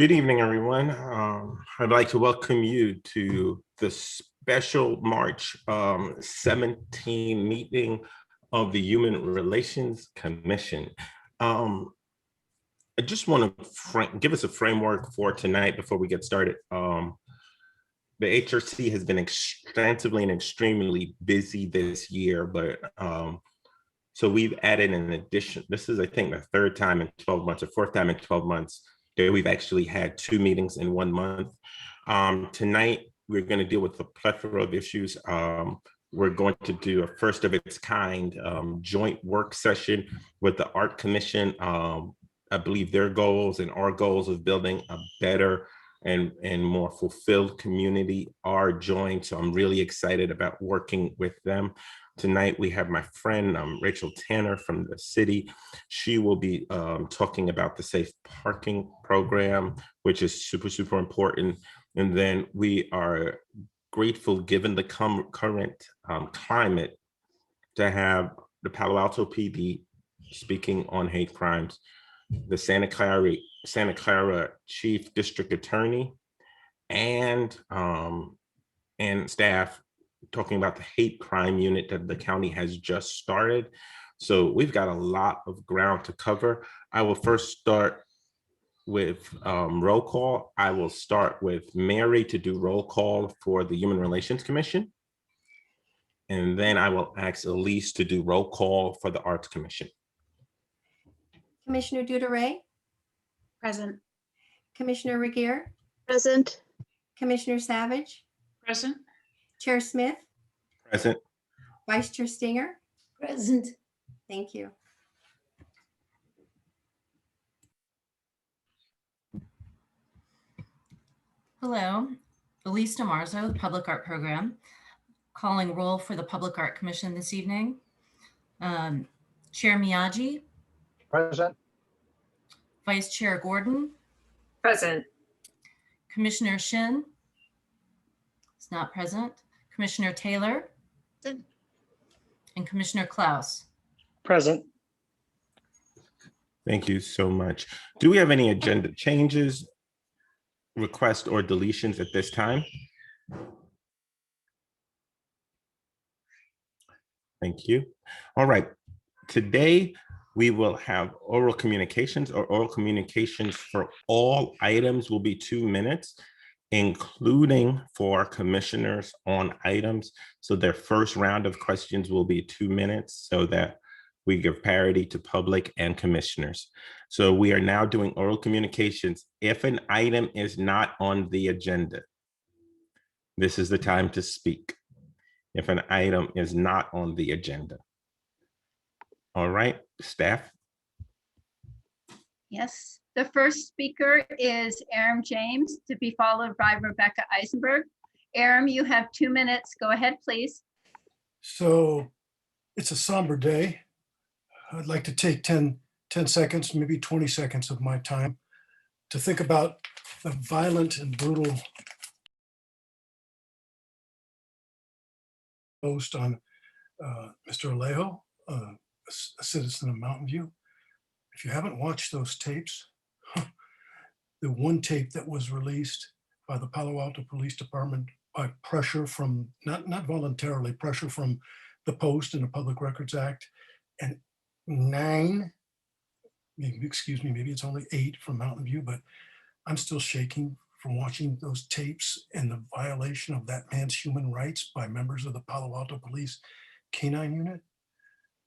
Good evening, everyone. I'd like to welcome you to the special March 17 meeting of the Human Relations Commission. I just want to give us a framework for tonight before we get started. The HRC has been extensively and extremely busy this year, but so we've added an addition. This is, I think, the third time in 12 months or fourth time in 12 months that we've actually had 2 meetings in 1 month. Tonight, we're going to deal with a plethora of issues. We're going to do a first of its kind joint work session with the Art Commission. I believe their goals and our goals of building a better and more fulfilled community are joined. So I'm really excited about working with them. Tonight, we have my friend, Rachel Tanner from the city. She will be talking about the safe parking program, which is super important. And then we are grateful, given the current climate, to have the Palo Alto PD speaking on hate crimes, the Santa Clara Chief District Attorney, and staff talking about the hate crime unit that the county has just started. So we've got a lot of ground to cover. I will first start with roll call. I will start with Mary to do roll call for the Human Relations Commission. And then I will ask Elise to do roll call for the Arts Commission. Commissioner Duduray? Present. Commissioner Regier? Present. Commissioner Savage? Present. Chair Smith? Present. Vice Chair Stinger? Present. Thank you. Hello, Elise DeMarzo, Public Art Program, calling roll for the Public Art Commission this evening. Chair Miyagi? Present. Vice Chair Gordon? Present. Commissioner Shin? Is not present. Commissioner Taylor? Present. And Commissioner Klaus? Present. Thank you so much. Do we have any agenda changes, requests, or deletions at this time? Thank you. All right. Today, we will have oral communications, or oral communications for all items will be 2 minutes, including for commissioners on items. So their first round of questions will be 2 minutes so that we give parity to public and commissioners. So we are now doing oral communications. If an item is not on the agenda, this is the time to speak. If an item is not on the agenda. All right, staff. Yes, the first speaker is Aram James, to be followed by Rebecca Eisenberg. Aram, you have 2 minutes. Go ahead, please. So it's a somber day. I'd like to take 10 seconds, maybe 20 seconds of my time to think about the violent and brutal post on Mr. Alejo, a citizen of Mountain View. If you haven't watched those tapes, the one tape that was released by the Palo Alto Police Department by pressure from, not voluntarily, pressure from the Post and the Public Records Act, and 9, maybe, excuse me, maybe it's only 8 from Mountain View, but I'm still shaking from watching those tapes and the violation of that man's human rights by members of the Palo Alto Police Canine Unit.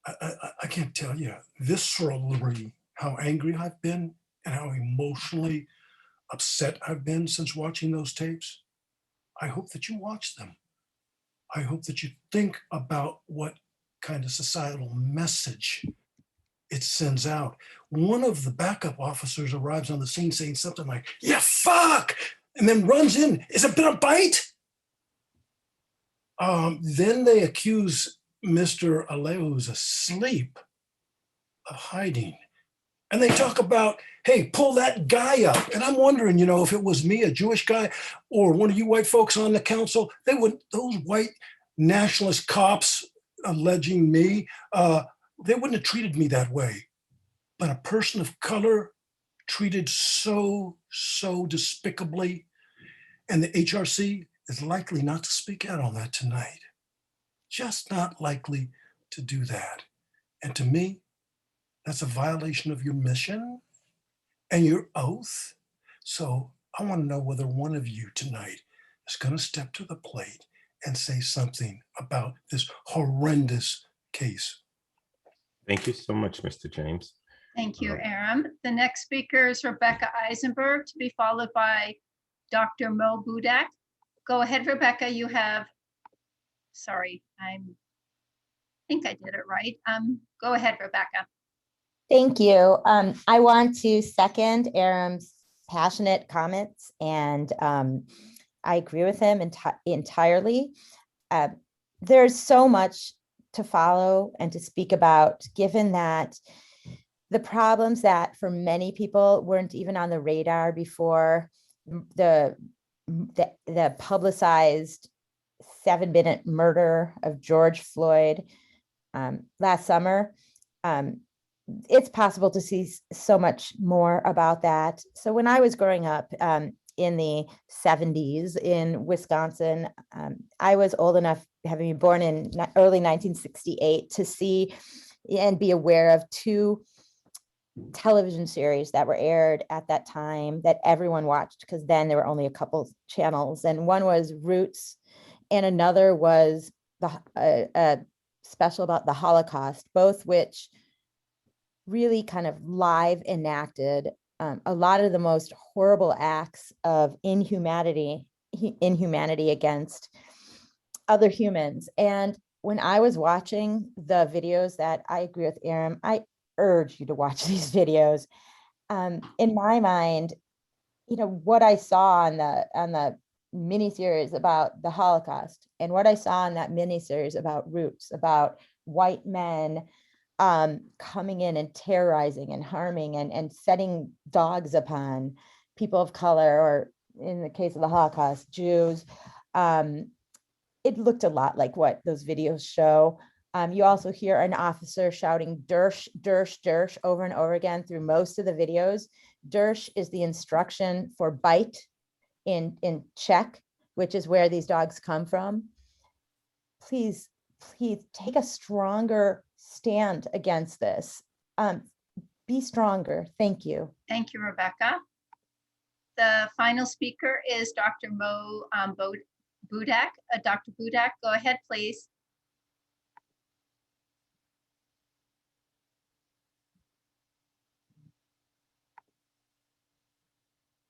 I can't tell you viscerally how angry I've been and how emotionally upset I've been since watching those tapes. I hope that you watch them. I hope that you think about what kind of societal message it sends out. One of the backup officers arrives on the scene saying something like, "Yeah, fuck," and then runs in. Has it been a bite? Then they accuse Mr. Alejo, who's asleep, of hiding. And they talk about, hey, pull that guy up. And I'm wondering, you know, if it was me, a Jewish guy, or one of you white folks on the council, they would, those white nationalist cops alleging me, they wouldn't have treated me that way. But a person of color treated so despicably. And the HRC is likely not to speak out on that tonight. Just not likely to do that. And to me, that's a violation of your mission and your oath. So I want to know whether one of you tonight is going to step to the plate and say something about this horrendous case. Thank you so much, Mr. James. Thank you, Aram. The next speaker is Rebecca Eisenberg, to be followed by Dr. Mo Budak. Go ahead, Rebecca. You have, sorry, I think I did it right. Go ahead, Rebecca. Thank you. I want to second Aram's passionate comments, and I agree with him entirely. There's so much to follow and to speak about, given that the problems that for many people weren't even on the radar before the publicized 7-minute murder of George Floyd last summer. It's possible to see so much more about that. So when I was growing up in the 70s in Wisconsin, I was old enough, having been born in early 1968, to see and be aware of 2 television series that were aired at that time that everyone watched, because then there were only a couple channels, and one was Roots and another was a special about the Holocaust, both which really kind of live enacted a lot of the most horrible acts of inhumanity against other humans. And when I was watching the videos, that I agree with Aram, I urge you to watch these videos. In my mind, what I saw on the miniseries about the Holocaust and what I saw in that miniseries about Roots, about white men coming in and terrorizing and harming and setting dogs upon people of color, or in the case of the Holocaust, Jews. It looked a lot like what those videos show. You also hear an officer shouting "Dersh, Dersh, Dersh" over and over again through most of the videos. Dersh is the instruction for bite in Czech, which is where these dogs come from. Please take a stronger stand against this. Be stronger. Thank you. Thank you, Rebecca. The final speaker is Dr. Mo Budak. Dr. Budak, go ahead, please.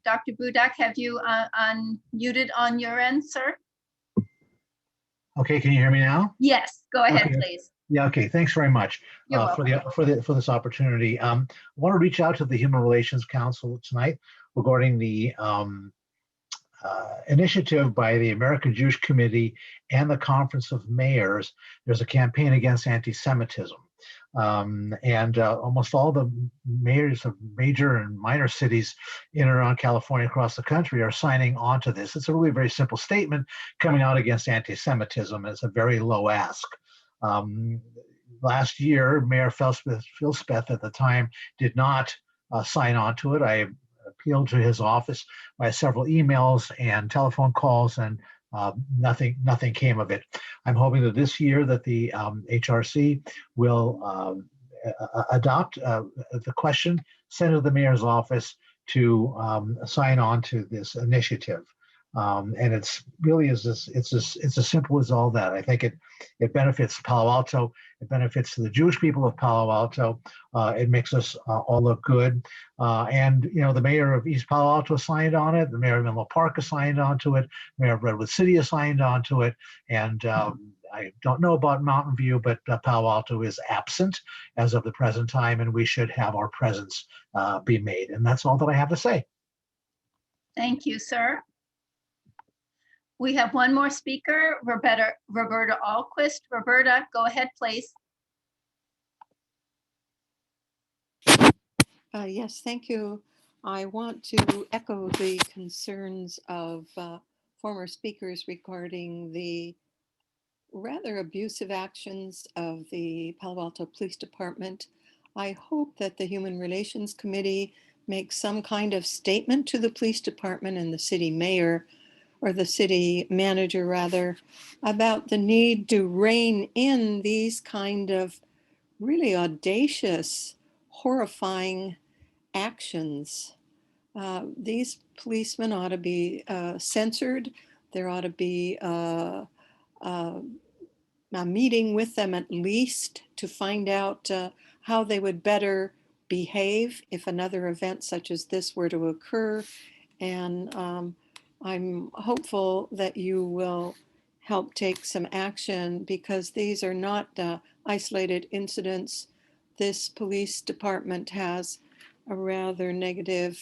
Dr. Budak, have you unmuted on your end, sir? Okay, can you hear me now? Yes, go ahead, Okay. please. Yeah, okay, thanks very much You're for welcome. this opportunity. I want to reach out to the Human Relations Council tonight regarding the initiative by the American Jewish Committee and the Conference of Mayors. There's a campaign against anti-Semitism. And almost all the mayors of major and minor cities in and around California, across the country, are signing on to this. It's a really very simple statement coming out against anti-Semitism. It's a very low ask. Last year, Mayor Filspeth at the time did not sign on to it. I appealed to his office by several emails and telephone calls, and nothing came of it. I'm hoping that this year that the HRC will adopt the question sent to the mayor's office to sign on to this initiative. And it's really it's as simple as all that. I think it benefits Palo Alto. It benefits the Jewish people of Palo Alto. It makes us all look good. And the mayor of East Palo Alto signed on it. The mayor of Menlo Park has signed on to it. Mayor of Redwood City has signed on to it. And I don't know about Mountain View, but Palo Alto is absent as of the present time, and we should have our presence be made. And that's all that I have to say. Thank you, sir. We have one more speaker, Roberta Alquist. Roberta, go ahead, please. Yes, thank you. I want to echo the concerns of former speakers regarding the rather abusive actions of the Palo Alto Police Department. I hope that the Human Relations Committee make some kind of statement to the police department and the city mayor, or the city manager rather, about the need to rein in these kind of really audacious, horrifying actions. These policemen ought to be censored. There ought to be a meeting with them at least to find out how they would better behave if another event such as this were to occur. And I'm hopeful that you will help take some action, because these are not isolated incidents. This police department has a rather negative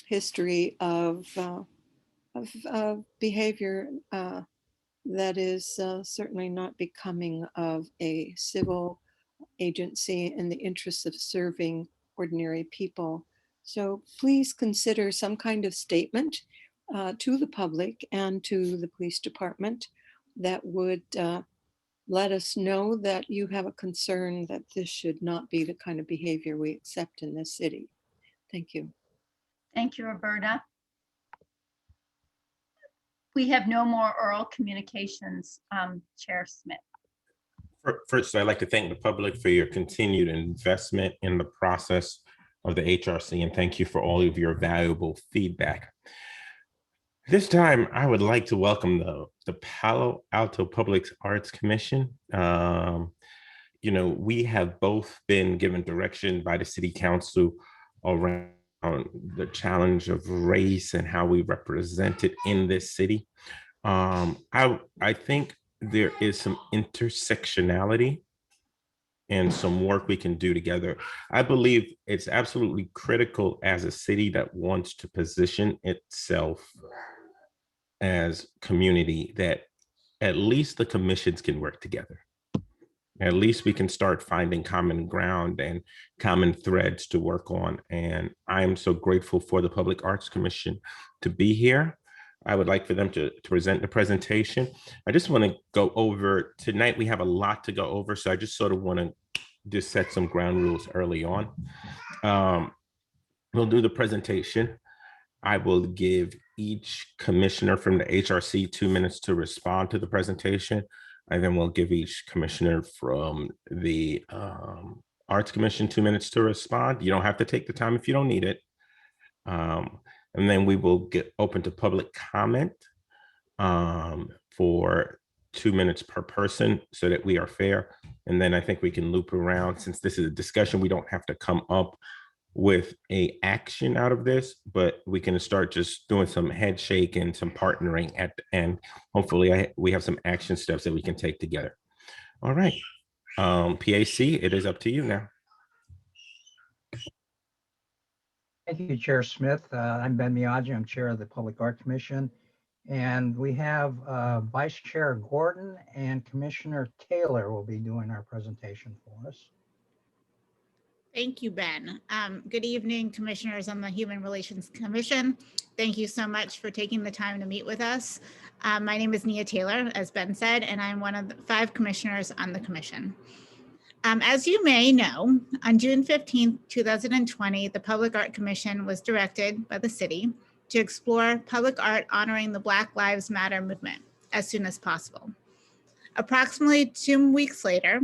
history of behavior that is certainly not becoming of a civil agency in the interests of serving ordinary people. So please consider some kind of statement to the public and to the police department that would let us know that you have a concern that this should not be the kind of behavior we accept in this city. Thank you. Thank you, Roberta. We have no more oral communications. Chair Smith. First, I'd like to thank the public for your continued investment in the process of the HRC, and thank you for all of your valuable feedback. This time, I would like to welcome the Palo Alto Public Arts Commission. We have both been given direction by the City Council around the challenge of race and how we represent it in this city. I think there is some intersectionality and some work we can do together. I believe it's absolutely critical as a city that wants to position itself as community that at least the commissions can work together. At least we can start finding common ground and common threads to work on. And I am so grateful for the Public Arts Commission to be here. I would like for them to present the presentation. I just want to go over, tonight we have a lot to go over, so I just sort of want to just set some ground rules early on. We'll do the presentation. I will give each commissioner from the HRC 2 minutes to respond to the presentation. And then we'll give each commissioner from the Arts Commission 2 minutes to respond. You don't have to take the time if you don't need it. And then we will get open to public comment for 2 minutes per person so that we are fair. And then I think we can loop around. Since this is a discussion, we don't have to come up with a action out of this, but we can start just doing some head shake and some partnering at the end. Hopefully we have some action steps that we can take together. All right, PAC, it is up to you now. Thank you, Chair Smith. I'm Ben Miyagi. I'm Chair of the Public Art Commission. And we have Vice Chair Gordon and Commissioner Taylor will be doing our presentation for us. Thank you, Ben. Good evening, commissioners on the Human Relations Commission. Thank you so much for taking the time to meet with us. My name is Nia Taylor, as Ben said, and I'm one of the 5 commissioners on the commission. As you may know, on June 15, 2020, the Public Art Commission was directed by the city to explore public art honoring the Black Lives Matter movement as soon as possible. Approximately 2 weeks later,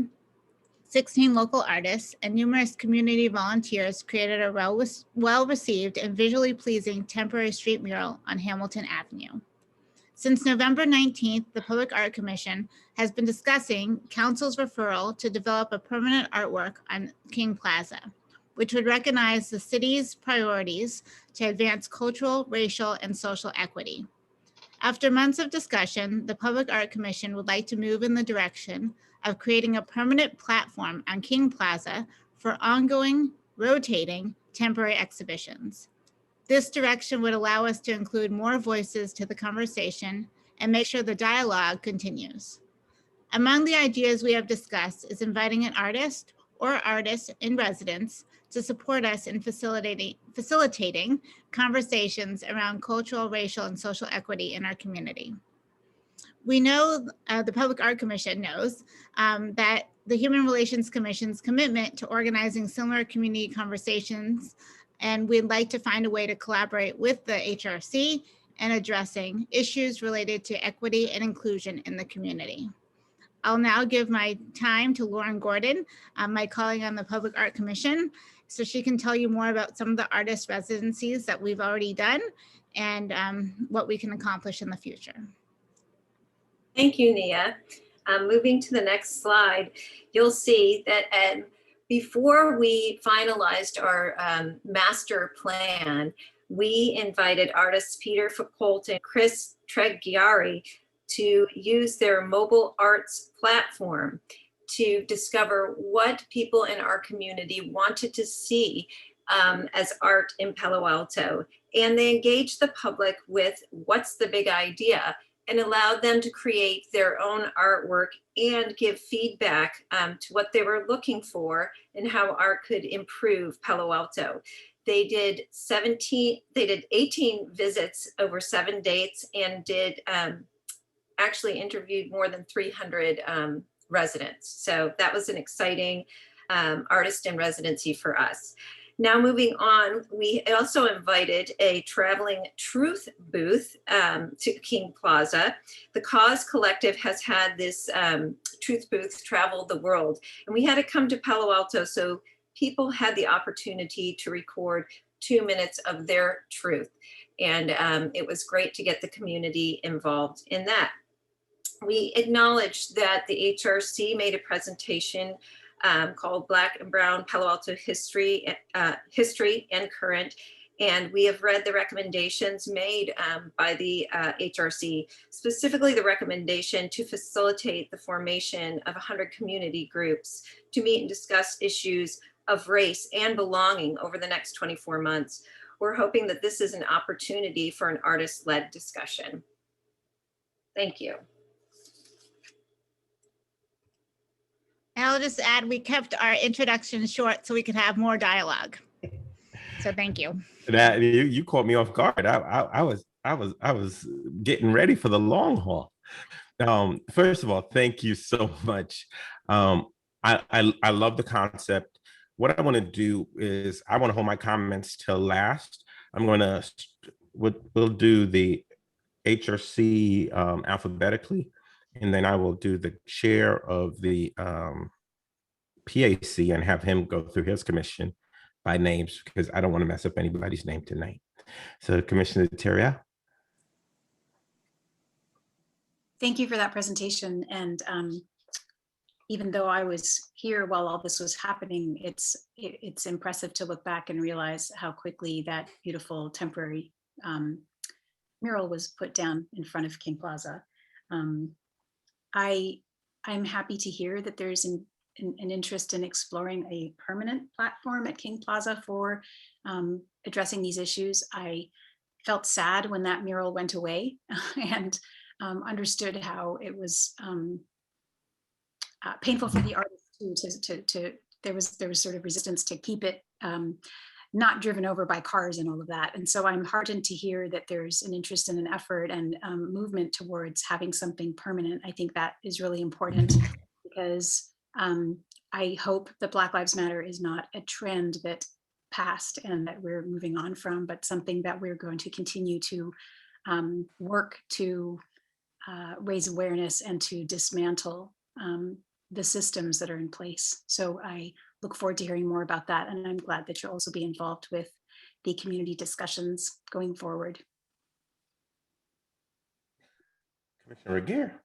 16 local artists and numerous community volunteers created a well-received and visually pleasing temporary street mural on Hamilton Avenue. Since November 19th, the Public Art Commission has been discussing council's referral to develop a permanent artwork on King Plaza, which would recognize the city's priorities to advance cultural, racial, and social equity. After months of discussion, the Public Art Commission would like to move in the direction of creating a permanent platform on King Plaza for ongoing, rotating, temporary exhibitions. This direction would allow us to include more voices to the conversation and make sure the dialogue continues. Among the ideas we have discussed is inviting an artist or artists in residence to support us in facilitating conversations around cultural, racial, and social equity in our community. We know, the Public Art Commission knows that the Human Relations Commission's commitment to organizing similar community conversations And we'd like to find a way to collaborate with the HRC in addressing issues related to equity and inclusion in the community. I'll now give my time to Lauren Gordon, my colleague on the Public Art Commission, so she can tell you more about some of the artist residencies that we've already done and what we can accomplish in the future. Thank you, Nia. Moving to the next slide, you'll see that before we finalized our master plan, we invited artists Peter Foucault and Chris Treggiari to use their mobile arts platform to discover what people in our community wanted to see as art in Palo Alto. And they engaged the public with what's the big idea, and allowed them to create their own artwork and give feedback to what they were looking for and how art could improve Palo Alto. They did 18 visits over 7 dates and did actually interviewed more than 300 residents. So that was an exciting artist in residency for us. Now moving on, we also invited a traveling truth booth to King Plaza. The Cause Collective has had this truth booth travel the world, and we had it come to Palo Alto so people had the opportunity to record 2 minutes of their truth. And it was great to get the community involved in that. We acknowledged that the HRC made a presentation called Black and Brown Palo Alto History and Current. And we have read the recommendations made by the HRC, specifically the recommendation to facilitate the formation of 100 community groups to meet and discuss issues of race and belonging over the next 24 months. We're hoping that this is an opportunity for an artist-led discussion. Thank you. I'll just add, we kept our introduction short so we could have more dialogue. So thank you. That you caught me off guard. I was getting ready for the long haul. First of all, thank you so much. I love the concept. What I want to do is I want to hold my comments till last. We'll do the HRC alphabetically. And then I will do the chair of the PAC and have him go through his commission by names, because I don't want to mess up anybody's name tonight. So Commissioner Terria. Thank you for that presentation. And even though I was here while all this was happening, it's impressive to look back and realize how quickly that beautiful temporary mural was put down in front of King Plaza. I'm happy to hear that there's an interest in exploring a permanent platform at King Plaza for addressing these issues. I felt sad when that mural went away and understood how it was painful for the artist too. There was sort of resistance to keep it not driven over by cars and all of that. And so I'm heartened to hear that there's an interest and an effort and movement towards having something permanent. I think that is really important because I hope that Black Lives Matter is not a trend that passed and that we're moving on from, but something that we're going to continue to work to raise awareness and to dismantle the systems that are in place. So I look forward to hearing more about that. And I'm glad that you'll also be involved with the community discussions going forward. Commissioner Regier.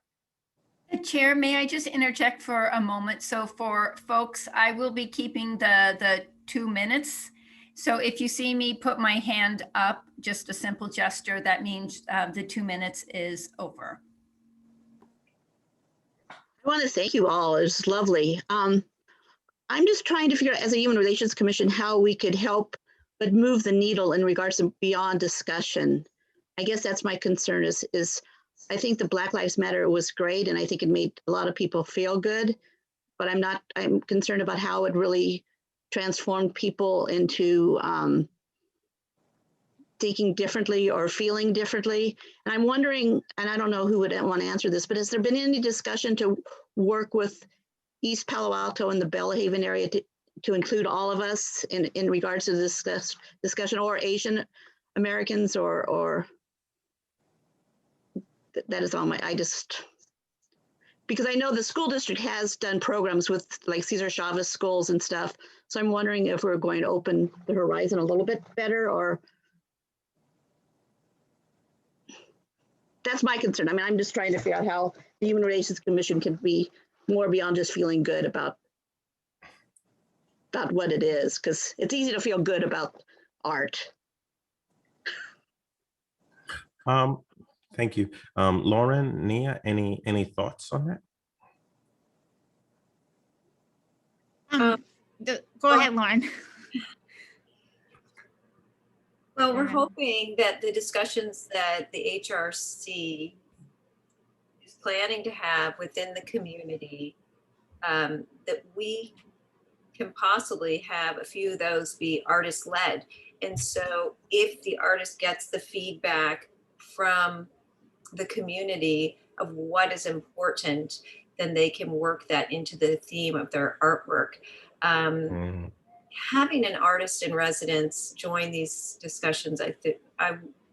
Chair, may I just interject for a moment? So for folks, I will be keeping the 2 minutes. So if you see me put my hand up, just a simple gesture, that means the 2 minutes is over. I want to thank you all. It was lovely. I'm just trying to figure out, as a Human Relations Commission, how we could help but move the needle in regards to beyond discussion. I guess that's my concern is I think the Black Lives Matter was great, and I think it made a lot of people feel good, but I'm concerned about how it really transformed people into thinking differently or feeling differently. And I'm wondering, and I don't know who would want to answer this, but has there been any discussion to work with East Palo Alto and the Bella Haven area to include all of us in regards to this discussion, or Asian Americans, or that is all because I know the school district has done programs with like Cesar Chavez schools and stuff. So I'm wondering if we're going to open the horizon a little bit better, or that's my concern. I mean, I'm just trying to figure out how the Human Relations Commission can be more beyond just feeling good about what it is, because it's easy to feel good about art. Thank you. Lauren, Nia, any thoughts on that? Go ahead, Lauren. Well, we're hoping that the discussions that the HRC is planning to have within the community, that we can possibly have a few of those be artist-led. And so if the artist gets the feedback from the community of what is important, then they can work that into the theme of their artwork. Having an artist in residence join these discussions, I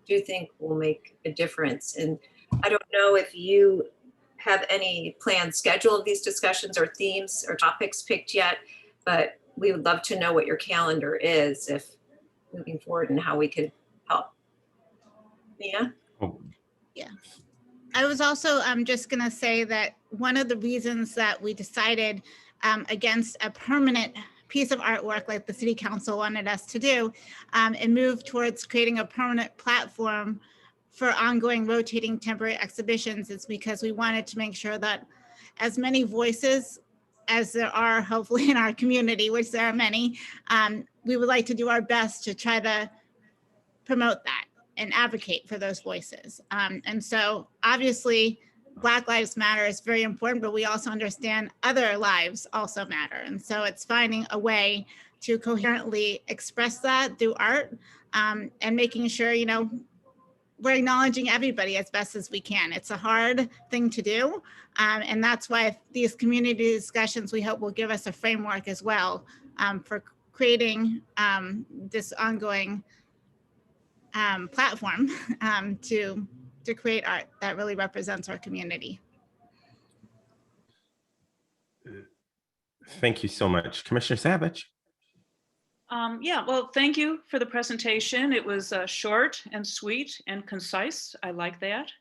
do think will make a difference. And I don't know if you have any planned schedule of these discussions or themes or topics picked yet, but we would love to know what your calendar is if moving forward and how we could help. Nia? Yeah. I was also just going to say that one of the reasons that we decided against a permanent piece of artwork like the City Council wanted us to do and move towards creating a permanent platform for ongoing rotating temporary exhibitions is because we wanted to make sure that as many voices as there are hopefully in our community, which there are many, we would like to do our best to try to promote that and advocate for those voices. And so obviously Black Lives Matter is very important, but we also understand other lives also matter. And so it's finding a way to coherently express that through art and making sure, you know, we're acknowledging everybody as best as we can. It's a hard thing to do. And that's why these community discussions, we hope will give us a framework as well for creating this ongoing platform to create art that really represents our community. Thank you so much. Commissioner Savage. Yeah, well, thank you for the presentation. It was short and sweet and concise. I like that.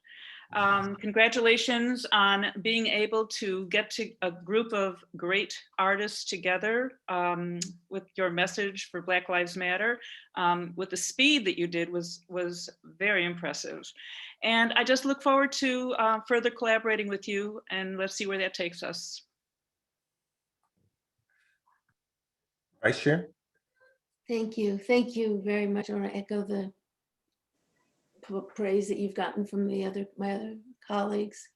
Congratulations on being able to get to a group of great artists together with your message for Black Lives Matter. With the speed that you did was very impressive. And I just look forward to further collaborating with you, and let's see where that takes us. Vice Chair. Thank you. Thank you very much. I want to echo the praise that you've gotten from my other colleagues.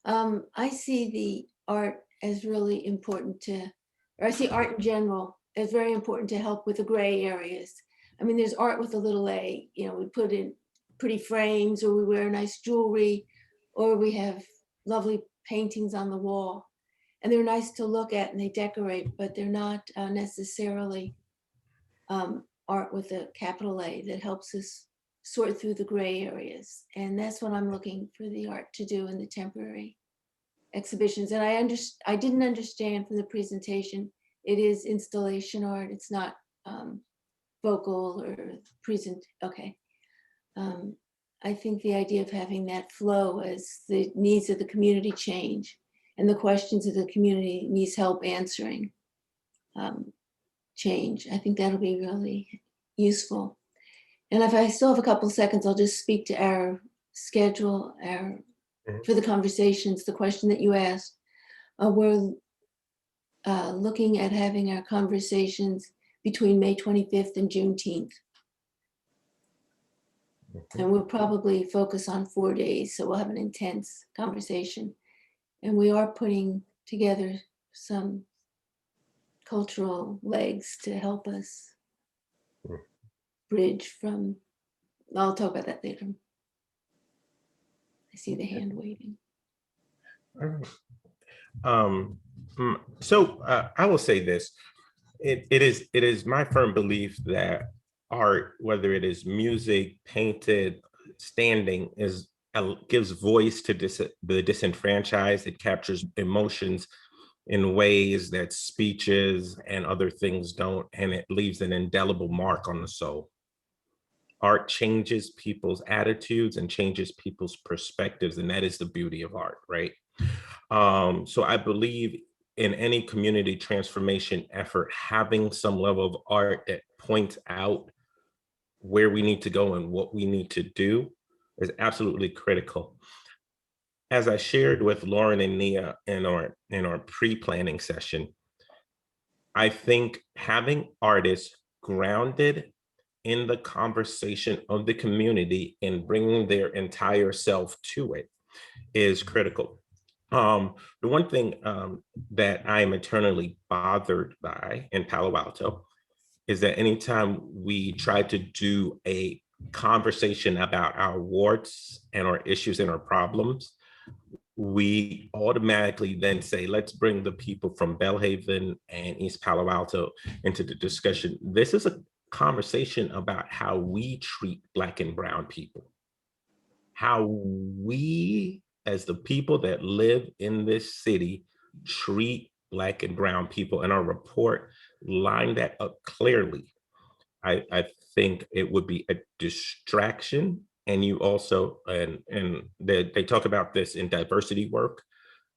I see the art as really important or I see art in general as very important to help with the gray areas. I mean, there's art with a little a, you know, we put in pretty frames, or we wear nice jewelry, or we have lovely paintings on the wall. And they're nice to look at and they decorate, but they're not necessarily art with a capital A that helps us sort through the gray areas. And that's what I'm looking for the art to do in the temporary exhibitions. And I didn't understand from the presentation, it is installation art. It's not vocal or present. Okay. I think the idea of having that flow as the needs of the community change and the questions that the community needs help answering change. I think that'll be really useful. And if I still have a couple seconds, I'll just speak to our schedule for the conversations, the question that you asked. We're looking at having our conversations between May 25th and Juneteenth. And we'll probably focus on 4 days, so we'll have an intense conversation. And we are putting together some cultural legs to help us bridge from, I'll talk about that later. I see the hand waving. So I will say this. It is my firm belief that art, whether it is music, painted, standing, gives voice to the disenfranchised. It captures emotions in ways that speeches and other things don't, and it leaves an indelible mark on the soul. Art changes people's attitudes and changes people's perspectives, and that is the beauty of art, right? So I believe in any community transformation effort, having some level of art that points out where we need to go and what we need to do is absolutely critical. As I shared with Lauren and Nia in our pre-planning session, I think having artists grounded in the conversation of the community and bringing their entire self to it is critical. The one thing that I am eternally bothered by in Palo Alto is that anytime we try to do a conversation about our warts and our issues and our problems, we automatically then say, let's bring the people from Bellhaven and East Palo Alto into the discussion. This is a conversation about how we treat Black and Brown people, how we, as the people that live in this city, treat Black and Brown people, and our report lined that up clearly. I think it would be a distraction. And you also, and they talk about this in diversity work,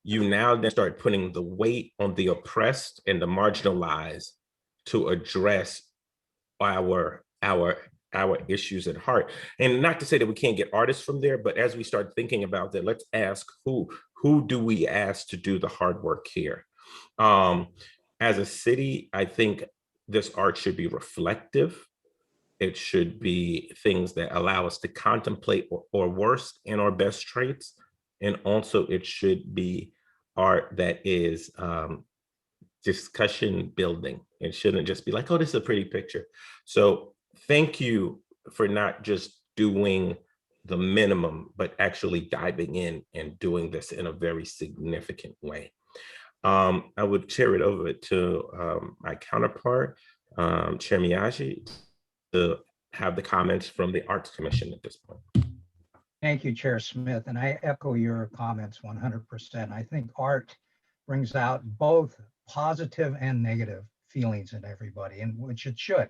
you now then start putting the weight on the oppressed and the marginalized to address our issues at heart. And not to say that we can't get artists from there, but as we start thinking about that, let's ask who do we ask to do the hard work here? As a city, I think this art should be reflective. It should be things that allow us to contemplate our worst and our best traits. And also it should be art that is discussion building. It shouldn't just be like, oh, this is a pretty picture. So thank you for not just doing the minimum, but actually diving in and doing this in a very significant way. I would chair it over to my counterpart, Chair Miyagi, to have the comments from the Arts Commission at this point. Thank you, Chair Smith, and I echo your comments 100%. I think art brings out both positive and negative feelings in everybody, and which it should.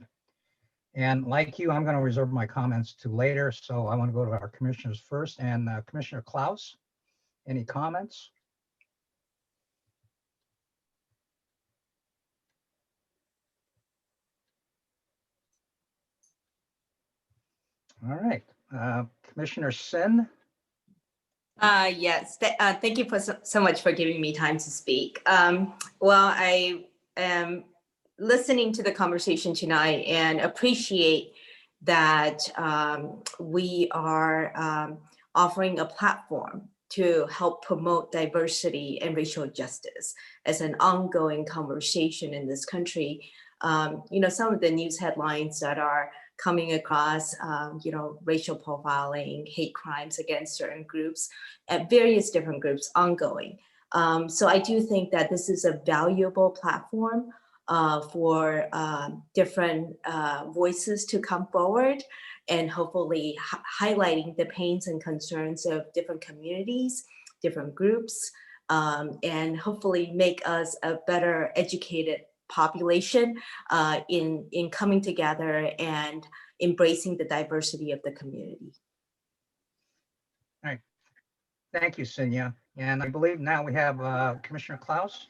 And like you, I'm going to reserve my comments to later, so I want to go to our commissioners first. And Commissioner Klaus, any comments? All right, Commissioner Sin. Yes, thank you so much for giving me time to speak. Well, I am listening to the conversation tonight and appreciate that we are offering a platform to help promote diversity and racial justice as an ongoing conversation in this country. You know, some of the news headlines that are coming across, you know, racial profiling, hate crimes against certain groups, at various different groups ongoing. So I do think that this is a valuable platform for different voices to come forward and hopefully highlighting the pains and concerns of different communities, different groups, and hopefully make us a better educated population in coming together and embracing the diversity of the community. All right. Thank you, Sinya. And I believe now we have Commissioner Klaus.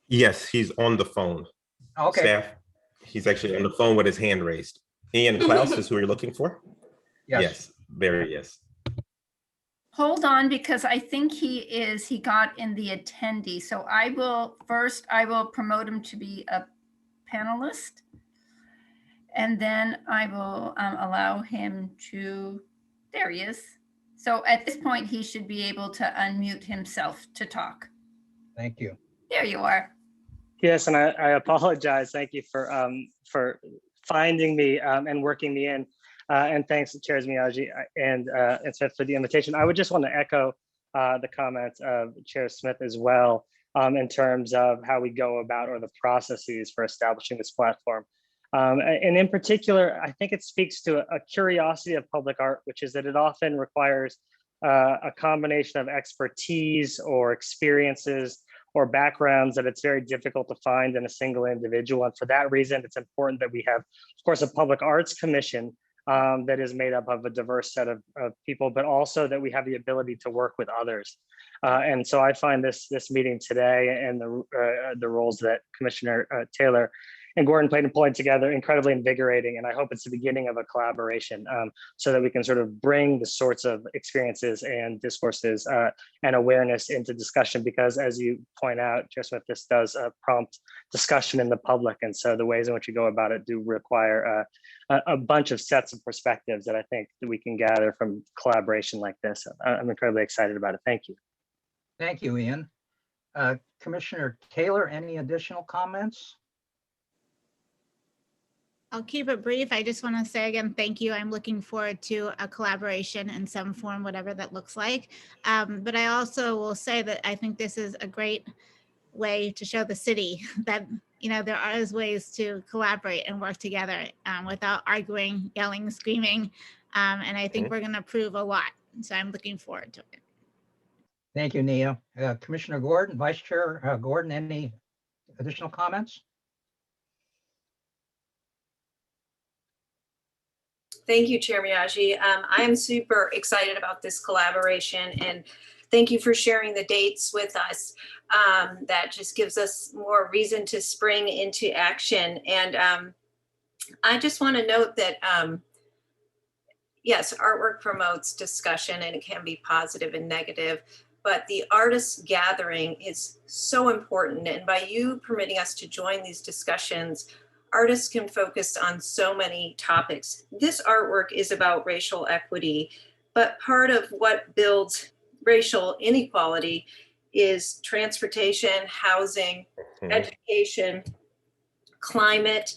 Yes, he's on the phone. Okay. Staff, he's actually on the phone with his hand raised. Ian Klaus is who you're looking for? Yes, there he is. Hold on, because I think he got in the attendee. So I will promote him to be a panelist. And then I will allow him to, there he is. So at this point, he should be able to unmute himself to talk. Thank you. There you are. Yes, and I apologize. Thank you for finding me and working me in. And thanks to Chairs Miyagi and Smith for the invitation. I would just want to echo the comments of Chair Smith as well. in terms of how we go about or the processes for establishing this platform. And in particular, I think it speaks to a curiosity of public art, which is that it often requires a combination of expertise or experiences or backgrounds that it's very difficult to find in a single individual. And for that reason, it's important that we have, of course, a public arts commission that is made up of a diverse set of people, but also that we have the ability to work with others. And so I find this meeting today and the roles that Commissioner Taylor and Gordon played in pulling together incredibly invigorating. And I hope it's the beginning of a collaboration so that we can sort of bring the sorts of experiences and discourses and awareness into discussion, because as you point out, Chair Smith, this does prompt discussion in the public. And so the ways in which you go about it do require a bunch of sets of perspectives that I think that we can gather from collaboration like this. I'm incredibly excited about it. Thank you. Thank you, Ian. Commissioner Taylor, any additional comments? I'll keep it brief. I just want to say again, thank you. I'm looking forward to a collaboration in some form, whatever that looks like. But I also will say that I think this is a great way to show the city that, there are ways to collaborate and work together without arguing, yelling, screaming. And I think we're going to prove a lot. So I'm looking forward to it. Thank you, Nia. Commissioner Gordon, Vice Chair Gordon, any additional comments? Thank you, Chair Miyagi. I am super excited about this collaboration, and thank you for sharing the dates with us. That just gives us more reason to spring into action. And I just want to note that, yes, artwork promotes discussion, and it can be positive and negative, but the artists gathering is so important. And by you permitting us to join these discussions, artists can focus on so many topics. This artwork is about racial equity, but part of what builds racial inequality is transportation, housing, education, climate.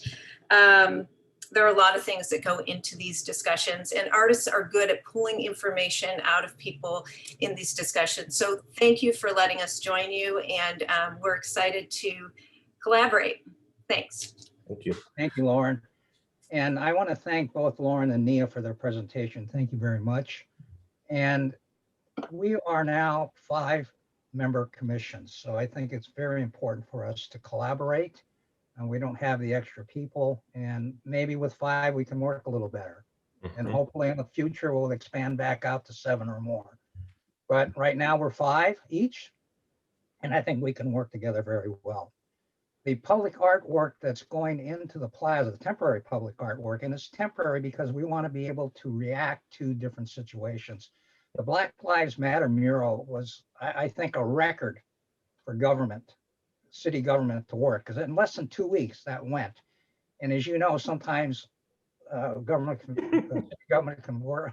There are a lot of things that go into these discussions, and artists are good at pulling information out of people in these discussions. So thank you for letting us join you, and we're excited to collaborate. Thanks. Thank you. Thank you, Lauren. And I want to thank both Lauren and Nia for their presentation. Thank you very much. And we are now 5-member commissions. So I think it's very important for us to collaborate, and we don't have the extra people. And maybe with 5, we can work a little better. And hopefully in the future, we'll expand back out to 7 or more. But right now we're 5 each. And I think we can work together very well. The public artwork that's going into the plaza, the temporary public artwork, and it's temporary because we want to be able to react to different situations. The Black Lives Matter mural was, I think, a record for government, city government to work, because in less than 2 weeks that went. And as you know, sometimes government can work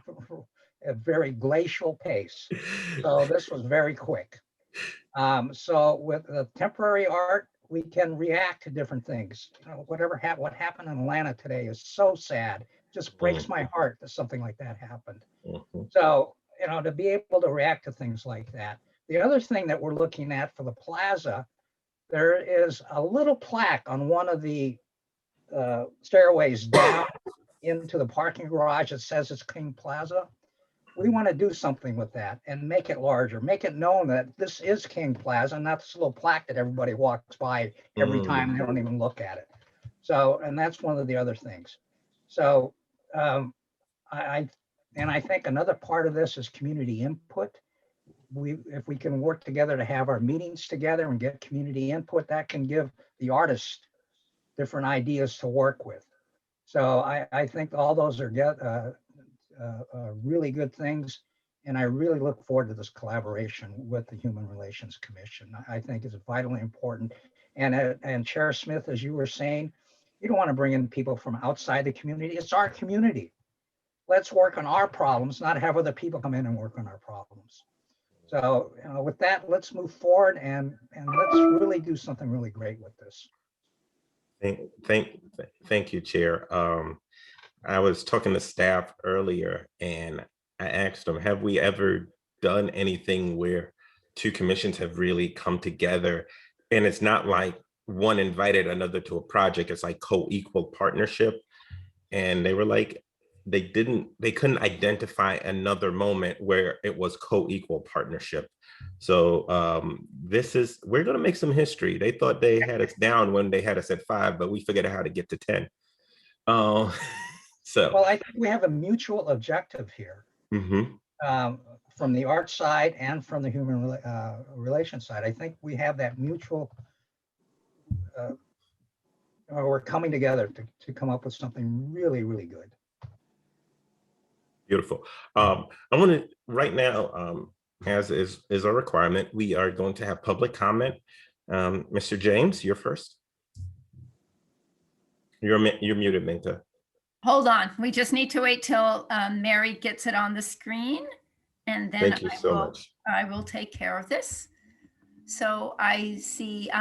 at very glacial pace. So this was very quick. So with the temporary art, we can react to different things. What happened in Atlanta today is so sad. It just breaks my heart that something like that happened. So, to be able to react to things like that. The other thing that we're looking at for the plaza, there is a little plaque on one of the stairways down into the parking garage that says it's King Plaza. We want to do something with that and make it larger, make it known that this is King Plaza, not this little plaque that everybody walks by every time. They don't even look at it. So, and that's one of the other things. So I think another part of this is community input. If we can work together to have our meetings together and get community input, that can give the artists different ideas to work with. So I think all those are really good things. And I really look forward to this collaboration with the Human Relations Commission. I think it's vitally important. And Chair Smith, as you were saying, you don't want to bring in people from outside the community. It's our community. Let's work on our problems, not have other people come in and work on our problems. So with that, let's move forward and let's really do something really great with this. Thank you, Chair. I was talking to staff earlier and I asked them, have we ever done anything where two commissions have really come together. And it's not like one invited another to a project, it's like co-equal partnership. And they were like, they couldn't identify another moment where it was co-equal partnership. So we're gonna make some history. They thought they had us down when they had us at 5, but we figured out how to get to 10. So. Well, I think we have a mutual objective here. From the art side and from the human relations side. I think we have that mutual, we're coming together to come up with something really, really good. Beautiful. I want to, right now, as is a requirement, we are going to have public comment. Mr. James, you're first. You're muted, Minka. Hold on, we just need to wait till Mary gets it on the screen, and then Thank you so much. I will take care of this. So I see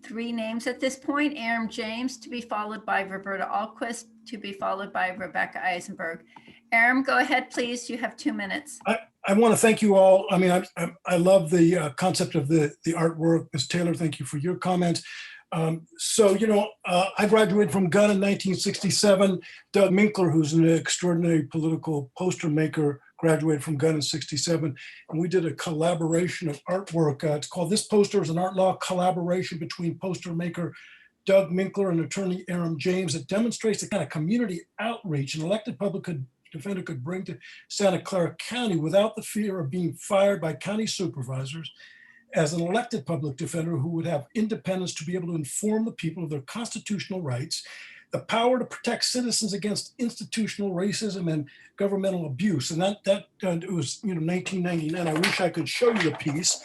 3 names at this point: Aaron James, to be followed by Roberta Alquist, to be followed by Rebecca Eisenberg. Aaron, go ahead, please. You have 2 minutes. I want to thank you all. I mean, I love the concept of the artwork. Ms. Taylor, thank you for your comments. So, you know, I graduated from Gunn in 1967. Doug Minkler, who's an extraordinary political poster maker, graduated from Gunn in 67. And we did a collaboration of artwork. It's called This Poster is an Art Law Collaboration between poster maker Doug Minkler and attorney Aaron James. It demonstrates the kind of community outreach an elected public defender could bring to Santa Clara County without the fear of being fired by county supervisors, as an elected public defender who would have independence to be able to inform the people of their constitutional rights, the power to protect citizens against institutional racism and governmental abuse. And that it was, you know, 1999. I wish I could show you the piece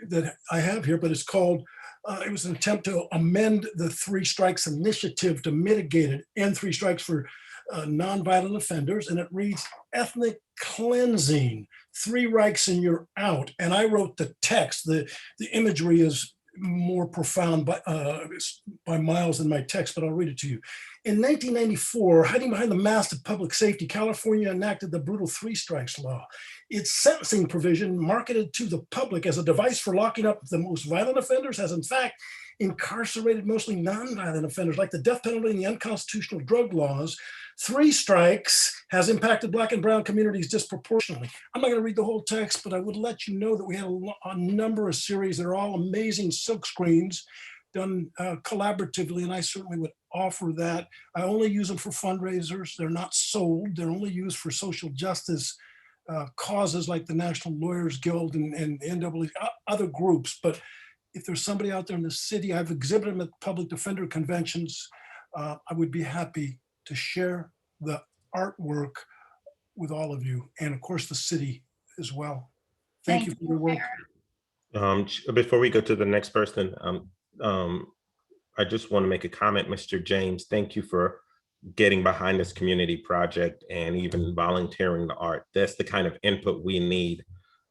that I have here, but it's called, it was an attempt to amend the 3 Strikes Initiative to mitigate it, and 3 strikes for nonviolent offenders. And it reads, ethnic cleansing, 3 strikes and you're out. And I wrote the text. The imagery is more profound by miles than my text, but I'll read it to you. In 1994, hiding behind the mask of public safety, California enacted the brutal 3 strikes law. Its sentencing provision, marketed to the public as a device for locking up the most violent offenders, has in fact incarcerated mostly nonviolent offenders, like the death penalty and the unconstitutional drug laws. 3 strikes has impacted Black and brown communities disproportionately. I'm not going to read the whole text, but I would let you know that we had a number of series that are all amazing silk screens done collaboratively, and I certainly would offer that. I only use them for fundraisers. They're not sold. They're only used for social justice causes like the National Lawyers Guild and the NAA, other groups. But if there's somebody out there in the city, I've exhibited them at public defender conventions. I would be happy to share the artwork with all of you, and of course the city as well. Thank you for your work. Before we go to the next person, I just want to make a comment, Mr. James. Thank you for getting behind this community project and even volunteering the art. That's the kind of input we need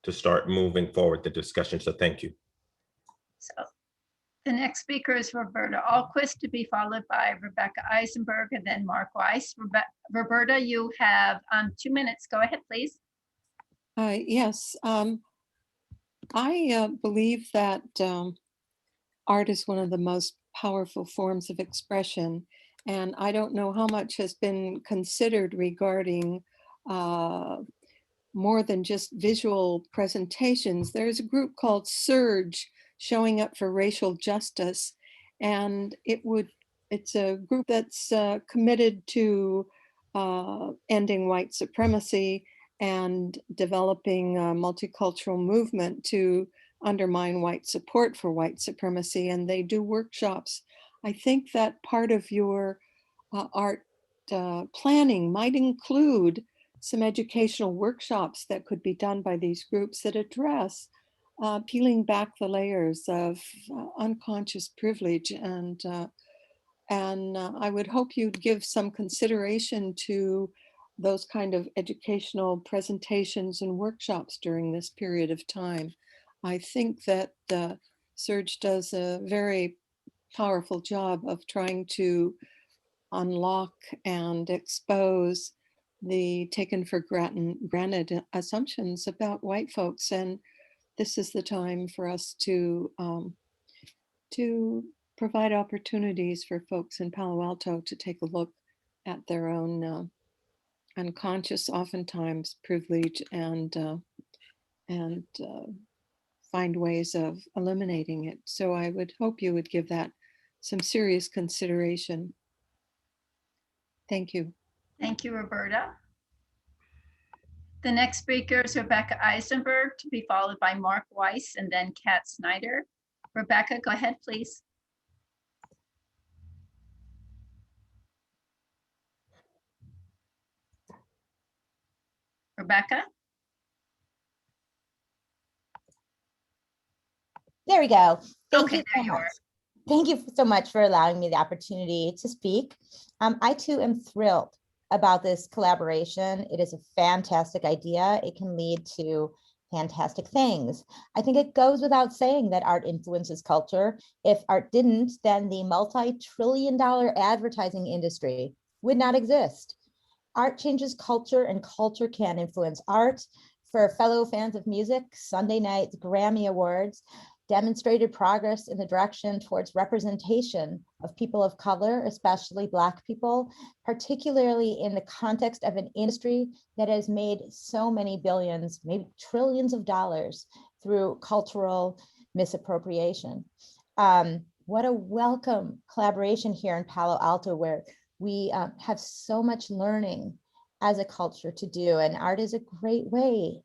to start moving forward the discussion. So thank you. So the next speaker is Roberta Alquist, to be followed by Rebecca Eisenberg and then Mark Weiss. Roberta, you have 2 minutes. Go ahead, please. Yes, I believe that art is one of the most powerful forms of expression. And I don't know how much has been considered regarding more than just visual presentations. There's a group called Surge, showing up for racial justice. And it's a group that's committed to ending white supremacy and developing a multicultural movement to undermine white support for white supremacy. And they do workshops. I think that part of your art planning might include some educational workshops that could be done by these groups that address peeling back the layers of unconscious privilege. And I would hope you'd give some consideration to those kind of educational presentations and workshops during this period of time. I think that Surge does a very powerful job of trying to unlock and expose the taken for granted assumptions about white folks. And this is the time for us to provide opportunities for folks in Palo Alto to take a look at their own unconscious, oftentimes privilege, and find ways of eliminating it. So I would hope you would give that some serious consideration. Thank you. Thank you, Roberta. The next speaker is Rebecca Eisenberg, to be followed by Mark Weiss and then Kat Snyder. Rebecca, go ahead, please. Rebecca? There we go. Thank Okay, you there so you much. are. Thank you so much for allowing me the opportunity to speak. I too am thrilled about this collaboration. It is a fantastic idea. It can lead to fantastic things. I think it goes without saying that art influences culture. If art didn't, then the multi-trillion-dollar advertising industry would not exist. Art changes culture, and culture can influence art. For fellow fans of music, Sunday night's Grammy Awards demonstrated progress in the direction towards representation of people of color, especially Black people, particularly in the context of an industry that has made so many billions, maybe trillions of dollars through cultural misappropriation. What a welcome collaboration here in Palo Alto, where we have so much learning as a culture to do, and art is a great way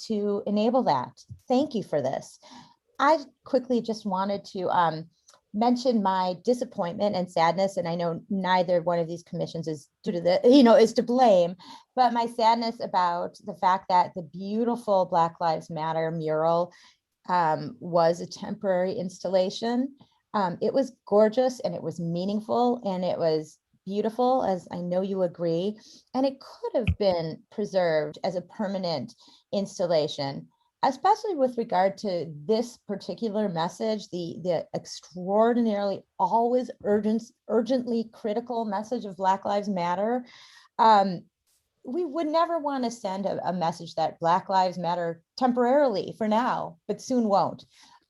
to enable that. Thank you for this. I quickly just wanted to mention my disappointment and sadness, and I know neither one of these commissions is due to the, is to blame, but my sadness about the fact that the beautiful Black Lives Matter mural was a temporary installation. It was gorgeous, and it was meaningful, and it was beautiful, as I know you agree, and it could have been preserved as a permanent installation, especially with regard to this particular message, the extraordinarily always urgently critical message of Black Lives Matter. We would never want to send a message that Black Lives Matter temporarily for now, but soon won't.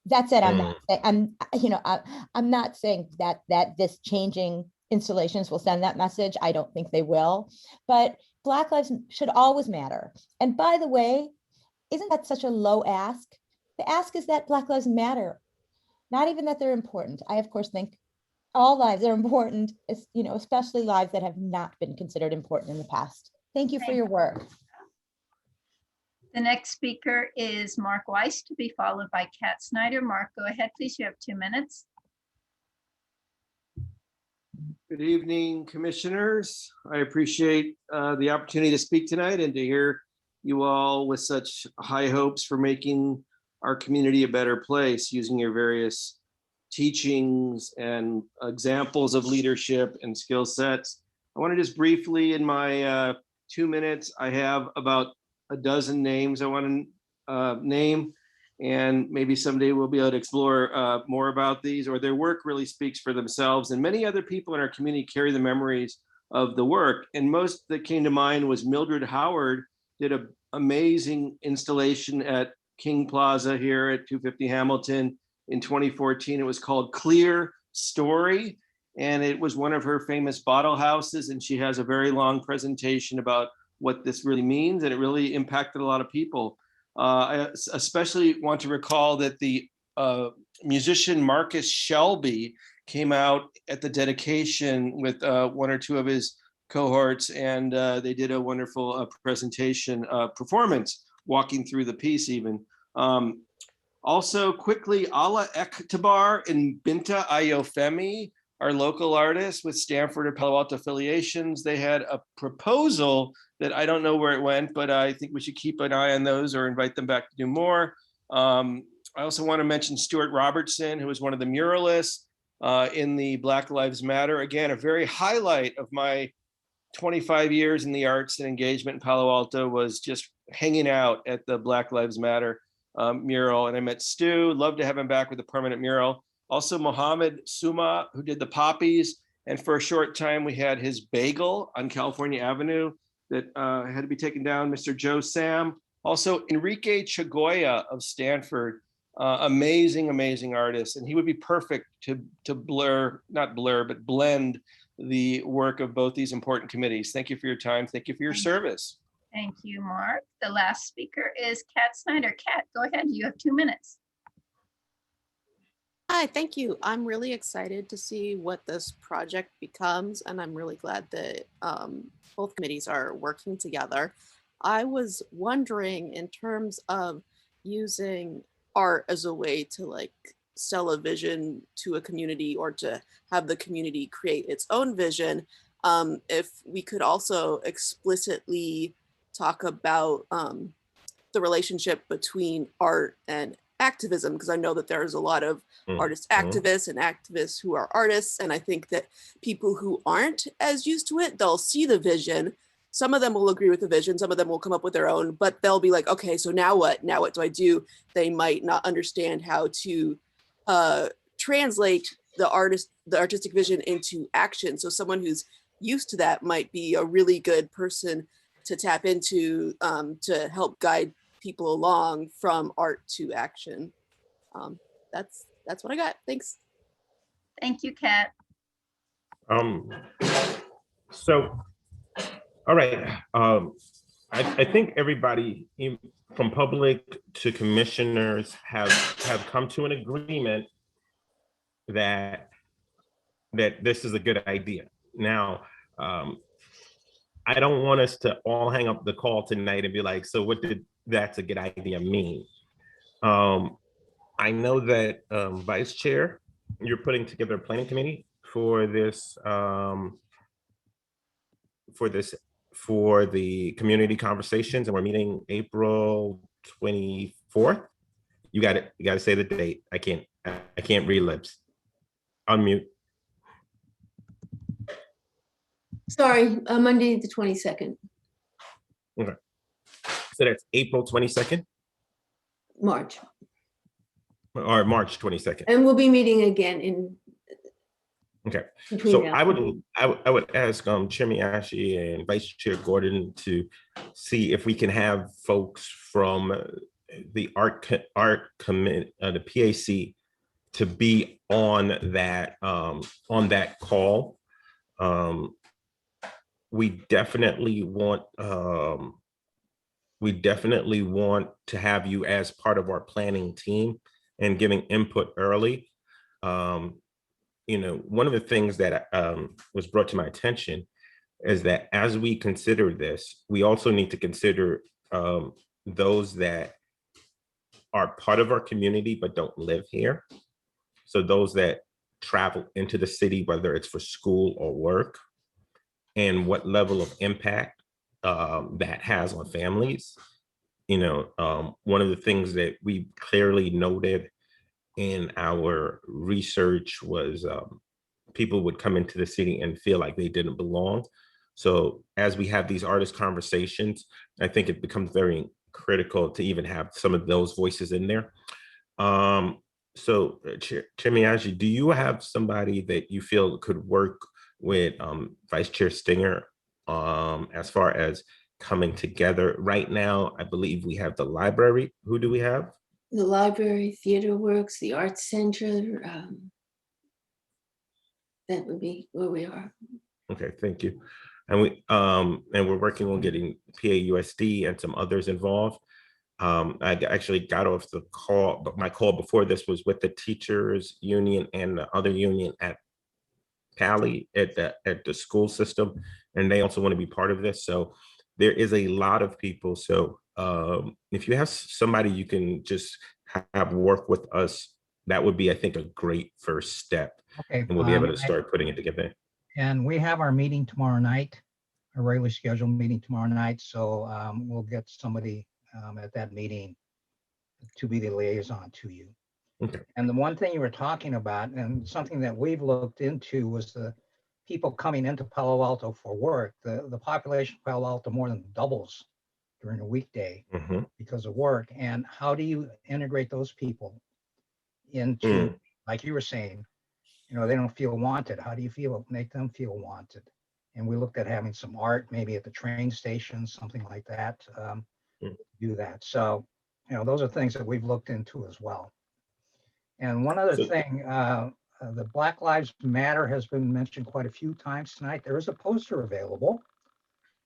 That said, I'm not saying that this changing installations will send that message. I don't think they will, but Black lives should always matter. And by the way, isn't that such a low ask? The ask is that Black lives matter, not even that they're important. I, of course, think all lives are important, especially lives that have not been considered important in the past. Thank you for your work. The next speaker is Mark Weiss, to be followed by Kat Snyder. Mark, go ahead, please. You have 2 minutes. Good evening, commissioners. I appreciate the opportunity to speak tonight and to hear you all with such high hopes for making our community a better place, using your various teachings and examples of leadership and skill sets. I want to just briefly, in my 2 minutes, I have about a dozen names I want to name, and maybe someday we'll be able to explore more about these, or their work really speaks for themselves. And many other people in our community carry the memories of the work. And most that came to mind was Mildred Howard did an amazing installation at King Plaza here at 250 Hamilton in 2014. It was called Clear Story, and it was one of her famous bottle houses. And she has a very long presentation about what this really means, and it really impacted a lot of people. I especially want to recall that the musician Marcus Shelby came out at the dedication with one or two of his cohorts, and they did a wonderful presentation performance, walking through the piece even. Also quickly, Ala Ektabar and Binta Ayofemi are local artists with Stanford and Palo Alto affiliations. They had a proposal that I don't know where it went, but I think we should keep an eye on those or invite them back to do more. I also want to mention Stewart Robertson, who was one of the muralists in the Black Lives Matter. Again, a very highlight of my 25 years in the arts and engagement in Palo Alto was just hanging out at the Black Lives Matter mural. And I met Stu, love to have him back with a permanent mural. Also Mohammed Suma, who did the poppies. And for a short time, we had his bagel on California Avenue that had to be taken down. Mr. Joe Sam, Also, Enrique Chagoya of Stanford, amazing, amazing artist. And he would be perfect to blend the work of both these important committees. Thank you for your time. Thank you for your service. Thank you, Mark. The last speaker is Kat Snyder. Kat, go ahead. You have 2 minutes. Hi, thank you. I'm really excited to see what this project becomes, and I'm really glad that both committees are working together. I was wondering, in terms of using art as a way to like sell a vision to a community or to have the community create its own vision, if we could also explicitly talk about the relationship between art and activism, because I know that there's a lot of artist activists and activists who are artists, and I think that people who aren't as used to it, they'll see the vision. Some of them will agree with the vision, some of them will come up with their own, but they'll be like, okay, so now what? Now what do I do? They might not understand how to translate the artistic vision into action. So someone who's used to that might be a really good person to tap into to help guide people along from art to action. That's what I got. Thanks. Thank you, Kat. So, all right. I think everybody from public to commissioners have come to an agreement that this is a good idea. Now, I don't want us to all hang up the call tonight and be like, so what did that's a good idea mean? I know that Vice Chair, you're putting together a planning committee for this for the community conversations, and we're meeting April 24th. You got it. You got to say the date. I can't read lips. Unmute. Sorry, Monday, the 22nd, Okay. So that's April 22nd March. or March 22nd. And we'll be meeting again in. Okay. Between So now I would ask Chair Miyashi and Vice Chair Gordon to see if we can have folks from the art committee, the PAC, to be on that call. We definitely want to have you as part of our planning team and giving input early. You know, one of the things that was brought to my attention is that as we consider this, we also need to consider those that are part of our community but don't live here. So those that travel into the city, whether it's for school or work, and what level of impact that has on families. You know, one of the things that we clearly noted in our research was people would come into the city and feel like they didn't belong. So as we have these artist conversations, I think it becomes very critical to even have some of those voices in there. So Chair Miyashi, do you have somebody that you feel could work with Vice Chair Stinger as far as coming together? Right now, I believe we have the library. Who do we have? The library, Theater Works, the Arts Center. That would be where we are. Okay, thank you. And we're working on getting PAUSD and some others involved. I actually got off the call, but my call before this was with the teachers union and the other union at Palo at the school system, and they also want to be part of this. So there is a lot of people. So if you have somebody you can just have work with us, that would be, I think, a great first step. Okay. And we'll be able to start putting it together. And we have our meeting tomorrow night, a regularly scheduled meeting tomorrow night. So we'll get somebody at that meeting to be the liaison to you. Okay. And the one thing you were talking about, and something that we've looked into, was the people coming into Palo Alto for work. The population of Palo Alto more than doubles during a weekday because of work. And how do you integrate those people into, like you were saying, you know, they don't feel wanted. How do you make them feel wanted? And we looked at having some art, maybe at the train station, something like that. do that. So, those are things that we've looked into as well. And one other thing, the Black Lives Matter has been mentioned quite a few times tonight. There is a poster available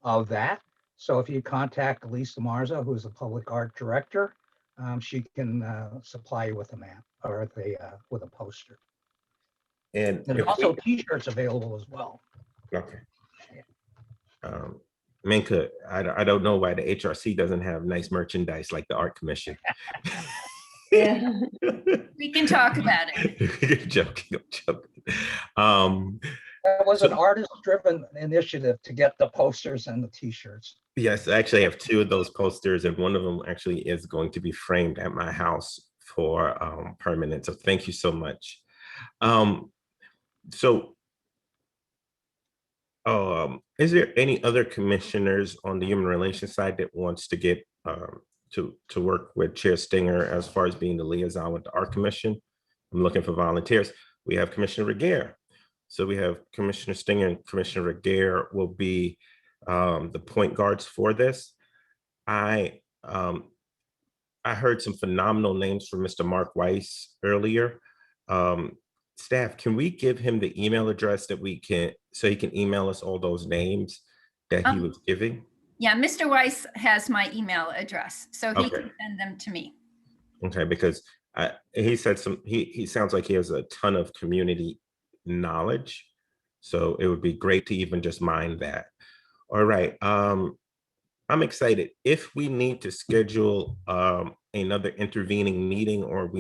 of that. So if you contact Elisa Marza, who is the public art director, she can supply you with a map or with a poster. And there's also t-shirts available as well. Okay. Minka, I don't know why the HRC doesn't have nice merchandise like the Art Commission. Yeah. We can talk about it. I'm joking. That was an artist-driven initiative to get the posters and the t-shirts. Yes, I actually have 2 of those posters, and one of them actually is going to be framed at my house for permanent. So thank you so much. Is there any other commissioners on the human relations side that wants to get to work with Chair Stinger as far as being the liaison with the Art Commission? I'm looking for volunteers. We have Commissioner Regehr. So we have Commissioner Stinger and Commissioner Regehr will be the point guards for this. I heard some phenomenal names from Mr. Mark Weiss earlier. Staff, can we give him the email address that we can, so he can email us all those names that he was giving? Yeah, Mr. Weiss has my email address, so he Okay. can send them to me. Okay, because he said he sounds like he has a ton of community knowledge. So it would be great to even just mine that. All right. I'm excited. If we need to schedule another intervening meeting, or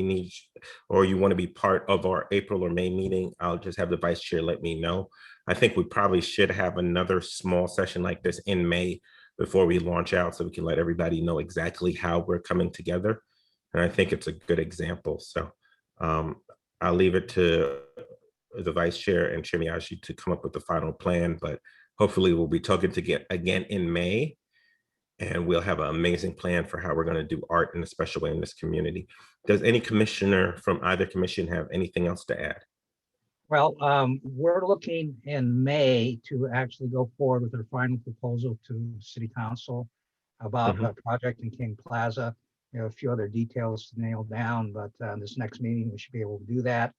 you want to be part of our April or May meeting, I'll just have the vice chair let me know. I think we probably should have another small session like this in May before we launch out, so we can let everybody know exactly how we're coming together. And I think it's a good example. So I'll leave it to the vice chair and Chair Miyagi to come up with the final plan, but hopefully we'll be talking again in May. And we'll have an amazing plan for how we're going to do art in a special way in this community. Does any commissioner from either commission have anything else to add? Well, we're looking in May to actually go forward with our final proposal to City Council about the project in King Plaza. We have a few other details to nail down, but this next meeting, we should be able to do that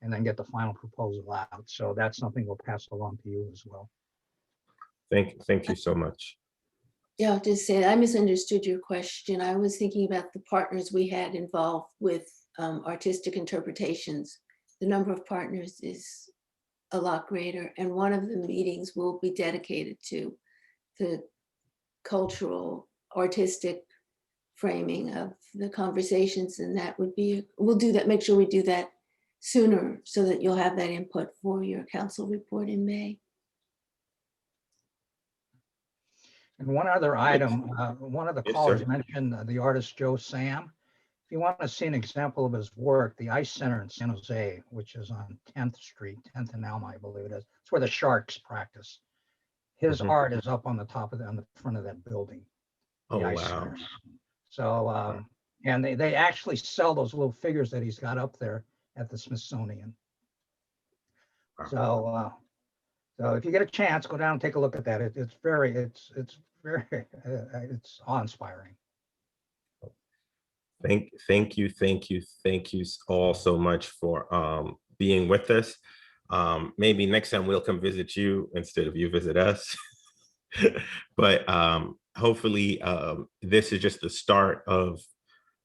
and then get the final proposal out. So that's something we'll pass along to you as well. Thank you so much. Yeah, I'll just say, I misunderstood your question. I was thinking about the partners we had involved with artistic interpretations. The number of partners is a lot greater, and one of the meetings will be dedicated to the cultural, artistic framing of the conversations, and that would be, we'll do that, make sure we do that sooner so that you'll have that input for your council report in May. And one other item, one of the Yes, callers sir. mentioned the artist Joe Sam. If you want to see an example of his work, the Ice Center in San Jose, which is on 10th Street, 10th and Alma, I believe it is. It's where the Sharks practice. His art is up on the top of on the front of that building. The Oh, Ice wow. Center. So, and they actually sell those little figures that he's got up there at the Smithsonian. So, so if you get a chance, go down and take a look at that. It's very awe-inspiring. Thank you all so much for being with us. Maybe next time we'll come visit you instead of you visit us. But hopefully this is just the start of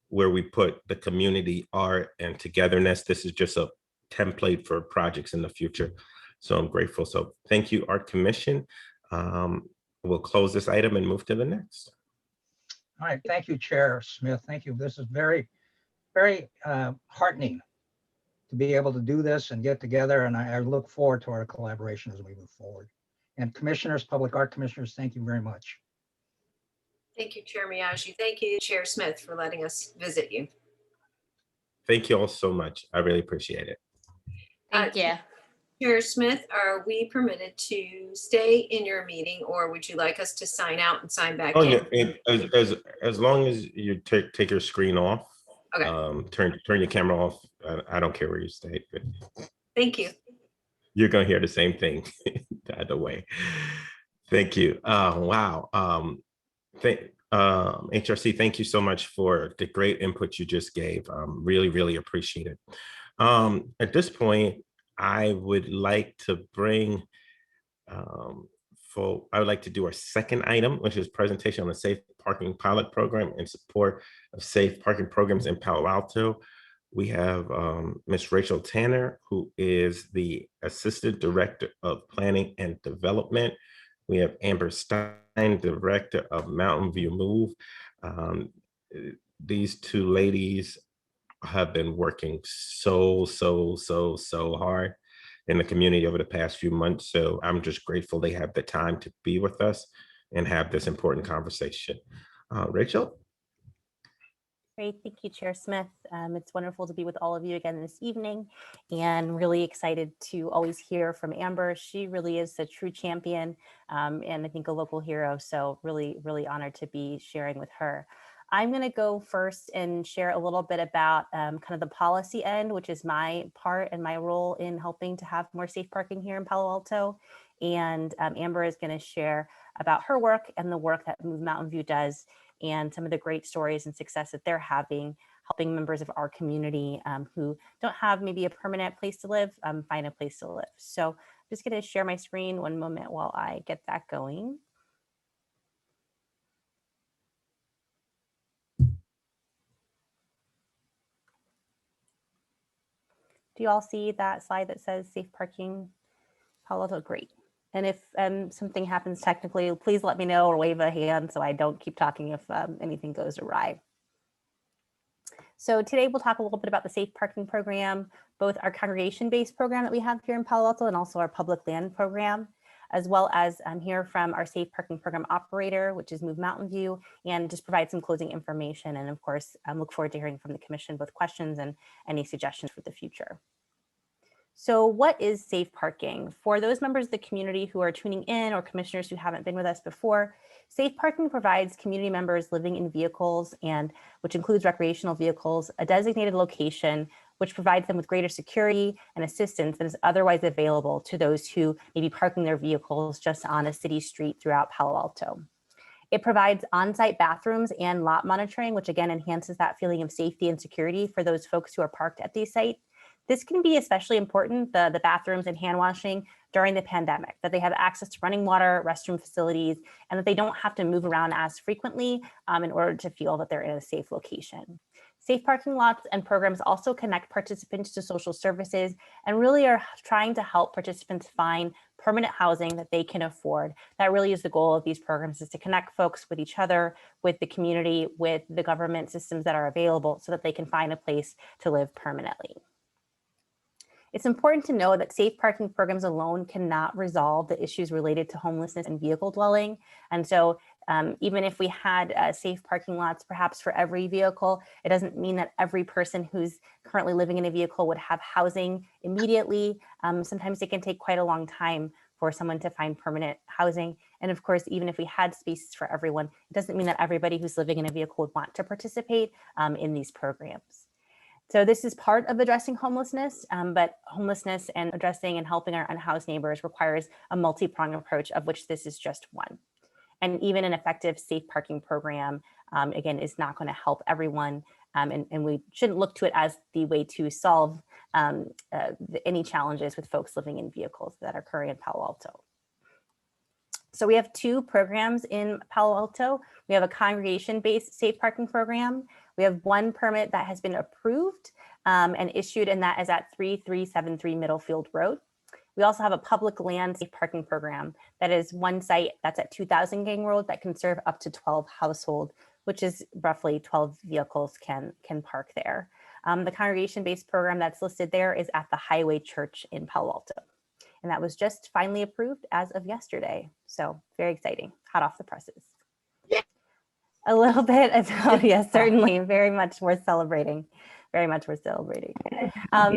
where we put the community art and togetherness. This is just a template for projects in the future. So I'm grateful. So thank you, Art Commission. We'll close this item and move to the next. All right, thank you, Chair Smith. Thank you. This is very, very heartening to be able to do this and get together, and I look forward to our collaboration as we move forward. And commissioners, public art commissioners, thank you very much. Thank you, Chair Miyagi. Thank you, Chair Smith, for letting us visit you. Thank you all so much. I really appreciate it. Thank you. Chair Smith, are we permitted to stay in your meeting, or would you like us to sign out and sign back in? Yeah, as long as you take your screen off, Okay. turn your camera off. I don't care where you stay. Thank you. You're gonna hear the same thing either way. Thank you. Wow. HRC, thank you so much for the great input you just gave. Really, really appreciate it. At this point, I would like to bring I would like to do our second item, which is presentation on the Safe Parking Pilot Program in support of safe parking programs in Palo Alto. We have Ms. Rachel Tanner, who is the Assistant Director of Planning and Development. We have Amber Stein, Director of Mountain View Move. These two ladies have been working so hard in the community over the past few months. So I'm just grateful they have the time to be with us and have this important conversation. Rachel? Great, thank you, Chair Smith. It's wonderful to be with all of you again this evening, and really excited to always hear from Amber. She really is a true champion, and I think a local hero. So really, really honored to be sharing with her. I'm going to go first and share a little bit about kind of the policy end, which is my part and my role in helping to have more safe parking here in Palo Alto. And Amber is going to share about her work and the work that Move Mountain View does and some of the great stories and success that they're having, helping members of our community who don't have maybe a permanent place to live, find a place to live. So I'm just going to share my screen one moment while I get that going. Do you all see that slide that says safe parking Palo Alto? Great. And if something happens technically, please let me know or wave a hand so I don't keep talking if anything goes awry. So today we'll talk a little bit about the safe parking program, both our congregation-based program that we have here in Palo Alto and also our public land program, as well as hear from our safe parking program operator, which is Move Mountain View, and just provide some closing information. And of course, look forward to hearing from the commission, both questions and any suggestions for the future. So what is safe parking? For those members of the community who are tuning in or commissioners who haven't been with us before, safe parking provides community members living in vehicles, and which includes recreational vehicles, a designated location which provides them with greater security and assistance than is otherwise available to those who may be parking their vehicles just on a city street throughout Palo Alto. It provides on-site bathrooms and lot monitoring, which again enhances that feeling of safety and security for those folks who are parked at these sites. This can be especially important, the bathrooms and hand washing during the pandemic, that they have access to running water, restroom facilities, and that they don't have to move around as frequently in order to feel that they're in a safe location. Safe parking lots and programs also connect participants to social services and really are trying to help participants find permanent housing that they can afford. That really is the goal of these programs, is to connect folks with each other, with the community, with the government systems that are available so that they can find a place to live permanently. It's important to know that safe parking programs alone cannot resolve the issues related to homelessness and vehicle dwelling. And so even if we had safe parking lots, perhaps for every vehicle, it doesn't mean that every person who's currently living in a vehicle would have housing immediately. Sometimes it can take quite a long time for someone to find permanent housing. And of course, even if we had spaces for everyone, it doesn't mean that everybody who's living in a vehicle would want to participate in these programs. So this is part of addressing homelessness, but homelessness and addressing and helping our unhoused neighbors requires a multi-pronged approach, of which this is just one. And even an effective safe parking program, again, is not going to help everyone. And we shouldn't look to it as the way to solve any challenges with folks living in vehicles that are occurring in Palo Alto. So we have two programs in Palo Alto. We have a congregation-based safe parking program. We have one permit that has been approved and issued, and that is at 3373 Middlefield Road. We also have a public land safe parking program that is one site that's at 2000 Gang Road that can serve up to 12 households, which is roughly 12 vehicles can park there. The congregation-based program that's listed there is at the Highway Church in Palo Alto. And that was just finally approved as of yesterday. So very exciting, hot off the presses. A little bit about, yes, certainly, very much worth celebrating. Very much worth celebrating. So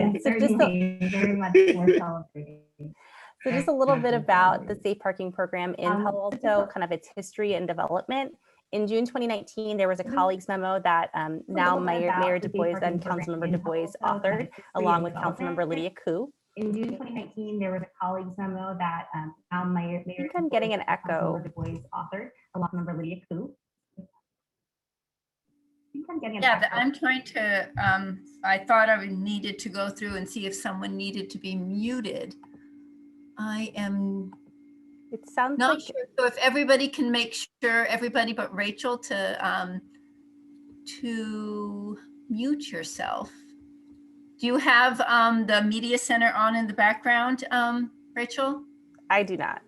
just a little bit about the safe parking program in Palo Alto, kind of its history and development. In June 2019, there was a colleagues memo that now Mayor Du Bois and Councilmember Du Bois authored, along with Councilmember Lydia Koo. In June 2019, there was a colleagues memo that now Mayor. I think I'm getting an echo. Du Bois authored, along with Lydia Koo. Yeah, but I'm trying to, I thought I needed to go through and see if someone needed to be muted. I am It sounds not like sure. So if everybody can make sure, everybody but Rachel, to mute yourself. Do you have the media center on in the background, Rachel? I do not.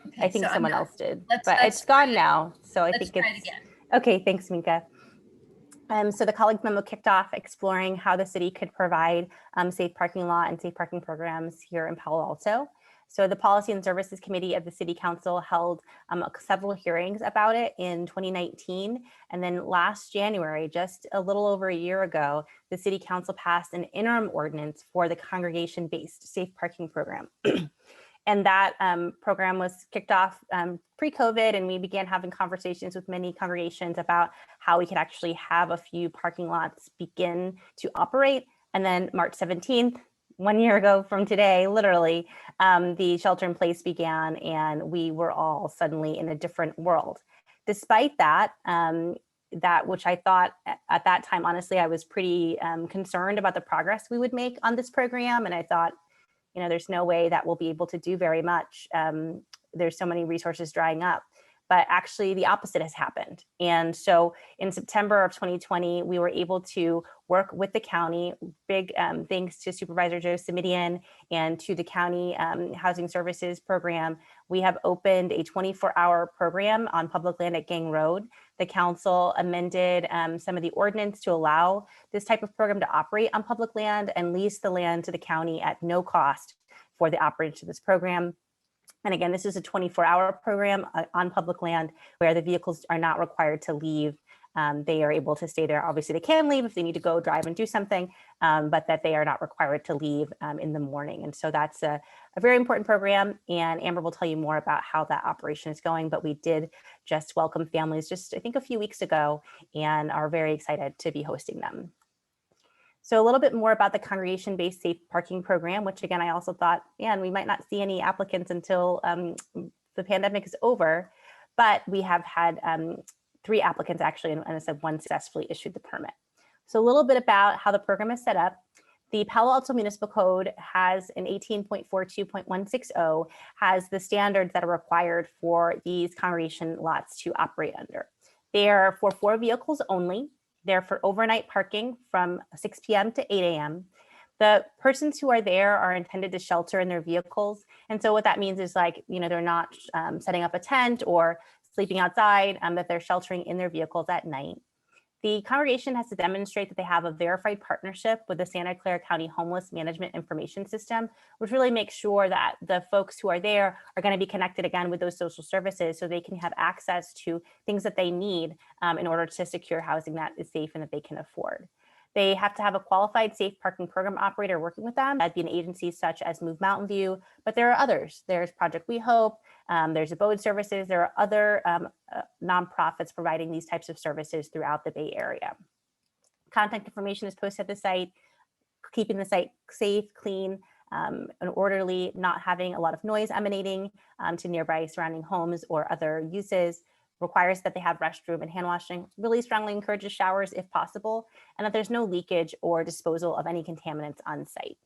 Okay, I think so someone else did, let's but it's try gone now. So I think try it it's again. okay. Thanks, Mika. So the colleagues memo kicked off exploring how the city could provide safe parking lot and safe parking programs here in Palo Alto. So the Policy and Services Committee of the City Council held several hearings about it in 2019. And then last January, just a little over a year ago, the City Council passed an interim ordinance for the congregation-based safe parking program. And that program was kicked off pre-COVID, and we began having conversations with many congregations about how we could actually have a few parking lots begin to operate. And then March 17th, 1 year ago from today, literally, the shelter in place began, and we were all suddenly in a different world. Despite that, that which I thought at that time, honestly, I was pretty concerned about the progress we would make on this program. And I thought, you know, there's no way that we'll be able to do very much. There's so many resources drying up, but actually the opposite has happened. And so in September of 2020, we were able to work with the county, big thanks to Supervisor Joe Simidian and to the county housing services program. We have opened a 24-hour program on public land at Gang Road. The council amended some of the ordinance to allow this type of program to operate on public land and lease the land to the county at no cost for the operation of this program. And again, this is a 24-hour program on public land where the vehicles are not required to leave. They are able to stay there. Obviously, they can leave if they need to go drive and do something, but that they are not required to leave in the morning. And so that's a very important program. And Amber will tell you more about how that operation is going. But we did just welcome families just, I think, a few weeks ago and are very excited to be hosting them. So a little bit more about the congregation-based safe parking program, which again, I also thought, man, we might not see any applicants until the pandemic is over, but we have had 3 applicants actually, and I said 1 successfully issued the permit. So a little bit about how the program is set up. The Palo Alto Municipal Code has an 18.42.160 has the standards that are required for these congregation lots to operate under. They are for 4 vehicles only. They're for overnight parking from 6 p.m. to 8 a.m. The persons who are there are intended to shelter in their vehicles. And so what that means is, like, you know, they're not setting up a tent or sleeping outside, that they're sheltering in their vehicles at night. The congregation has to demonstrate that they have a verified partnership with the Santa Clara County Homeless Management Information System, which really makes sure that the folks who are there are going to be connected again with those social services so they can have access to things that they need in order to secure housing that is safe and that they can afford. They have to have a qualified safe parking program operator working with them. That'd be an agency such as Move Mountain View, but there are others. There's Project We Hope, there's Abode Services. There are other nonprofits providing these types of services throughout the Bay Area. Contact information is posted at the site, keeping the site safe, clean, and orderly, not having a lot of noise emanating to nearby surrounding homes or other uses. Requires that they have restroom and hand washing, really strongly encourages showers if possible, and that there's no leakage or disposal of any contaminants on site.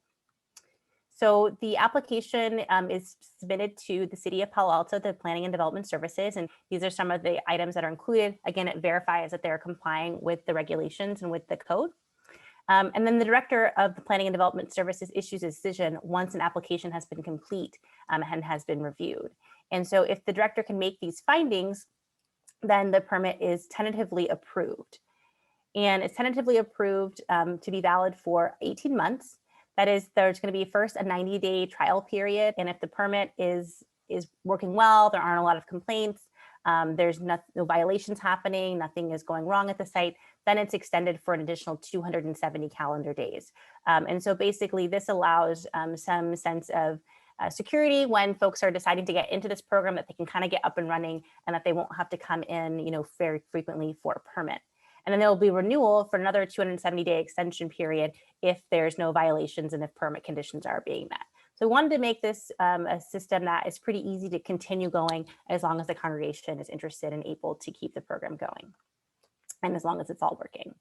So the application is submitted to the City of Palo Alto, the Planning and Development Services, and these are some of the items that are included. Again, it verifies that they're complying with the regulations and with the code. And then the Director of the Planning and Development Services issues a decision once an application has been complete and has been reviewed. And so if the Director can make these findings, then the permit is tentatively approved. And it's tentatively approved to be valid for 18 months. That is, there's going to be first a 90-day trial period. And if the permit is working well, there aren't a lot of complaints, there's no violations happening, nothing is going wrong at the site, then it's extended for an additional 270 calendar days. And so basically this allows some sense of security when folks are deciding to get into this program, that they can kind of get up and running and that they won't have to come in, you know, very frequently for a permit. And then there will be renewal for another 270-day extension period if there's no violations and if permit conditions are being met. So we wanted to make this a system that is pretty easy to continue going as long as the congregation is interested and able to keep the program going. and as long as it's all working.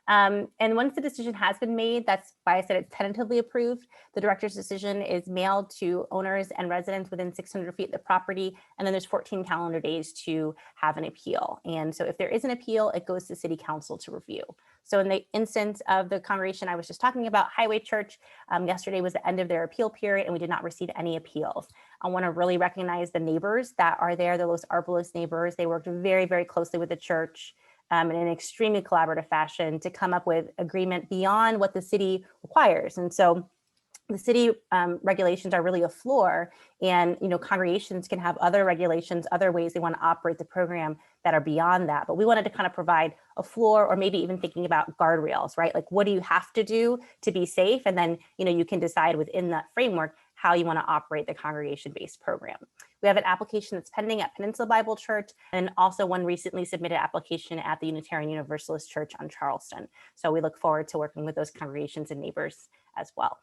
And once the decision has been made, that's why I said it's tentatively approved. The director's decision is mailed to owners and residents within 600 feet of the property. And then there's 14 calendar days to have an appeal. And so if there is an appeal, it goes to city council to review. So in the instance of the congregation I was just talking about, Highway Church, yesterday was the end of their appeal period and we did not receive any appeals. I want to really recognize the neighbors that are there, the Los Arboles neighbors. They worked very, very closely with the church in an extremely collaborative fashion to come up with agreement beyond what the city requires. And so the city regulations are really a floor, and congregations can have other regulations, other ways they want to operate the program that are beyond that. But we wanted to kind of provide a floor, or maybe even thinking about guardrails, right? Like, what do you have to do to be safe? And then you can decide within that framework how you want to operate the congregation-based program. We have an application that's pending at Peninsula Bible Church, and also one recently submitted application at the Unitarian Universalist Church on Charleston. So we look forward to working with those congregations and neighbors as well.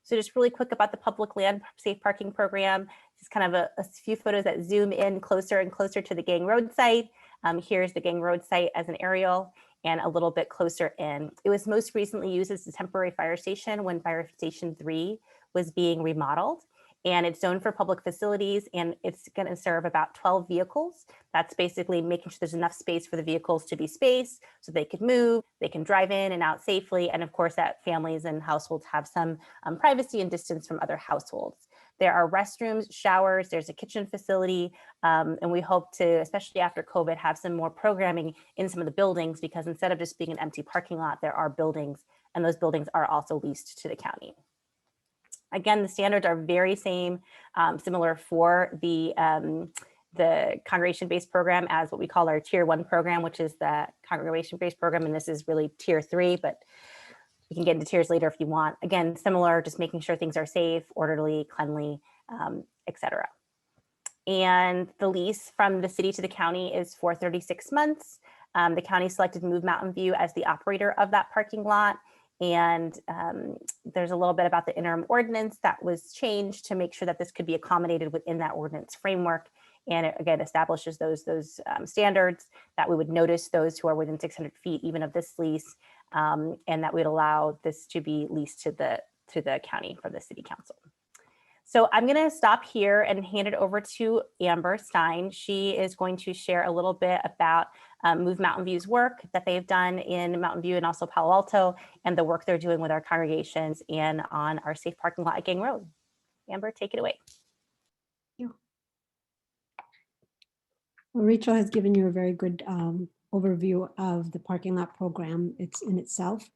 So just really quick about the public land safe parking program. Just kind of a few photos that zoom in closer and closer to the Gang Road site. Here's the Gang Road site as an aerial and a little bit closer in. It was most recently used as a temporary fire station when Fire Station 3 was being remodeled. And it's zoned for public facilities, and it's going to serve about 12 vehicles. That's basically making sure there's enough space for the vehicles to be spaced so they could move, they can drive in and out safely, and of course that families and households have some privacy and distance from other households. There are restrooms, showers, there's a kitchen facility, and we hope to, especially after COVID, have some more programming in some of the buildings, because instead of just being an empty parking lot, there are buildings, and those buildings are also leased to the county. Again, the standards are very similar for the congregation-based program as what we call our Tier 1 program, which is the congregation-based program, and this is really Tier 3, but we can get into tiers later if you want. Again, similar, just making sure things are safe, orderly, cleanly, etc. And the lease from the city to the county is for 36 months. The county selected Move Mountain View as the operator of that parking lot. And there's a little bit about the interim ordinance that was changed to make sure that this could be accommodated within that ordinance framework. And it, again, establishes those standards that we would notice those who are within 600 feet even of this lease, and that we'd allow this to be leased to the county from the city council. So I'm going to stop here and hand it over to Amber Stein. She is going to share a little bit about Move Mountain View's work that they've done in Mountain View and also Palo Alto, and the work they're doing with our congregations and on our safe parking lot at Gang Road. Amber, take it away. Well, Rachel has given you a very good overview of the parking lot program. It's in itself.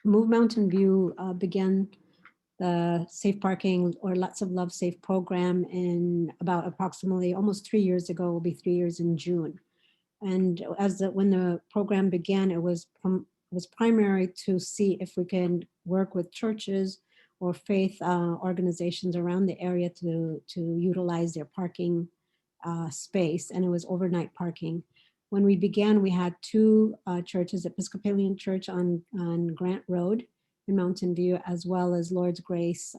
Move Mountain View began the safe parking or Lots of Love Safe program in about approximately almost 3 years ago. It will be 3 years in June. And when the program began, it was primary to see if we can work with churches or faith organizations around the area to utilize their parking space, and it was overnight parking. When we began, we had two churches, Episcopalian Church on Grant Road in Mountain View, as well as Lord's Grace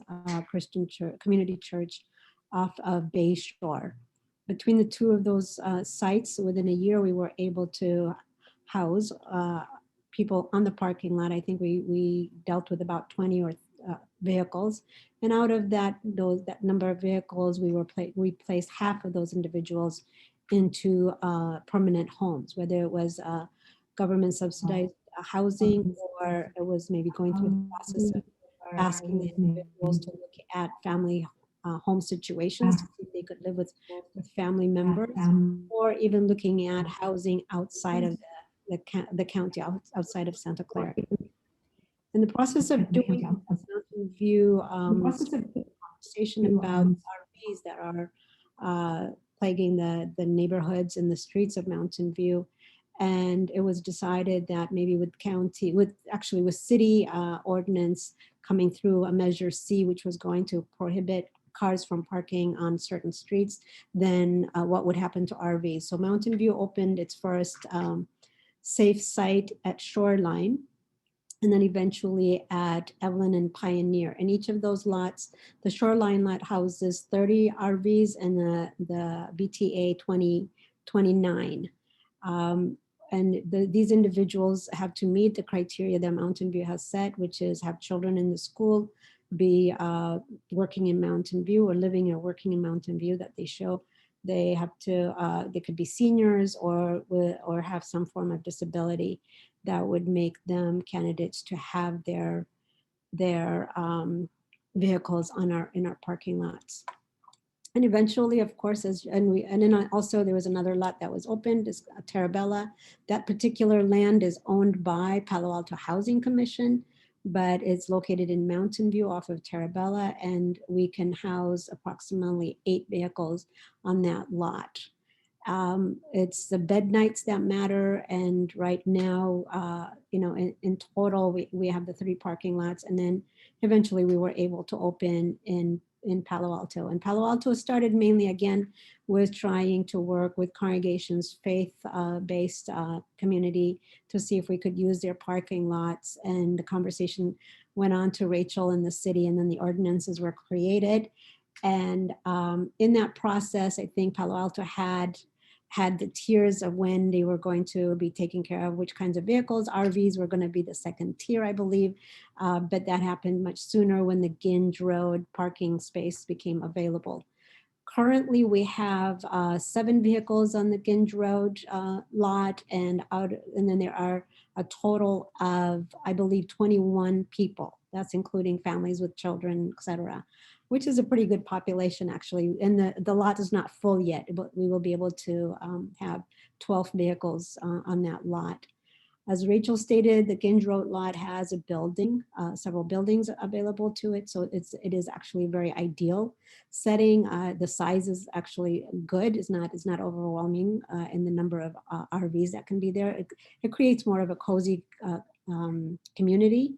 Christian Church, Community Church off of Bay Shore. Between the two of those sites, within a year, we were able to house people on the parking lot. I think we dealt with about 20 vehicles. And out of that number of vehicles, we placed half of those individuals into permanent homes, whether it was government subsidized housing, or it was maybe going through the process of asking the individuals to look at family home situations to see if they could live with family members, or even looking at housing outside of the county, outside of Santa Clara. In the process of doing Mountain View, conversation about RVs that are plaguing the neighborhoods and the streets of Mountain View. And it was decided that maybe with city ordinance coming through a Measure C, which was going to prohibit cars from parking on certain streets, then what would happen to RVs? So Mountain View opened its first safe site at Shoreline, and then eventually at Evelyn and Pioneer. And each of those lots, the Shoreline lot houses 30 RVs and the BTA 29. these individuals have to meet the criteria that Mountain View has set, which is have children in the school, be working in Mountain View or living or working in Mountain View, that they show. They have to, they could be seniors or have some form of disability that would make them candidates to have their vehicles in our parking lots. And eventually, of course, and then also there was another lot that was opened, is Terabella. That particular land is owned by Palo Alto Housing Commission, but it's located in Mountain View off of Terabella, and we can house approximately 8 vehicles on that lot. It's the bed nights that matter, and right now, in total, we have the 3 parking lots, and then eventually we were able to open in Palo Alto. And Palo Alto started mainly, again, with trying to work with congregations, faith-based community, to see if we could use their parking lots. And the conversation went on to Rachel and the city, and then the ordinances were created. And in that process, I think Palo Alto had the tiers of when they were going to be taking care of which kinds of vehicles. RVs were going to be the second tier, I believe, but that happened much sooner when the Ginge Road parking space became available. Currently, we have 7 vehicles on the Ginge Road lot, and then there are a total of, I believe, 21 people. That's including families with children, et cetera, which is a pretty good population, actually. And the lot is not full yet, but we will be able to have 12 vehicles on that lot. As Rachel stated, the Ginge Road lot has a building, several buildings available to it. So it is actually a very ideal setting. The size is actually good. It's not overwhelming in the number of RVs that can be there. It creates more of a cozy community.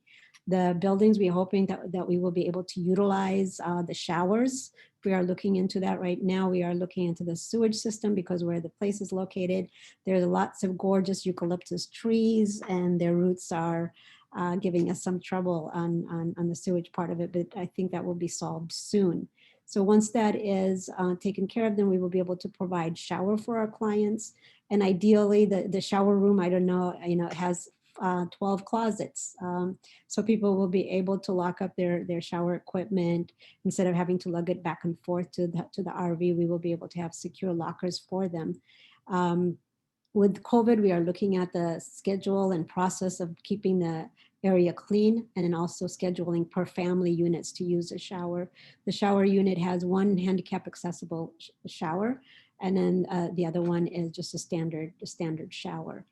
The buildings, we're hoping that we will be able to utilize the showers. We are looking into that right now. We are looking into the sewage system, because where the place is located, there's lots of gorgeous eucalyptus trees, and their roots are giving us some trouble on the sewage part of it, but I think that will be solved soon. So once that is taken care of, then we will be able to provide shower for our clients. And ideally, the shower room, I don't know, it has 12 closets. So people will be able to lock up their shower equipment instead of having to lug it back and forth to the RV. We will be able to have secure lockers for them. With COVID, we are looking at the schedule and process of keeping the area clean, and then also scheduling per family units to use a shower. The shower unit has 1 handicap accessible shower, and then the other one is just a standard shower.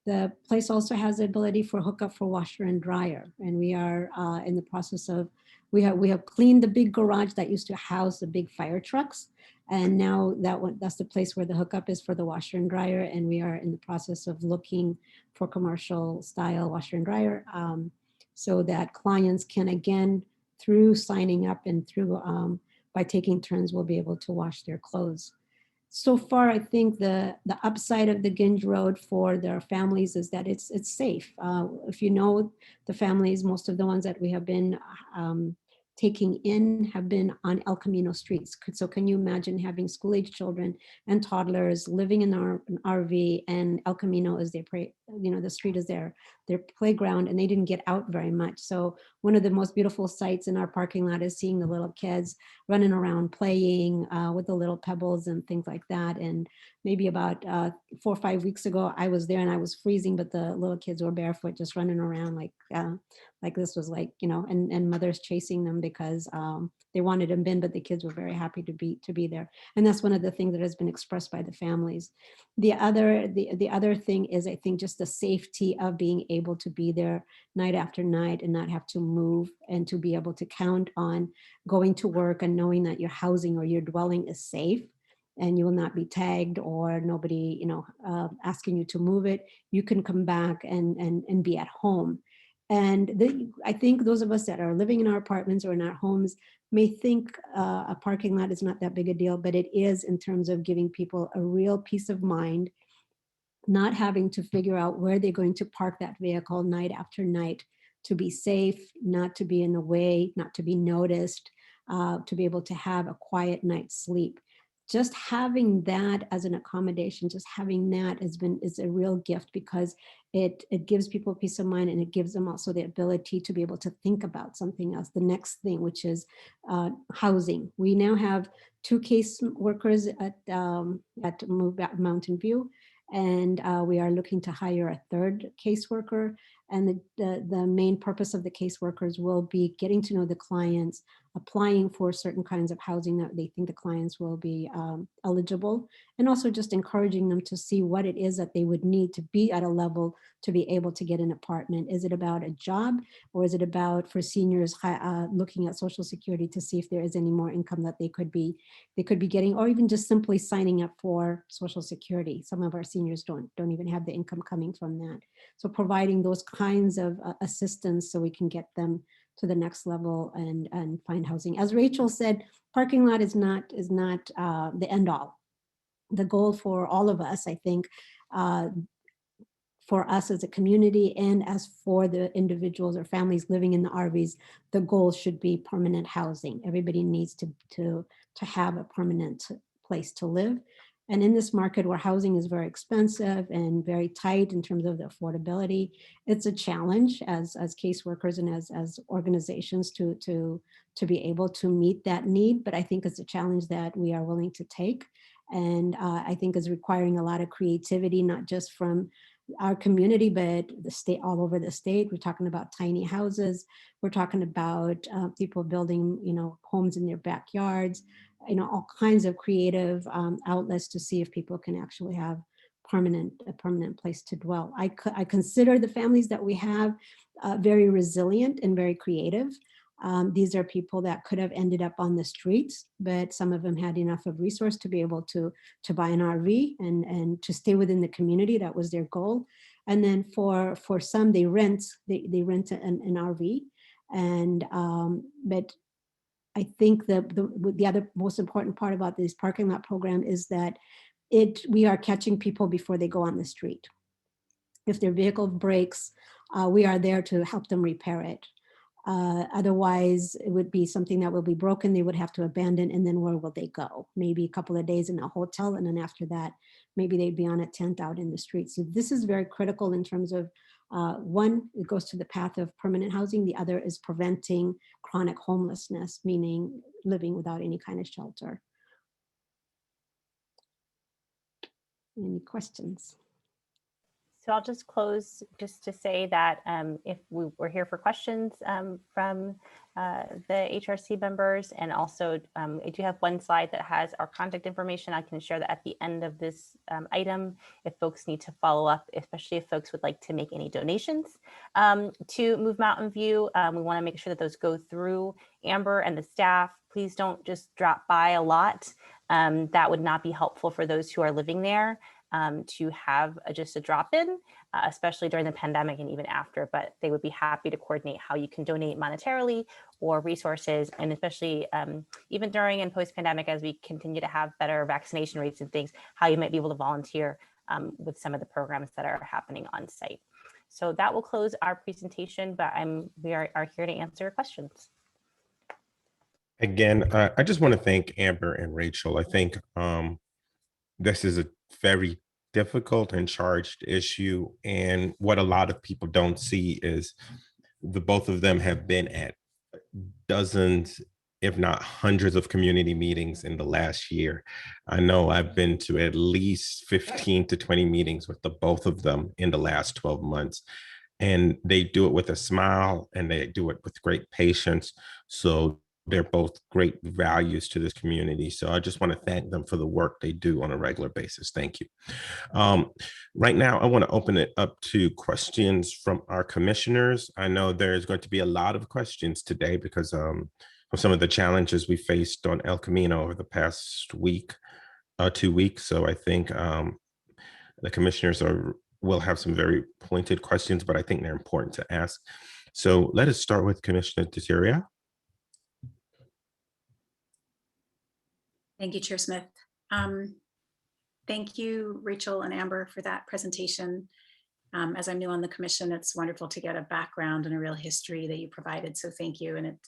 The place also has the ability for hookup for washer and dryer. And we are in the process of, we have cleaned the big garage that used to house the big fire trucks. And now that's the place where the hookup is for the washer and dryer. And we are in the process of looking for commercial style washer and dryer, so that clients can, again, through signing up and through by taking turns, will be able to wash their clothes. So far, I think the upside of the Ginge Road for their families is that it's safe. If you know the families, most of the ones that we have been taking in have been on El Camino streets. So can you imagine having school-age children and toddlers living in an RV, and El Camino is the street is their playground, and they didn't get out very much. So one of the most beautiful sights in our parking lot is seeing the little kids running around playing with the little pebbles and things like that. And maybe about 4 or 5 weeks ago, I was there and I was freezing, but the little kids were barefoot, just running around like this was like, and mothers chasing them because they wanted them in, but the kids were very happy to be there. And that's one of the things that has been expressed by the families. The other thing is, I think, just the safety of being able to be there night after night and not have to move, and to be able to count on going to work and knowing that your housing or your dwelling is safe, and you will not be tagged or nobody, asking you to move it. You can come back and be at home. And I think those of us that are living in our apartments or in our homes may think a parking lot is not that big a deal, but it is, in terms of giving people a real peace of mind, not having to figure out where they're going to park that vehicle night after night, to be safe, not to be in the way, not to be noticed, to be able to have a quiet night's sleep. just having that as an accommodation, just having that is a real gift, because it gives people peace of mind, and it gives them also the ability to be able to think about something else, the next thing, which is housing. We now have 2 case workers at Mountain View, and we are looking to hire a 3rd caseworker. And the main purpose of the caseworkers will be getting to know the clients, applying for certain kinds of housing that they think the clients will be eligible, and also just encouraging them to see what it is that they would need to be at a level to be able to get an apartment. Is it about a job, or is it about, for seniors, looking at Social Security to see if there is any more income that they could be getting, or even just simply signing up for Social Security. Some of our seniors don't even have the income coming from that. So providing those kinds of assistance so we can get them to the next level and find housing. As Rachel said, parking lot is not the end all. The goal for all of us, I think, for us as a community and as for the individuals or families living in the RVs, the goal should be permanent housing. Everybody needs to have a permanent place to live. And in this market where housing is very expensive and very tight in terms of the affordability, it's a challenge as caseworkers and as organizations to be able to meet that need. But I think it's a challenge that we are willing to take. And I think is requiring a lot of creativity, not just from our community, but the state, all over the state. We're talking about tiny houses. We're talking about people building, homes in their backyards, all kinds of creative outlets to see if people can actually have a permanent place to dwell. I consider the families that we have very resilient and very creative. These are people that could have ended up on the streets, but some of them had enough of resource to be able to buy an RV and to stay within the community. That was their goal. And then for some, they rent an RV. And but I think the other most important part about this parking lot program is that we are catching people before they go on the street. If their vehicle breaks, we are there to help them repair it. Otherwise, it would be something that will be broken, they would have to abandon, and then where will they go? Maybe a couple of days in a hotel, and then after that, maybe they'd be on a tent out in the street. So this is very critical in terms of, one, it goes to the path of permanent housing. The other is preventing chronic homelessness, meaning living without any kind of shelter. Any questions? So I'll just close just to say that if we're here for questions from the HRC members, and also I do have one slide that has our contact information. I can share that at the end of this item if folks need to follow up, especially if folks would like to make any donations to Move Mountain View. We want to make sure that those go through Amber and the staff. Please don't just drop by a lot. That would not be helpful for those who are living there. To have just a drop-in, especially during the pandemic and even after, but they would be happy to coordinate how you can donate monetarily or resources, and especially even during and post-pandemic, as we continue to have better vaccination rates and things, how you might be able to volunteer with some of the programs that are happening on site. So that will close our presentation, but we are here to answer questions. Again, I just want to thank Amber and Rachel. I think this is a very difficult and charged issue. And what a lot of people don't see is both of them have been at dozens, if not hundreds of community meetings in the last year. I know I've been to at least 15 to 20 meetings with the both of them in the last 12 months. And they do it with a smile, and they do it with great patience. So they're both great values to this community. So I just want to thank them for the work they do on a regular basis. Thank you. Right now, I want to open it up to questions from our commissioners. I know there's going to be a lot of questions today because of some of the challenges we faced on El Camino over the past week, 2 weeks. So I think the commissioners will have some very pointed questions, but I think they're important to ask. So let us start with Commissioner Teixeira. Thank you, Chair Smith. Thank you, Rachel and Amber, for that presentation. As I'm new on the commission, it's wonderful to get a background and a real history that you provided. So thank you. And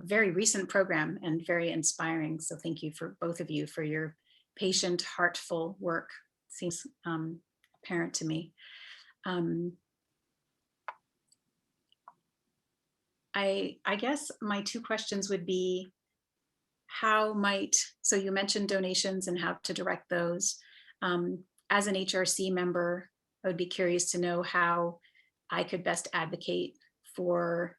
very recent program and very inspiring. So thank you for both of you for your patient, heartful work. Seems apparent to me. I guess my two questions would be, so you mentioned donations and how to direct those. As an HRC member, I would be curious to know how I could best advocate for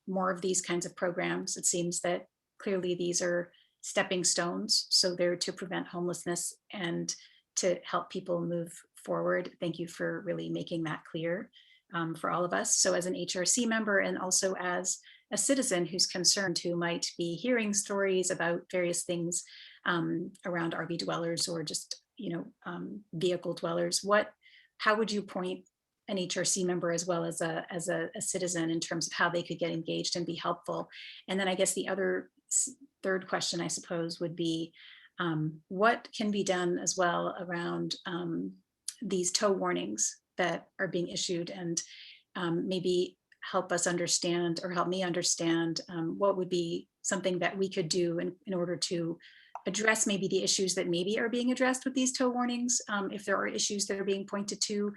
more of these kinds of programs. It seems that clearly these are stepping stones, so they're to prevent homelessness and to help people move forward. Thank you for really making that clear for all of us. So as an HRC member, and also as a citizen who's concerned, who might be hearing stories about various things around RV dwellers or just, vehicle dwellers, how would you point an HRC member as well as a citizen in terms of how they could get engaged and be helpful? And then I guess the third question, I suppose, would be what can be done as well around these tow warnings that are being issued, and maybe help us understand, or help me understand, what would be something that we could do in order to address maybe the issues that maybe are being addressed with these tow warnings, if there are issues that are being pointed to,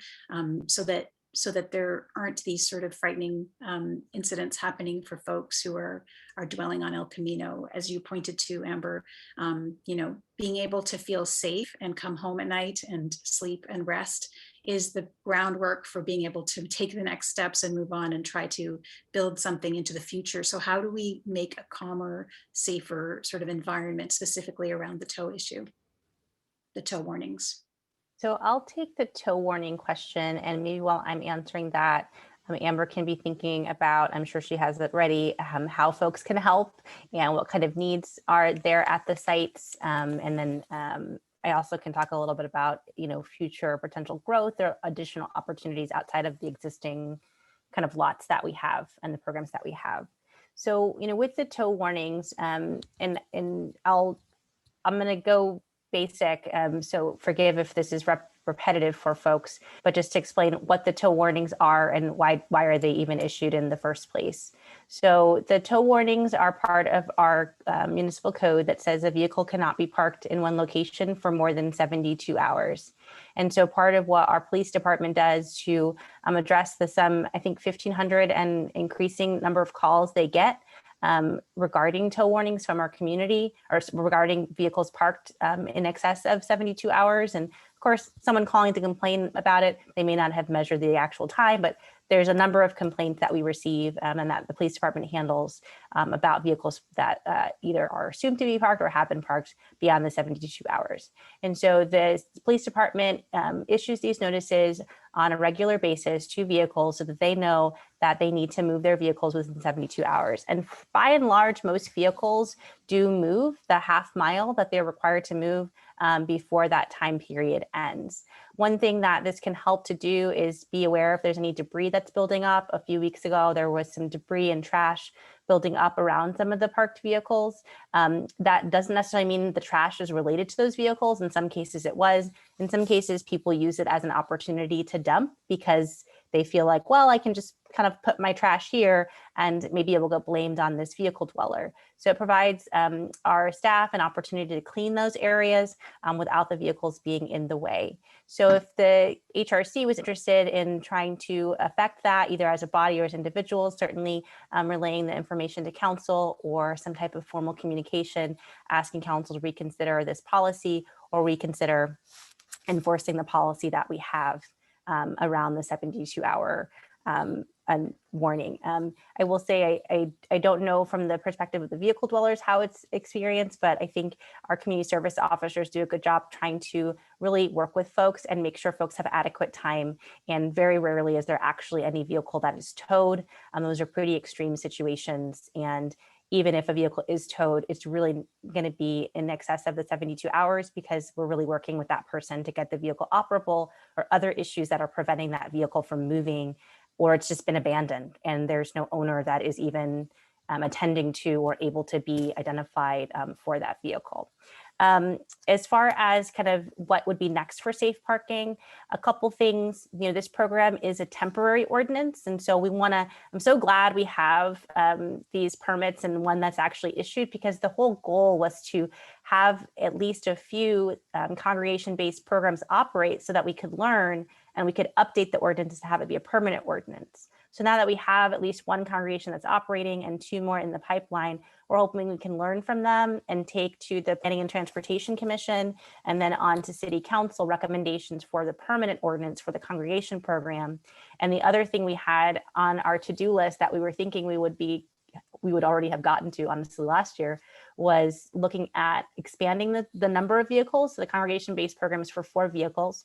so that there aren't these sort of frightening incidents happening for folks who are dwelling on El Camino. As you pointed to, Amber, being able to feel safe and come home at night and sleep and rest is the groundwork for being able to take the next steps and move on and try to build something into the future. So how do we make a calmer, safer sort of environment specifically around the tow issue, the tow warnings? So I'll take the tow warning question, and maybe while I'm answering that, Amber can be thinking about, I'm sure she has it ready, how folks can help and what kind of needs are there at the sites. And then I also can talk a little bit about, future potential growth or additional opportunities outside of the existing kind of lots that we have and the programs that we have. So, with the tow warnings, and I'm going to go basic, so forgive if this is repetitive for folks, but just to explain what the tow warnings are and why are they even issued in the first place. So the tow warnings are part of our municipal code that says a vehicle cannot be parked in one location for more than 72 hours. And so part of what our police department does to address the I think 1,500 and increasing number of calls they get regarding tow warnings from our community, or regarding vehicles parked in excess of 72 hours. And of course, someone calling to complain about it, they may not have measured the actual time, but there's a number of complaints that we receive and that the police department handles about vehicles that either are assumed to be parked or have been parked beyond the 72 hours. And so the police department issues these notices on a regular basis to vehicles so that they know that they need to move their vehicles within 72 hours. And by and large, most vehicles do move the half mile that they're required to move before that time period ends. One thing that this can help to do is be aware if there's any debris that's building up. A few weeks ago, there was some debris and trash building up around some of the parked vehicles. That doesn't necessarily mean the trash is related to those vehicles. In some cases it was. In some cases, people use it as an opportunity to dump because they feel like, well, I can just kind of put my trash here and maybe it will get blamed on this vehicle dweller. So it provides our staff an opportunity to clean those areas without the vehicles being in the way. So if the HRC was interested in trying to affect that, either as a body or as individuals, certainly relaying the information to council or some type of formal communication, asking council to reconsider this policy or reconsider enforcing the policy that we have around the 72-hour warning. I will say I don't know from the perspective of the vehicle dwellers how it's experienced, but I think our community service officers do a good job trying to really work with folks and make sure folks have adequate time. And very rarely is there actually any vehicle that is towed. Those are pretty extreme situations. And even if a vehicle is towed, it's really going to be in excess of the 72 hours because we're really working with that person to get the vehicle operable or other issues that are preventing that vehicle from moving, or it's just been abandoned and there's no owner that is even attending to or able to be identified for that vehicle. As far as kind of what would be next for safe parking, a couple things, this program is a temporary ordinance. And so I'm so glad we have these permits and one that's actually issued, because the whole goal was to have at least a few congregation-based programs operate so that we could learn and we could update the ordinance to have it be a permanent ordinance. So now that we have at least one congregation that's operating and 2 more in the pipeline, we're hoping we can learn from them and take to the Planning and Transportation Commission and then on to City Council recommendations for the permanent ordinance for the congregation program. And the other thing we had on our to-do list that we were thinking we would already have gotten to, honestly, last year, was looking at expanding the number of vehicles. So the congregation-based program is for 4 vehicles,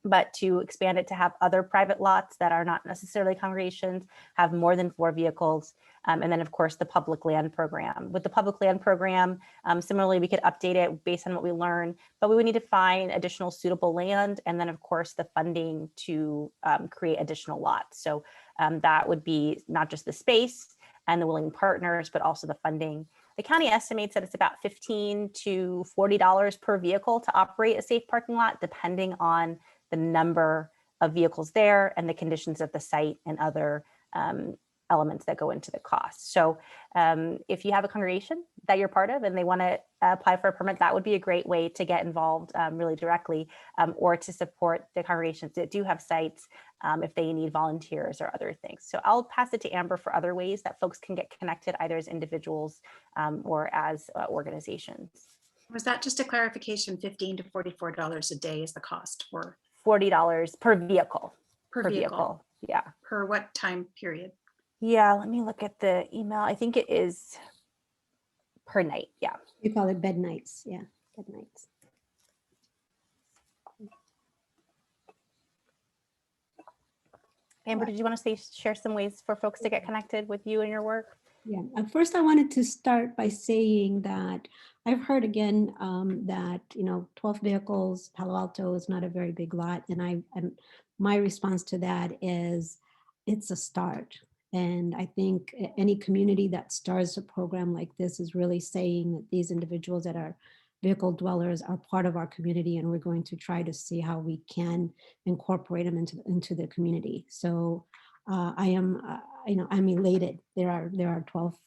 but to expand it to have other private lots that are not necessarily congregations have more than 4 vehicles. And then, of course, the public land program. With the public land program, similarly, we could update it based on what we learn, but we would need to find additional suitable land. And then, of course, the funding to create additional lots. So that would be not just the space and the willing partners, but also the funding. The county estimates that it's about $15 to $40 per vehicle to operate a safe parking lot, depending on the number of vehicles there and the conditions of the site and other elements that go into the cost. So if you have a congregation that you're part of and they want to apply for a permit, that would be a great way to get involved really directly, or to support the congregations that do have sites if they need volunteers or other things. So I'll pass it to Amber for other ways that folks can get connected, either as individuals or as organizations. Was that just a clarification? $15 to $44 a day is the cost for? $40 per vehicle. Per vehicle. Yeah. Per what time period? Yeah, let me look at the email. I think it is per night. Yeah. You call it bed nights. Yeah, bed nights. Amber, did you want to share some ways for folks to get connected with you and your work? Yeah, first I wanted to start by saying that I've heard again that 12 vehicles, Palo Alto is not a very big lot, and my response to that is it's a start. And I think any community that starts a program like this is really saying that these individuals that are vehicle dwellers are part of our community, and we're going to try to see how we can incorporate them into the community. So I am, I'm elated. There are 12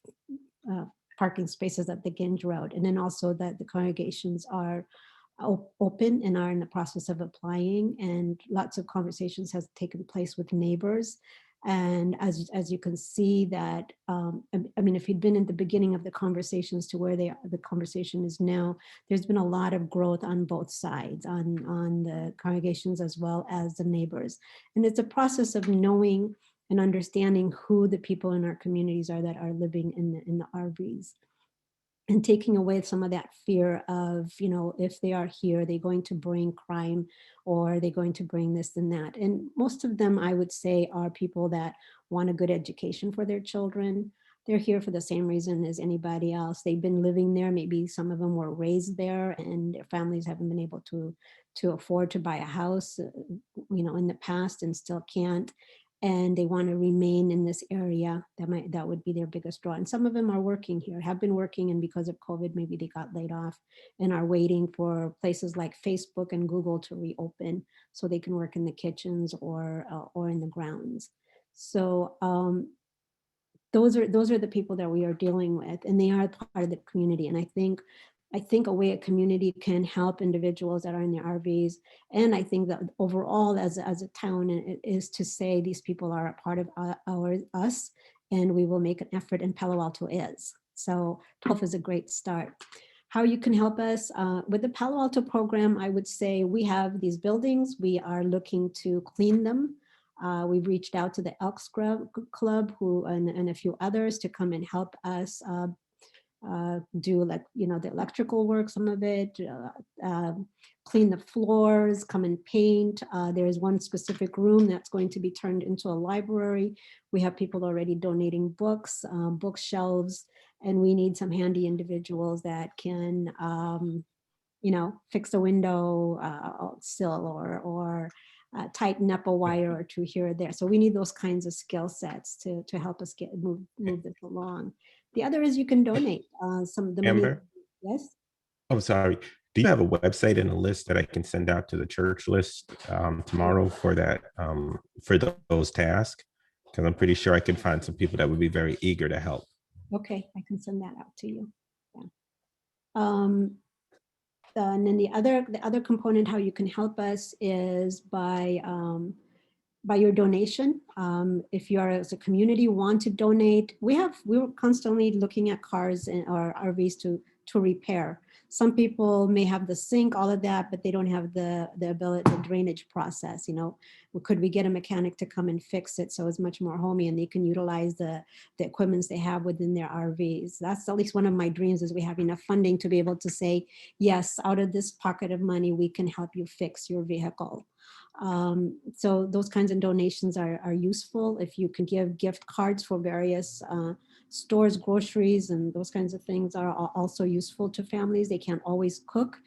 parking spaces at the Ginge Road, and then also that the congregations are open and are in the process of applying, and lots of conversations has taken place with neighbors. And as you can see that, I mean, if you'd been in the beginning of the conversations to where the conversation is now, there's been a lot of growth on both sides, on the congregations as well as the neighbors. And it's a process of knowing and understanding who the people in our communities are that are living in the RVs. And taking away some of that fear of, if they are here, they're going to bring crime, or they're going to bring this and that. And most of them, I would say, are people that want a good education for their children. They're here for the same reason as anybody else. They've been living there. Maybe some of them were raised there, and their families haven't been able to afford to buy a house, in the past, and still can't. And they want to remain in this area. That would be their biggest draw. And some of them are working here, have been working, and because of COVID, maybe they got laid off and are waiting for places like Facebook and Google to reopen so they can work in the kitchens or in the grounds. So those are the people that we are dealing with, and they are part of the community. And I think a way a community can help individuals that are in their RVs, and I think that overall as a town is to say these people are a part of us, and we will make an effort, and Palo Alto is. So 12 is a great start. How you can help us with the Palo Alto program, I would say we have these buildings. We are looking to clean them. We've reached out to the Elks Club and a few others to come and help us do the electrical work, some of it, clean the floors, come and paint. There's one specific room that's going to be turned into a library. We have people already donating books, bookshelves, and we need some handy individuals that can, fix a window sill or tighten up a wire or two here or there. So we need those kinds of skill sets to help us move this along. The other is you can donate some of the money. Amber? Yes. Oh, sorry. Do you have a website and a list that I can send out to the church list tomorrow for that, for those tasks? Because I'm pretty sure I can find some people that would be very eager to help. Okay, I can send that out to you. Yeah. And then the other component how you can help us is by your donation. If you are as a community want to donate, we're constantly looking at cars or RVs to repair. Some people may have the sink, all of that, but they don't have the ability, the drainage process. You know, could we get a mechanic to come and fix it so it's much more homey and they can utilize the equipments they have within their RVs? That's at least one of my dreams, is we have enough funding to be able to say, yes, out of this pocket of money, we can help you fix your vehicle. So those kinds of donations are useful. If you can give gift cards for various stores, groceries, and those kinds of things are also useful to families. They can't always cook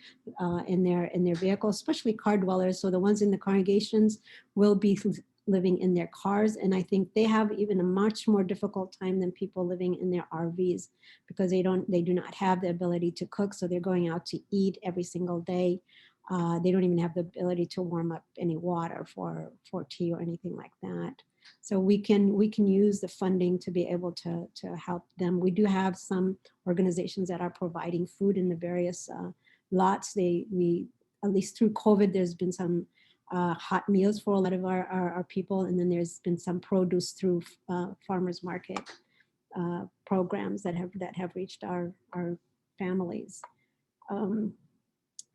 in their vehicle, especially car dwellers. So the ones in the congregations will be living in their cars, and I think they have even a much more difficult time than people living in their RVs, because they do not have the ability to cook. So they're going out to eat every single day. They don't even have the ability to warm up any water for tea or anything like that. So we can use the funding to be able to help them. We do have some organizations that are providing food in the various lots. We at least through COVID, there's been some hot meals for a lot of our people, and then there's been some produce through farmers market programs that have reached our families.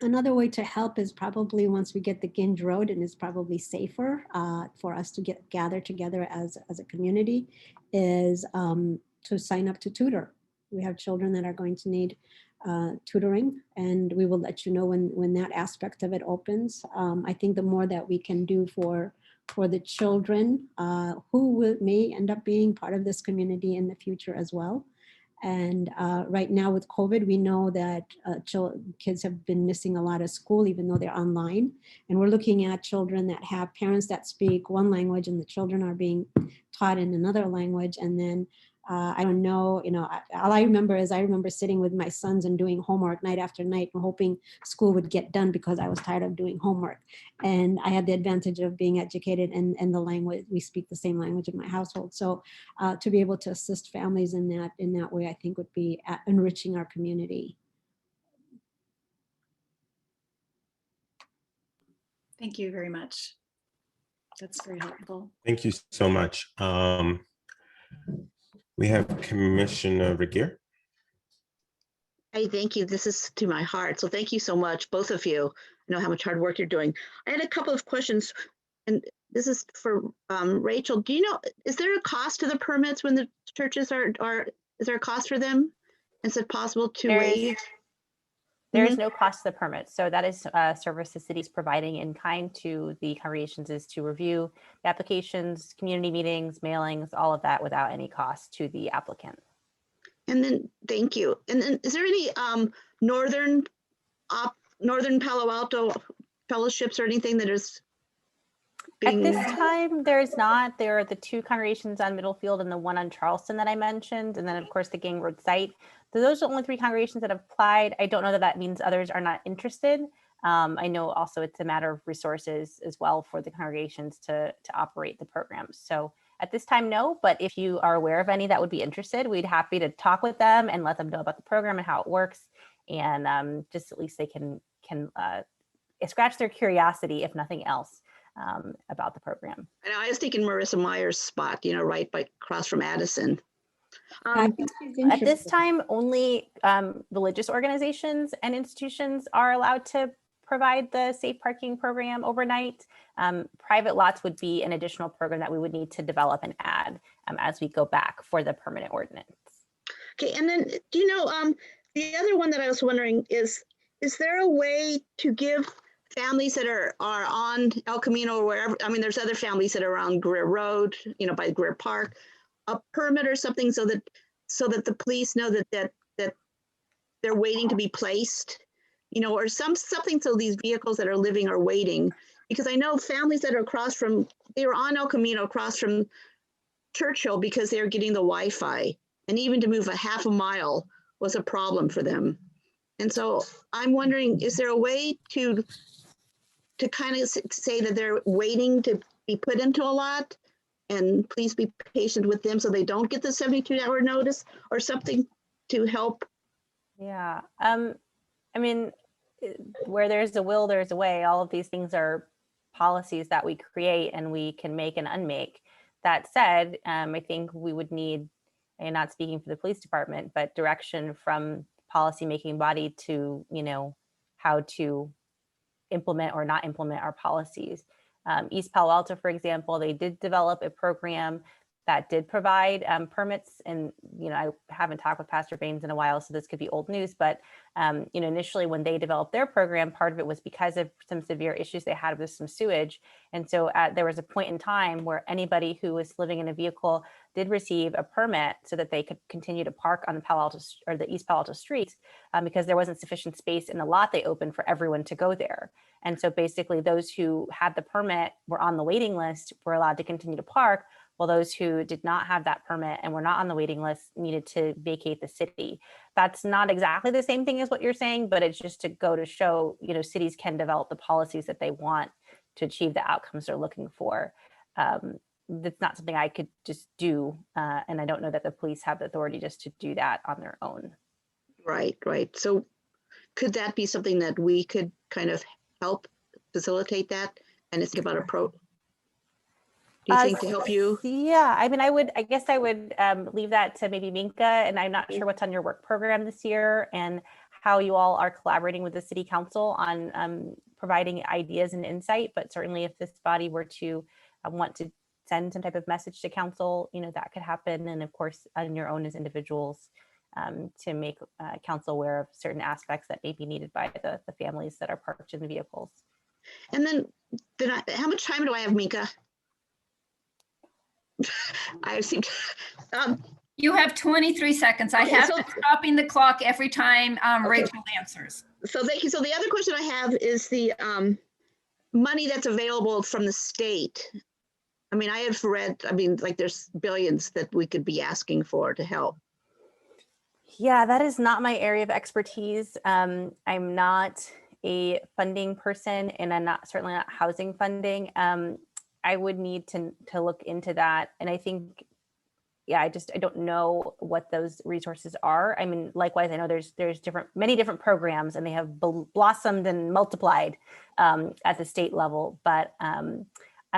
Another way to help is probably once we get the Ginge Road, and it's probably safer for us to gather together as a community, is to sign up to tutor. We have children that are going to need tutoring, and we will let you know when that aspect of it opens. I think the more that we can do for the children who may end up being part of this community in the future as well. And right now with COVID, we know that kids have been missing a lot of school, even though they're online. And we're looking at children that have parents that speak one language and the children are being taught in another language. And then I don't know, all I remember is I remember sitting with my sons and doing homework night after night and hoping school would get done because I was tired of doing homework. And I had the advantage of being educated in the language. We speak the same language in my household. So to be able to assist families in that way, I think would be enriching our community. Thank you very much. That's very helpful. Thank you so much. We have Commissioner Regier. Hey, thank you. This is to my heart. So thank you so much, both of you. I know how much hard work you're doing. I had a couple of questions, and this is for Rachel. Do you know, is there a cost to the permits when the churches are is there a cost for them? Is it possible to waive? There is no cost to the permit. So that is a service the city is providing in kind to the congregations, is to review the applications, community meetings, mailings, all of that without any cost to the applicant. And then, thank you. And then is there any northern Palo Alto fellowships or anything that is being... At this time, there's not. There are the two congregations on Middlefield and the one on Charleston that I mentioned. And then of course the Gang Road site. So those are the only three congregations that have applied. I don't know that that means others are not interested. I know also it's a matter of resources as well for the congregations to operate the programs. So at this time, no, but if you are aware of any that would be interested, we'd happy to talk with them and let them know about the program and how it works. And just at least they can scratch their curiosity, if nothing else, about the program. And I was thinking Marissa Meyer's spot, right by across from Addison. At this time, only religious organizations and institutions are allowed to provide the safe parking program overnight. Private lots would be an additional program that we would need to develop and add as we go back for the permanent ordinance. Okay, and then do you know, the other one that I was wondering is there a way to give families that are on El Camino or wherever, I mean, there's other families that are on Greer Road, by Greer Park, a permit or something so that the police know that they're waiting to be placed, or something so these vehicles that are living are waiting. Because I know families that are they were on El Camino across from Churchill because they were getting the Wi-Fi, and even to move a half a mile was a problem for them. And so I'm wondering, is there a way to kind of say that they're waiting to be put into a lot, and please be patient with them so they don't get the 72-hour notice or something to help? Yeah. I mean, where there's a will, there's a way. All of these things are policies that we create and we can make and unmake. That said, I think we would need, and not speaking for the police department, but direction from policy-making body to, you know, how to implement or not implement our policies. East Palo Alto, for example, they did develop a program that did provide permits. And, you know, I haven't talked with Pastor Baines in a while, so this could be old news, but, you know, initially when they developed their program, part of it was because of some severe issues they had with some sewage. And so there was a point in time where anybody who was living in a vehicle did receive a permit so that they could continue to park on the Palo Alto or the East Palo Alto streets because there wasn't sufficient space in the lot they opened for everyone to go there. And so basically those who had the permit were on the waiting list, were allowed to continue to park, while those who did not have that permit and were not on the waiting list needed to vacate the city. That's not exactly the same thing as what you're saying, but it's just to go to show, you know, cities can develop the policies that they want to achieve the outcomes they're looking for. That's not something I could just do. And I don't know that the police have the authority just to do that on their own. Right, right. So could that be something that we could kind of help facilitate that? And it's about do you think to help you? Yeah, I mean, I guess I would leave that to maybe Minka, and I'm not sure what's on your work program this year and how you all are collaborating with the city council on providing ideas and insight. But certainly if this body were to want to send some type of message to council, you know, that could happen. And of course, on your own as individuals to make council aware of certain aspects that may be needed by the families that are parked in the vehicles. And then how much time do I have, Minka? I seem you have 23 seconds. I have been stopping the clock every time Rachel answers. So thank you. So the other question I have is the money that's available from the state. I mean, I have read, I mean, like there's billions that we could be asking for to help. Yeah, that is not my area of expertise. I'm not a funding person, and I'm certainly not housing funding. I would need to look into that. And I think, yeah, I don't know what those resources are. I mean, likewise, I know there's many different programs, and they have blossomed and multiplied at the state level. But and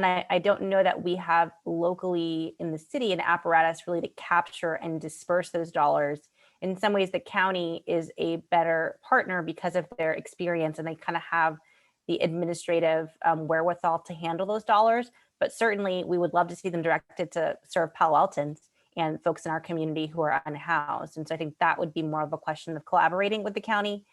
I don't know that we have locally in the city an apparatus really to capture and disperse those dollars. In some ways, the county is a better partner because of their experience, and they kind of have the administrative wherewithal to handle those dollars. But certainly we would love to see them directed to serve Palo Altans and folks in our community who are unhoused. And so I think that would be more of a question of collaborating with the county,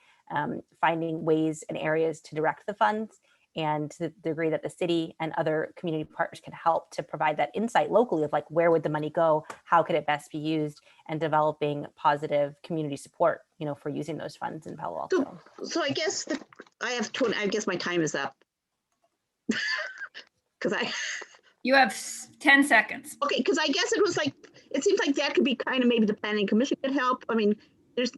finding ways and areas to direct the funds, and to the degree that the city and other community partners can help to provide that insight locally of like, where would the money go? How could it best be used? And developing positive community support, you know, for using those funds in Palo Alto. So I guess I guess my time is up. You have 10 seconds. Okay, because I guess it seems like that could be kind of maybe the planning commission could help. I mean, there's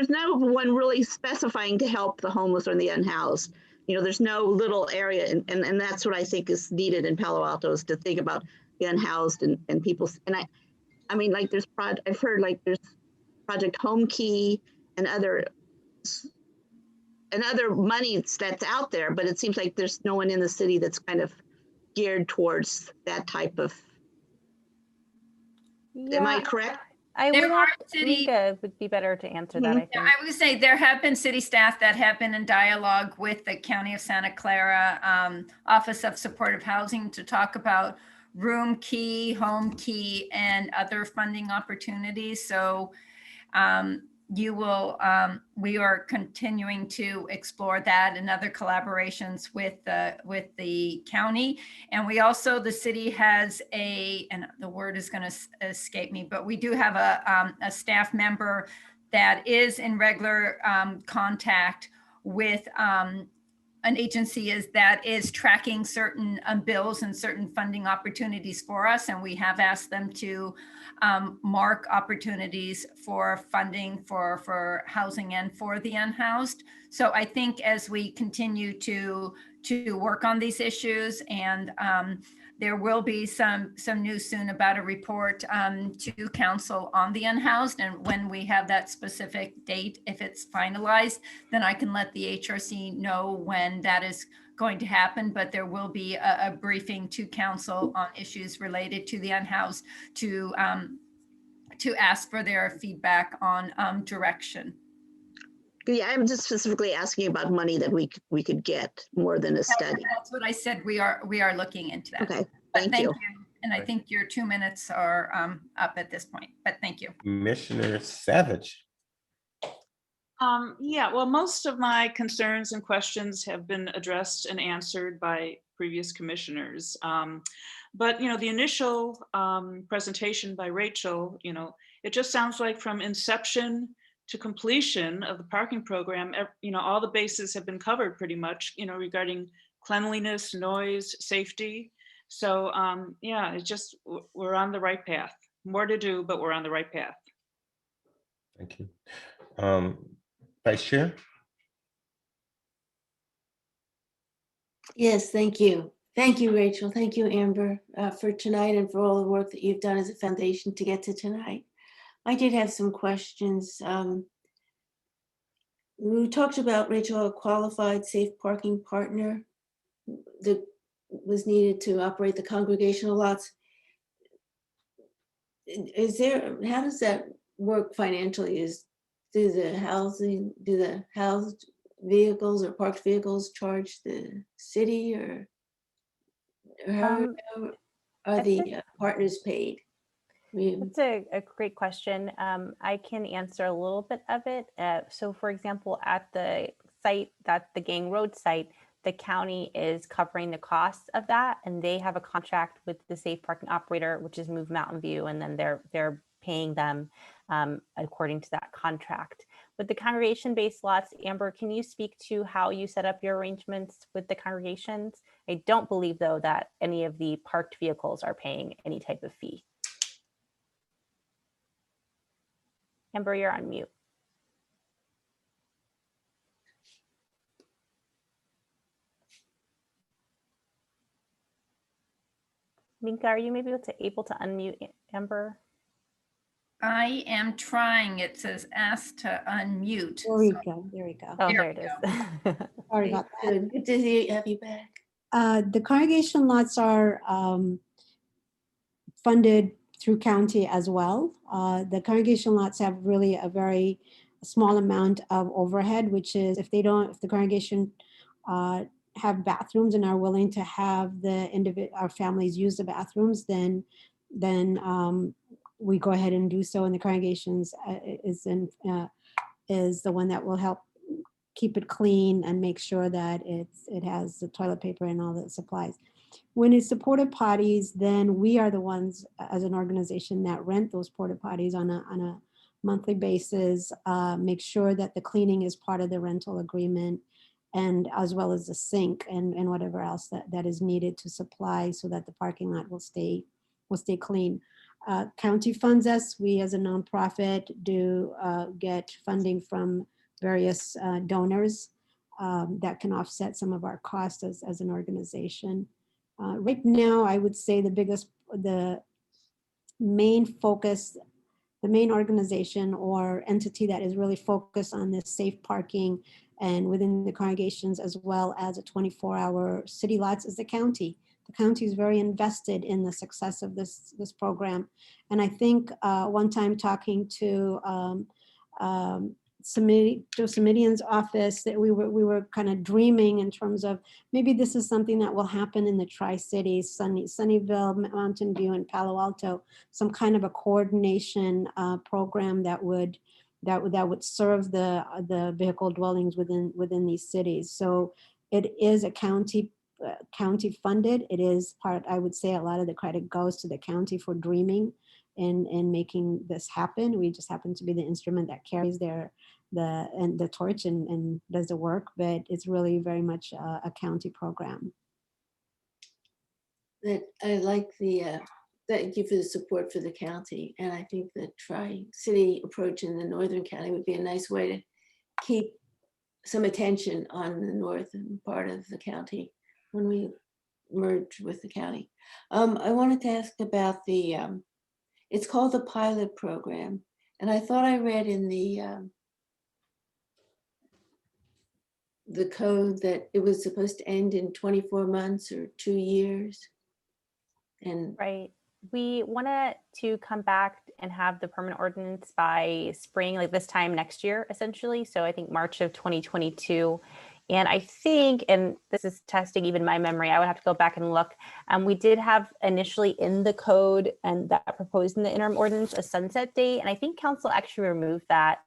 no one really specifying to help the homeless or the unhoused. You know, there's no little area, and that's what I think is needed in Palo Alto, is to think about the unhoused and people. And I mean, like I've heard like there's Project Home Key and other money that's out there, but it seems like there's no one in the city that's kind of geared towards that type of. Yeah, am I correct? I would be better to answer that, I think. I would say there have been city staff that have been in dialogue with the County of Santa Clara Office of Supportive Housing to talk about room key, home key, and other funding opportunities. So we are continuing to explore that and other collaborations with the county. And we also, the city has and the word is going to escape me, but we do have a staff member that is in regular contact with an agency that is tracking certain bills and certain funding opportunities for us. And we have asked them to mark opportunities for funding for housing and for the unhoused. So I think as we continue to work on these issues, and there will be some news soon about a report to council on the unhoused. And when we have that specific date, if it's finalized, then I can let the HRC know when that is going to happen. But there will be a briefing to council on issues related to the unhoused to ask for their feedback on direction. Yeah, I'm just specifically asking about money that we could get more than a study. That's what I said. We are looking into that. Okay, thank you. And I think your 2 minutes are up at this point, but thank you. Commissioner Savage. Yeah, well, most of my concerns and questions have been addressed and answered by previous commissioners. But, the initial presentation by Rachel, it just sounds like from inception to completion of the parking program, all the bases have been covered pretty much, regarding cleanliness, noise, safety. So yeah, it's just, we're on the right path. More to do, but we're on the right path. Thank you. Vice Chair? Yes, thank you. Thank you, Rachel. Thank you, Amber, for tonight and for all the work that you've done as a foundation to get to tonight. I did have some questions. We talked about, Rachel, a qualified safe parking partner that was needed to operate the congregational lots. How does that work financially? Do the housed vehicles or parked vehicles charge the city, or how are the partners paid? That's a great question. I can answer a little bit of it. So for example, at the site, the Gang Road site, the county is covering the costs of that, and they have a contract with the safe parking operator, which is Move Mountain View, and then they're paying them according to that contract. With the congregation-based lots, Amber, can you speak to how you set up your arrangements with the congregations? I don't believe, though, that any of the parked vehicles are paying any type of fee. Amber, you're on mute. Minka, are you maybe able to unmute Amber? I am trying. It says ask to unmute. There we go. There we go. Oh, there it is. Sorry about that. Good to have you back. The congregation lots are funded through county as well. The congregation lots have really a very small amount of overhead, which is if the congregation have bathrooms and are willing to have our families use the bathrooms, then we go ahead and do so. And the congregations is the one that will help keep it clean and make sure that it has the toilet paper and all the supplies. When it's the porta potties, then we are the ones as an organization that rent those porta potties on a monthly basis, make sure that the cleaning is part of the rental agreement, and as well as the sink and whatever else that is needed to supply so that the parking lot will stay clean. County funds us. We as a nonprofit do get funding from various donors that can offset some of our costs as an organization. Right now, I would say the main focus, the main organization or entity that is really focused on this safe parking and within the congregations as well as a 24-hour city lots is the county. The county is very invested in the success of this program. And I think one time talking to Joe Simidian's office, that we were kind of dreaming in terms of maybe this is something that will happen in the Tri-Cities, Sunnyvale, Mountain View, and Palo Alto, some kind of a coordination program that would serve the vehicle dwellings within these cities. So it is a county funded. It is part, I would say a lot of the credit goes to the county for dreaming and making this happen. We just happen to be the instrument that carries their the torch and does the work, but it's really very much a county program. That I like the thank you for the support for the county, and I think the tri-city approach in the northern county would be a nice way to keep some attention on the northern part of the county when we merge with the county. I wanted to ask about the it's called the pilot program, and I thought I read in the code that it was supposed to end in 24 months or 2 years. And right, we wanted to come back and have the permanent ordinance by spring, like this time next year, essentially. So I think March of 2022. And I think, and this is testing even my memory, I would have to go back and look. We did have initially in the code and that proposed in the interim ordinance a sunset date. And I think council actually removed that.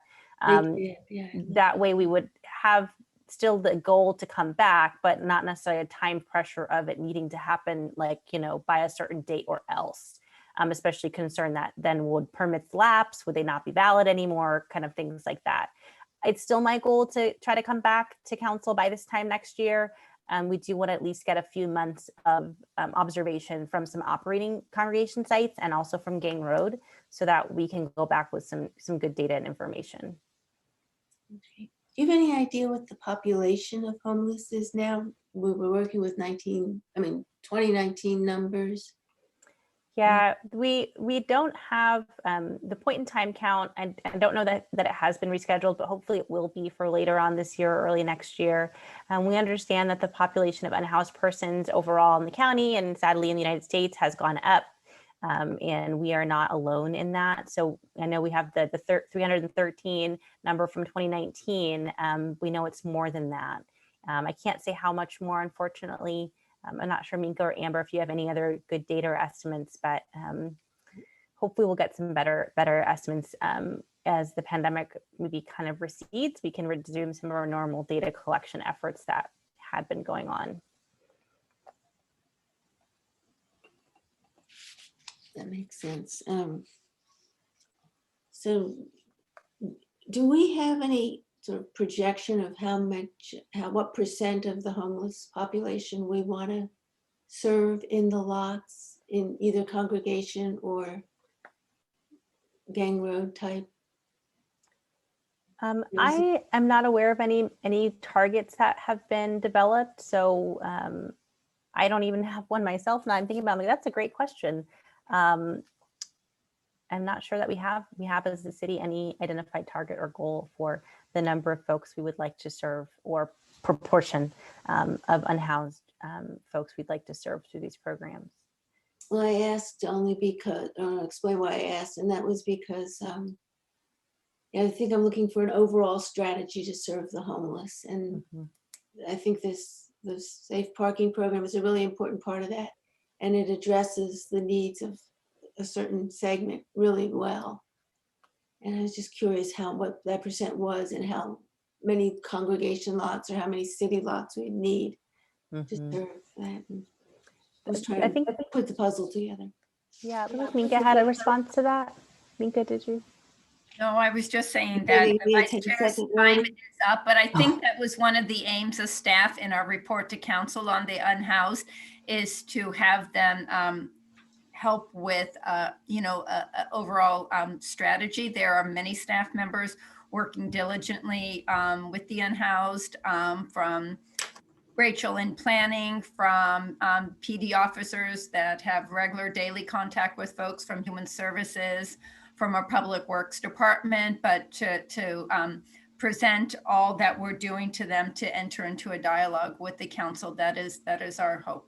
That way we would have still the goal to come back, but not necessarily a time pressure of it needing to happen like, you know, by a certain date or else. Especially concerned that then would permits lapse, would they not be valid anymore, kind of things like that. It's still my goal to try to come back to council by this time next year. We do want to at least get a few months of observation from some operating congregation sites and also from Gang Road so that we can go back with some good data and information. Okay. Do you have any idea what the population of homeless is now? We were working with 2019 numbers. Yeah, we don't have the point in time count. I don't know that it has been rescheduled, but hopefully it will be for later on this year or early next year. We understand that the population of unhoused persons overall in the county and sadly in the United States has gone up. And we are not alone in that. So I know we have the 313 number from 2019. We know it's more than that. I can't say how much more, unfortunately. I'm not sure, Minka or Amber, if you have any other good data or estimates, but hopefully we'll get some better estimates as the pandemic maybe kind of recedes. We can resume some of our normal data collection efforts that had been going on. That makes sense. So do we have any sort of projection of what percent of the homeless population we want to serve in the lots in either congregation or Gang Road type? I am not aware of any targets that have been developed. So I don't even have one myself. And I'm thinking about, like, that's a great question. I'm not sure that we have as a city any identified target or goal for the number of folks we would like to serve or proportion of unhoused folks we'd like to serve through these programs. Well, I asked only because, I'll explain why I asked, and that was because I think I'm looking for an overall strategy to serve the homeless. And I think the safe parking program is a really important part of that. And it addresses the needs of a certain segment really well. And I was just curious what that percent was and how many congregation lots or how many city lots we need to serve that. And I was trying to put the puzzle together. Yeah, Minka had a response to that. Minka, did you? No, I was just saying that the vice chair's time is up, but I think that was one of the aims of staff in our report to council on the unhoused is to have them help with, overall strategy. There are many staff members working diligently with the unhoused, from Rachel in planning, from PD officers that have regular daily contact with folks, from human services, from our public works department, but to present all that we're doing to them to enter into a dialogue with the council. That is our hope.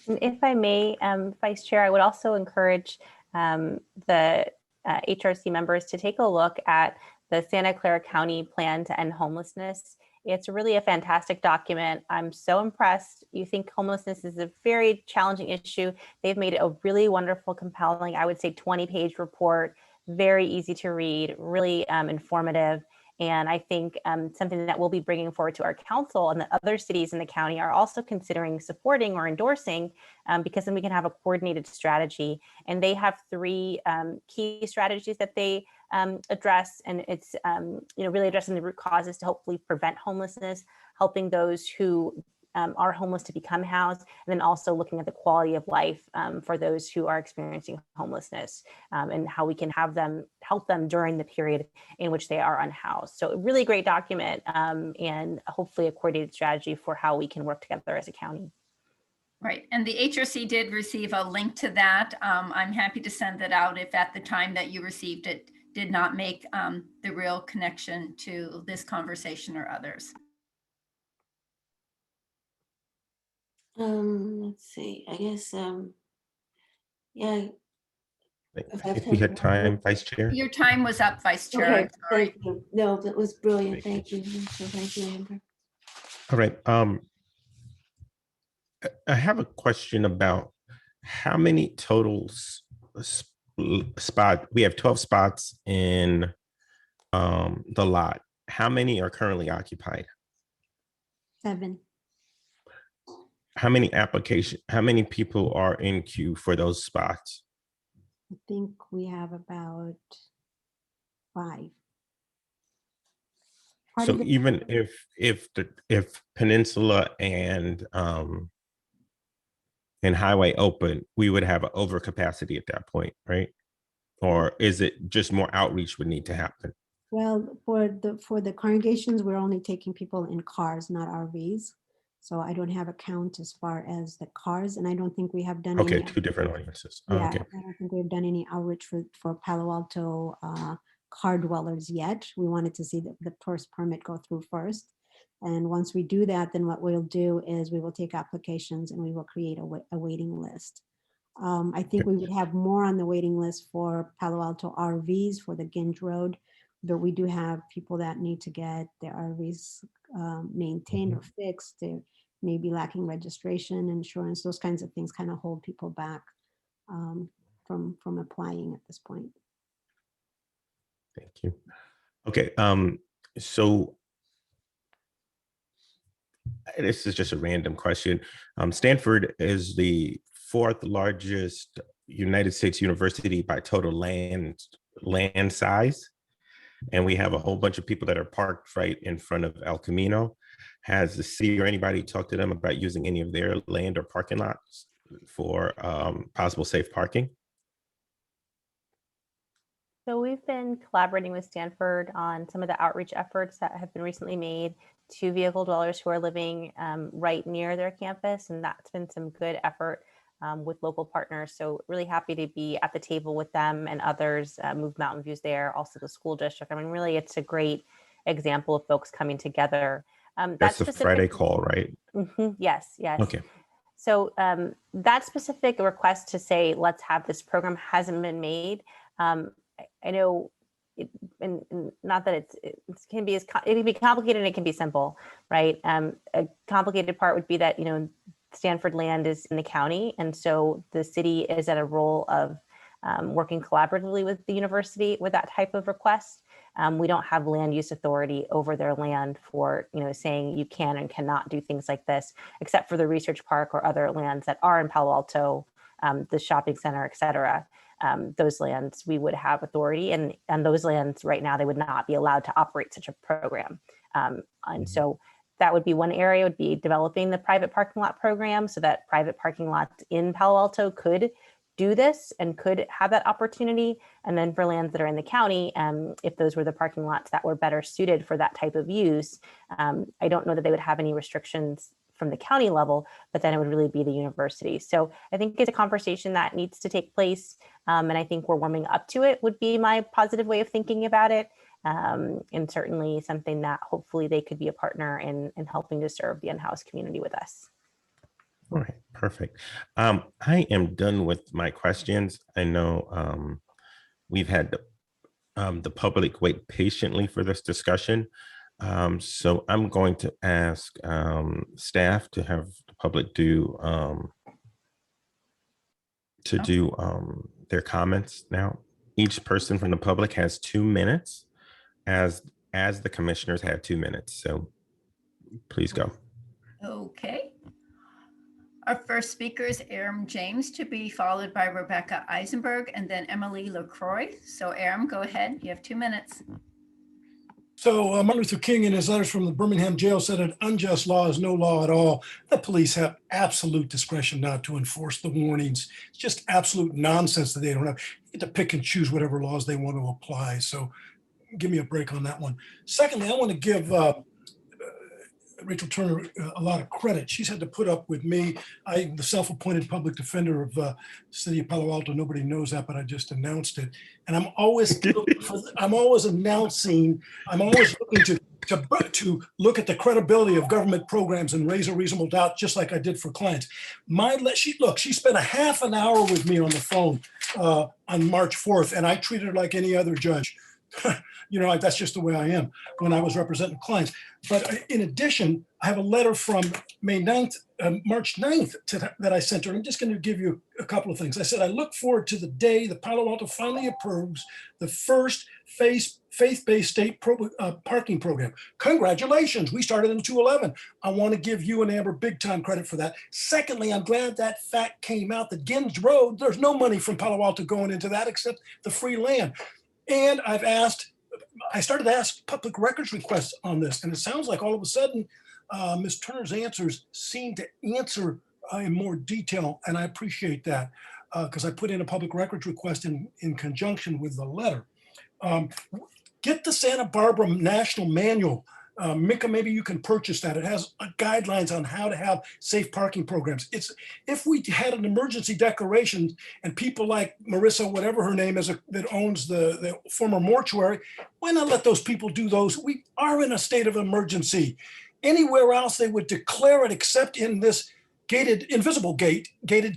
If I may, Vice Chair, I would also encourage the HRC members to take a look at the Santa Clara County Plan to End Homelessness. It's really a fantastic document. I'm so impressed. You think homelessness is a very challenging issue. They've made it a really wonderful, compelling, I would say 20-page report, very easy to read, really informative. And I think something that we'll be bringing forward to our council and the other cities in the county are also considering supporting or endorsing, because then we can have a coordinated strategy. And they have 3 key strategies that they address, and it's really addressing the root causes to hopefully prevent homelessness, helping those who are homeless to become housed, and then also looking at the quality of life for those who are experiencing homelessness, and how we can help them during the period in which they are unhoused. So a really great document, and hopefully a coordinated strategy for how we can work together as a county. Right, and the HRC did receive a link to that. I'm happy to send it out if at the time that you received it did not make the real connection to this conversation or others. Let's see, I guess, yeah. I think we had time, Vice Chair. Your time was up, Vice Chair. Okay, I'm sorry. thank you. No, that was brilliant. Thank you. So thank you, Amber. All right. I have a question about how many total spots. We have 12 spots in the lot. How many are currently occupied? 7. How many people are in queue for those spots? I think we have about 5. So even if Peninsula and Highway open, we would have an overcapacity at that point, right? Or is it just more outreach would need to happen? Well, for the congregations, we're only taking people in cars, not RVs. So I don't have a count as far as the cars, and I don't think we have done Okay, any. 2 different audiences. Yeah, Okay. I don't think we've done any outreach for Palo Alto car dwellers yet. We wanted to see the first permit go through first. And once we do that, then what we'll do is we will take applications and we will create a waiting list. I think we would have more on the waiting list for Palo Alto RVs for the Ginge Road, but we do have people that need to get their RVs maintained or fixed. They may be lacking registration, insurance, those kinds of things kind of hold people back from applying at this point. Thank you. Okay, so this is just a random question. Stanford is the 4th largest United States university by total land size. And we have a whole bunch of people that are parked right in front of El Camino. Has the city or anybody talked to them about using any of their land or parking lots for possible safe parking? So we've been collaborating with Stanford on some of the outreach efforts that have been recently made to vehicle dwellers who are living right near their campus. And that's been some good effort with local partners. So really happy to be at the table with them and others, Move Mountain View's there, also the school district. I mean, really, it's a great example of folks coming together. That's the Friday call, right? Yes, yes. Okay. So that specific request to say, let's have this program hasn't been made. I know, and not that it can be complicated and it can be simple, right? A complicated part would be that, Stanford land is in the county. And so the city is at a role of working collaboratively with the university with that type of request. We don't have land use authority over their land for, saying you can and cannot do things like this, except for the research park or other lands that are in Palo Alto, the shopping center, et cetera. Those lands, we would have authority, and those lands right now, they would not be allowed to operate such a program. And so that would be one area, would be developing the private parking lot program so that private parking lots in Palo Alto could do this and could have that opportunity. And then for lands that are in the county, if those were the parking lots that were better suited for that type of use, I don't know that they would have any restrictions from the county level, but then it would really be the university. So I think it's a conversation that needs to take place. And I think we're warming up to it would be my positive way of thinking about it. And certainly something that hopefully they could be a partner in helping to serve the unhoused community with us. All right, perfect. I am done with my questions. I know we've had the public wait patiently for this discussion. So I'm going to ask staff to have the public do their comments now. Each person from the public has 2 minutes, as the commissioners have 2 minutes. So please go. Okay. Our first speaker is Aram James, to be followed by Rebecca Eisenberg and then Emily Lacroix. So Aram, go ahead. You have 2 minutes. So Martin Luther King in his letters from the Birmingham jail said an unjust law is no law at all. The police have absolute discretion not to enforce the warnings. It's just absolute nonsense that they don't have. They get to pick and choose whatever laws they want to apply. So give me a break on that one. Secondly, I want to give Rachel Turner a lot of credit. She's had to put up with me. I'm the self-appointed public defender of the city of Palo Alto. Nobody knows that, but I just announced it. And I'm always announcing, I'm always looking to look at the credibility of government programs and raise a reasonable doubt, just like I did for clients. She spent a half an hour with me on the phone on March 4th, and I treated her like any other judge. You know, that's just the way I am when I was representing clients. But in addition, I have a letter from March 9th that I sent her. I'm just going to give you a couple of things. I said, I look forward to the day the Palo Alto finally approves the first faith-based state parking program. Congratulations, we started in 2011. I want to give you and Amber big time credit for that. Secondly, I'm glad that fact came out that Gins Road, there's no money from Palo Alto going into that except the free land. And I started to ask public records requests on this, and it sounds like all of a sudden, Ms. Turner's answers seem to answer in more detail, and I appreciate that because I put in a public records request in conjunction with the letter. Get the Santa Barbara National Manual. Mika, maybe you can purchase that. It has guidelines on how to have safe parking programs. If we had an emergency declaration and people like Marissa, whatever her name is, that owns the former mortuary, why not let those people do those? We are in a state of emergency. Anywhere else they would declare it except in this gated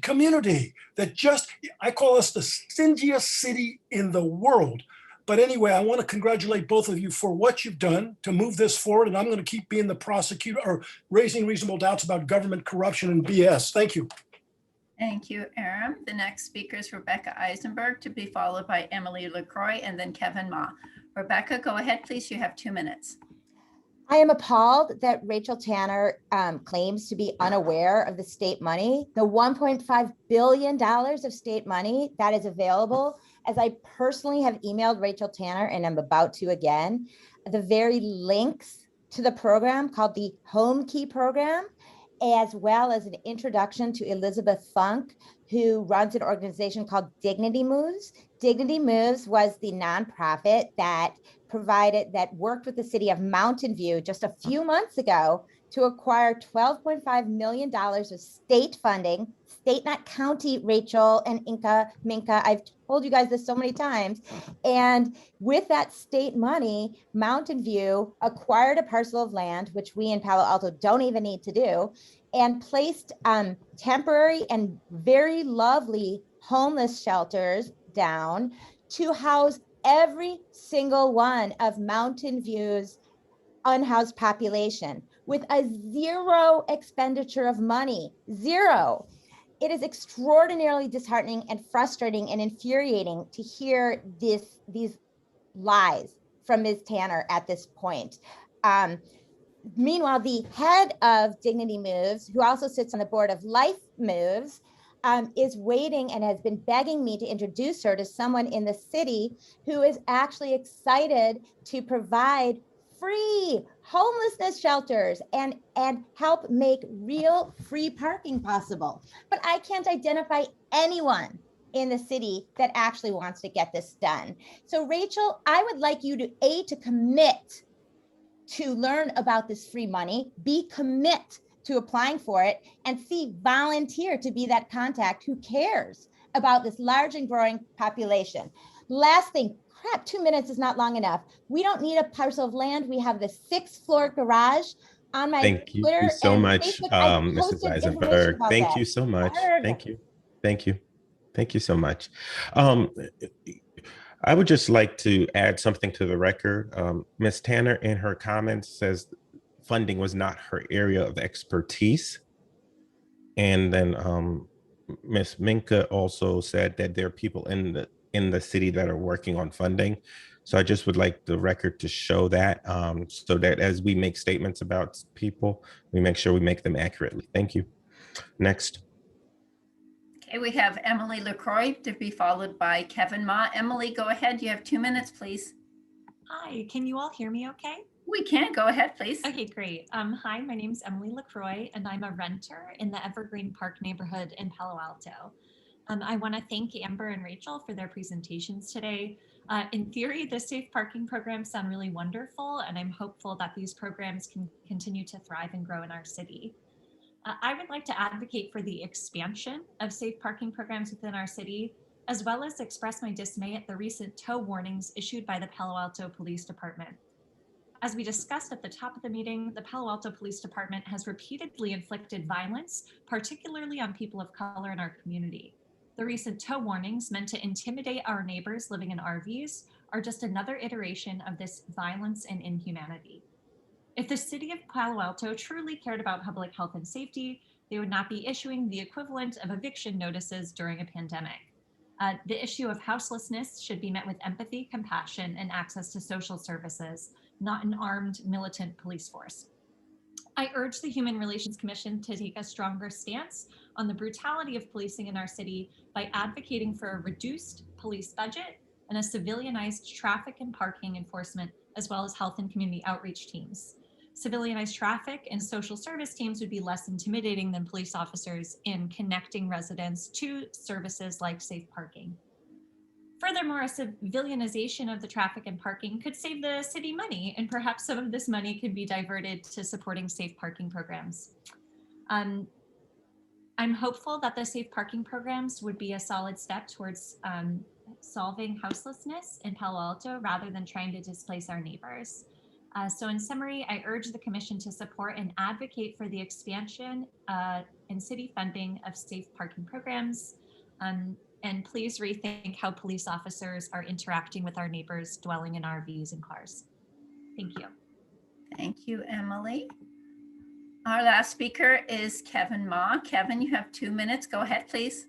community that I call us the stingiest city in the world. But anyway, I want to congratulate both of you for what you've done to move this forward. And I'm going to keep being the prosecutor or raising reasonable doubts about government corruption and BS. Thank you. Thank you, Aram. The next speaker is Rebecca Eisenberg, to be followed by Emily Lacroix and then Kevin Ma. Rebecca, go ahead, please. You have 2 minutes. I am appalled that Rachel Tanner claims to be unaware of the state money, the $1.5 billion of state money that is available. As I personally have emailed Rachel Tanner, and I'm about to again, the very links to the program called the Home Key Program, as well as an introduction to Elizabeth Funk, who runs an organization called Dignity Moves. Dignity Moves was the nonprofit that worked with the city of Mountain View just a few months ago to acquire $12.5 million of state funding, state, not county, Rachel and Minka. I've told you guys this so many times. And with that state money, Mountain View acquired a parcel of land, which we in Palo Alto don't even need to do, and placed temporary and very lovely homeless shelters down to house every single one of Mountain View's unhoused population with a zero expenditure of money, zero. It is extraordinarily disheartening and frustrating and infuriating to hear these lies from Ms. Tanner at this point. Meanwhile, the head of Dignity Moves, who also sits on the board of Life Moves, is waiting and has been begging me to introduce her to someone in the city who is actually excited to provide free homelessness shelters and help make real free parking possible. But I can't identify anyone in the city that actually wants to get this done. So Rachel, I would like you to commit to learn about this free money, commit to applying for it, and volunteer to be that contact who cares about this large and growing population. Last thing, 2 minutes is not long enough. We don't need a parcel of land. We have the 6th floor garage. On my Thank you Twitter so and much, Facebook, I Mrs. posted information Eisenberg. about Thank that. you so much. Thank you. Thank you. Thank you so much. I would just like to add something to the record. Ms. Tanner in her comments says funding was not her area of expertise. And then Ms. Minka also said that there are people in the city that are working on funding. So I just would like the record to show that so that as we make statements about people, we make sure we make them accurately. Thank you. Next. Okay, we have Emily Lacroix to be followed by Kevin Ma. Emily, go ahead. You have 2 minutes, please. Hi, can you all hear me okay? We can. Go ahead, please. Okay, great. Hi, my name is Emily Lacroix, and I'm a renter in the Evergreen Park neighborhood in Palo Alto. I want to thank Amber and Rachel for their presentations today. In theory, the safe parking programs sound really wonderful, and I'm hopeful that these programs can continue to thrive and grow in our city. I would like to advocate for the expansion of safe parking programs within our city, as well as express my dismay at the recent tow warnings issued by the Palo Alto Police Department. As we discussed at the top of the meeting, the Palo Alto Police Department has repeatedly inflicted violence, particularly on people of color in our community. The recent tow warnings meant to intimidate our neighbors living in RVs are just another iteration of this violence and inhumanity. If the city of Palo Alto truly cared about public health and safety, they would not be issuing the equivalent of eviction notices during a pandemic. The issue of houselessness should be met with empathy, compassion, and access to social services, not an armed militant police force. I urge the Human Relations Commission to take a stronger stance on the brutality of policing in our city by advocating for a reduced police budget and a civilianized traffic and parking enforcement, as well as health and community outreach teams. Civilianized traffic and social service teams would be less intimidating than police officers in connecting residents to services like safe parking. Furthermore, a civilianization of the traffic and parking could save the city money, and perhaps some of this money could be diverted to supporting safe parking programs. I'm hopeful that the safe parking programs would be a solid step towards solving houselessness in Palo Alto rather than trying to displace our neighbors. So in summary, I urge the Commission to support and advocate for the expansion and city funding of safe parking programs. And please rethink how police officers are interacting with our neighbors dwelling in RVs and cars. Thank you. Thank you, Emily. Our last speaker is Kevin Ma. Kevin, you have 2 minutes. Go ahead, please.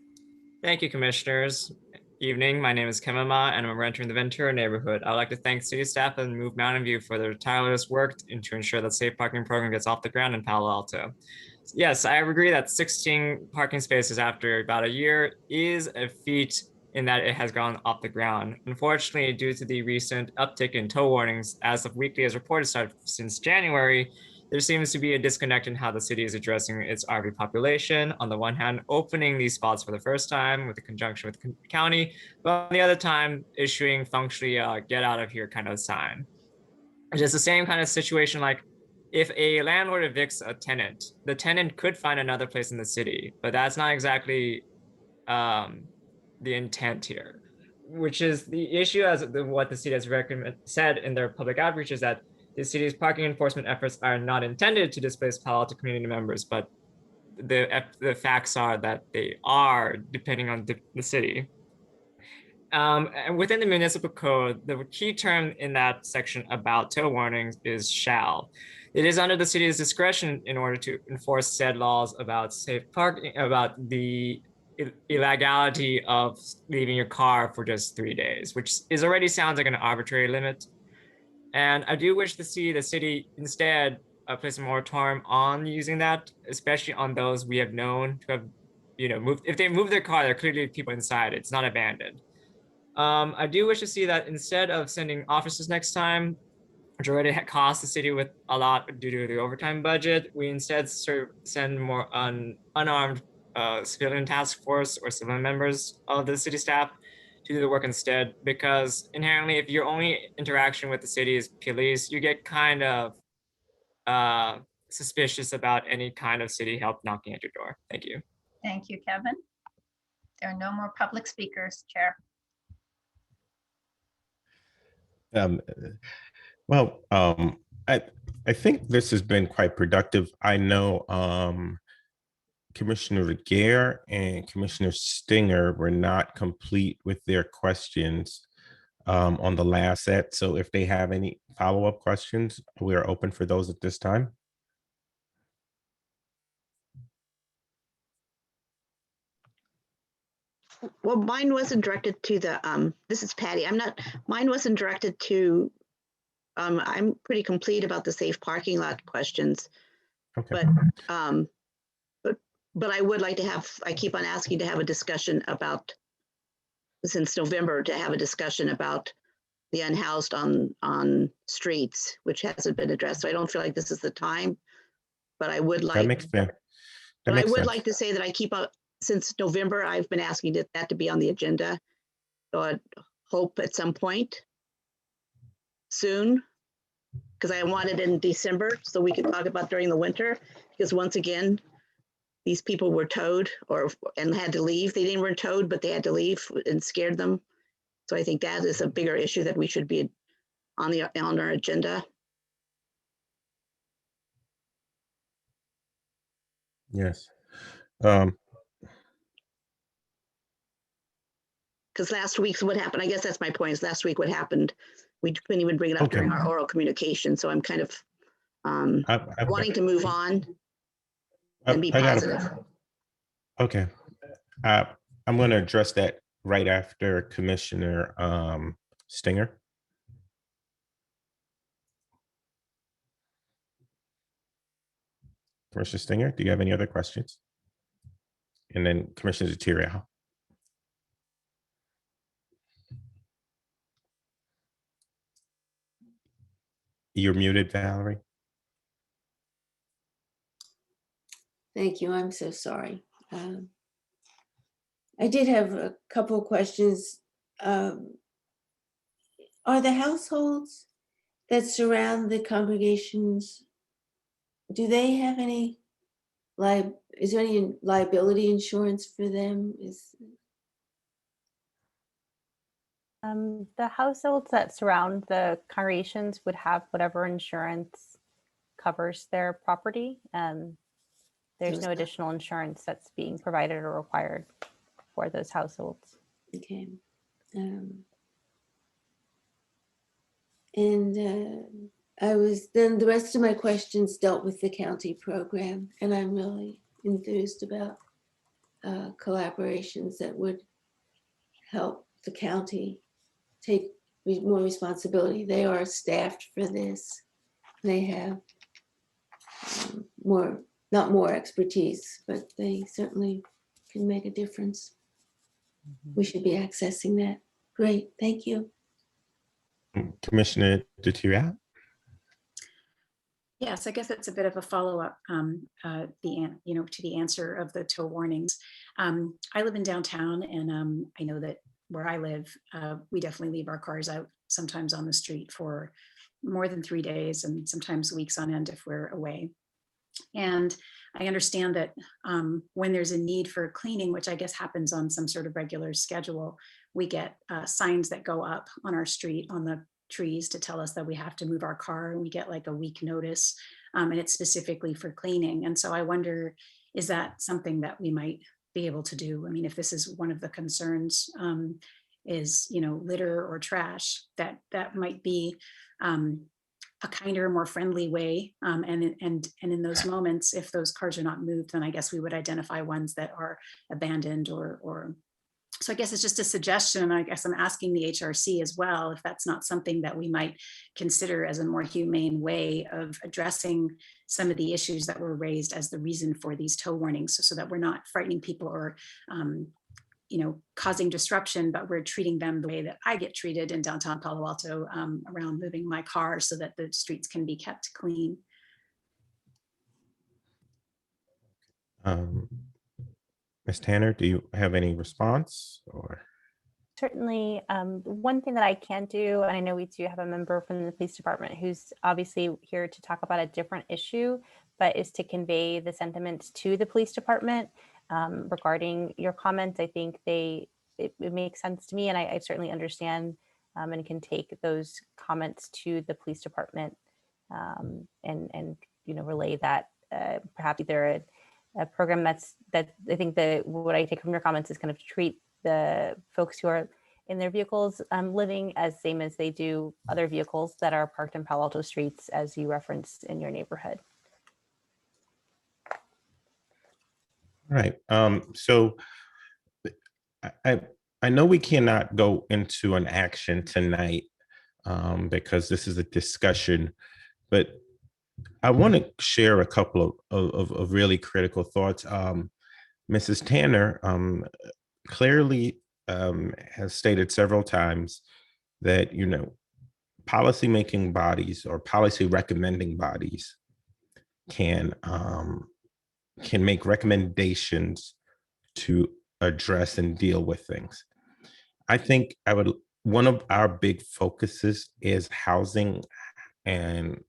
Thank you, commissioners. Evening, my name is Kevin Ma, and I'm a renter in the Ventura neighborhood. I'd like to thank city staff and Move Mountain View for their tireless work to ensure that safe parking program gets off the ground in Palo Alto. Yes, I agree that 16 parking spaces after about a year is a feat in that it has gone off the ground. Unfortunately, due to the recent uptick in tow warnings, as of weekly as reported started since January, there seems to be a disconnect in how the city is addressing its RV population. On the one hand, opening these spots for the first time with the conjunction with the county, but on the other time, issuing functionally get out of here kind of sign. It's just the same kind of situation like if a landlord evicts a tenant, the tenant could find another place in the city, but that's not exactly the intent here, which is the issue as what the city has said in their public outreach is that the city's parking enforcement efforts are not intended to displace Palo Alto community members, but the facts are that they are, depending on the city. And within the municipal code, the key term in that section about tow warnings is shall. It is under the city's discretion in order to enforce said laws about safe parking, about the illegality of leaving your car for just 3 days, which already sounds like an arbitrary limit. And I do wish to see the city instead place a moratorium on using that, especially on those we have known to have, moved. If they move their car, there are clearly people inside. It's not abandoned. I do wish to see that instead of sending officers next time, which already cost the city with a lot due to the overtime budget, we instead send more unarmed civilian task force or civilian members of the city staff to do the work instead, because inherently, if your only interaction with the city is police, you get kind of suspicious about any kind of city help knocking at your door. Thank you. Thank you, Kevin. There are no more public speakers, Chair. I think this has been quite productive. I know Commissioner Regehr and Commissioner Stinger were not complete with their questions on the last set. So if they have any follow-up questions, we are open for those at this time. Well, mine wasn't directed to the, this is Patty. Mine wasn't directed to, I'm pretty complete about the safe parking lot questions. Okay. But but I would like to have, I keep on asking to have a discussion about, since November, to have a discussion about the unhoused on streets, which hasn't been addressed. So I don't feel like this is the time, but I would like. That makes sense. But I would like to say that I keep up, since November, I've been asking that to be on the agenda. So I hope at some point soon, because I want it in December so we can talk about during the winter, because once again, these people were towed and had to leave. They weren't towed, but they had to leave and scared them. So I think that is a bigger issue that we should be on our agenda. Yes. Because last week's what happened, I guess that's my point, is last week what happened, we couldn't even bring it up during our oral communication. So I'm kind of wanting to move on and be positive. Okay. I'm going to address that right after Commissioner Stinger. Commissioner Stinger, do you have any other questions? And then Commissioner Zetiria. You're muted, Valerie. Thank you. I'm so sorry. I did have a couple of questions. Are the households that surround the congregations, do they have any is there any liability insurance for them? The households that surround the congregations would have whatever insurance covers their property. There's no additional insurance that's being provided or required for those households. Okay. Then the rest of my questions dealt with the county program, and I'm really enthused about collaborations that would help the county take more responsibility. They are staffed for this. They have not more expertise, but they certainly can make a difference. We should be accessing that. Great, thank you. Commissioner Zetiria. Yes, I guess it's a bit of a follow-up to the answer of the tow warnings. I live in downtown, and I know that where I live, we definitely leave our cars out sometimes on the street for more than 3 days and sometimes weeks on end if we're away. And I understand that when there's a need for cleaning, which I guess happens on some sort of regular schedule, we get signs that go up on our street on the trees to tell us that we have to move our car, and we get like a week notice, and it's specifically for cleaning. And so I wonder, is that something that we might be able to do? I mean, if this is one of the concerns, is litter or trash, that might be a kinder, more friendly way. And in those moments, if those cars are not moved, then I guess we would identify ones that are abandoned or so I guess it's just a suggestion. And I guess I'm asking the HRC as well, if that's not something that we might consider as a more humane way of addressing some of the issues that were raised as the reason for these tow warnings, so that we're not frightening people or causing disruption, but we're treating them the way that I get treated in downtown Palo Alto around moving my car so that the streets can be kept clean. Ms. Tanner, do you have any response or? Certainly. One thing that I can do, and I know we do have a member from the police department who's obviously here to talk about a different issue, but is to convey the sentiments to the police department regarding your comments. I think it makes sense to me, and I certainly understand and can take those comments to the police department and relay that perhaps either a program that I think what I take from your comments is kind of to treat the folks who are in their vehicles living as same as they do other vehicles that are parked in Palo Alto streets, as you referenced in your neighborhood. All right. So I know we cannot go into an action tonight because this is a discussion, but I want to share a couple of really critical thoughts. Mrs. Tanner clearly has stated several times that, policymaking bodies or policy recommending bodies can make recommendations to address and deal with things. I think one of our big focuses is housing and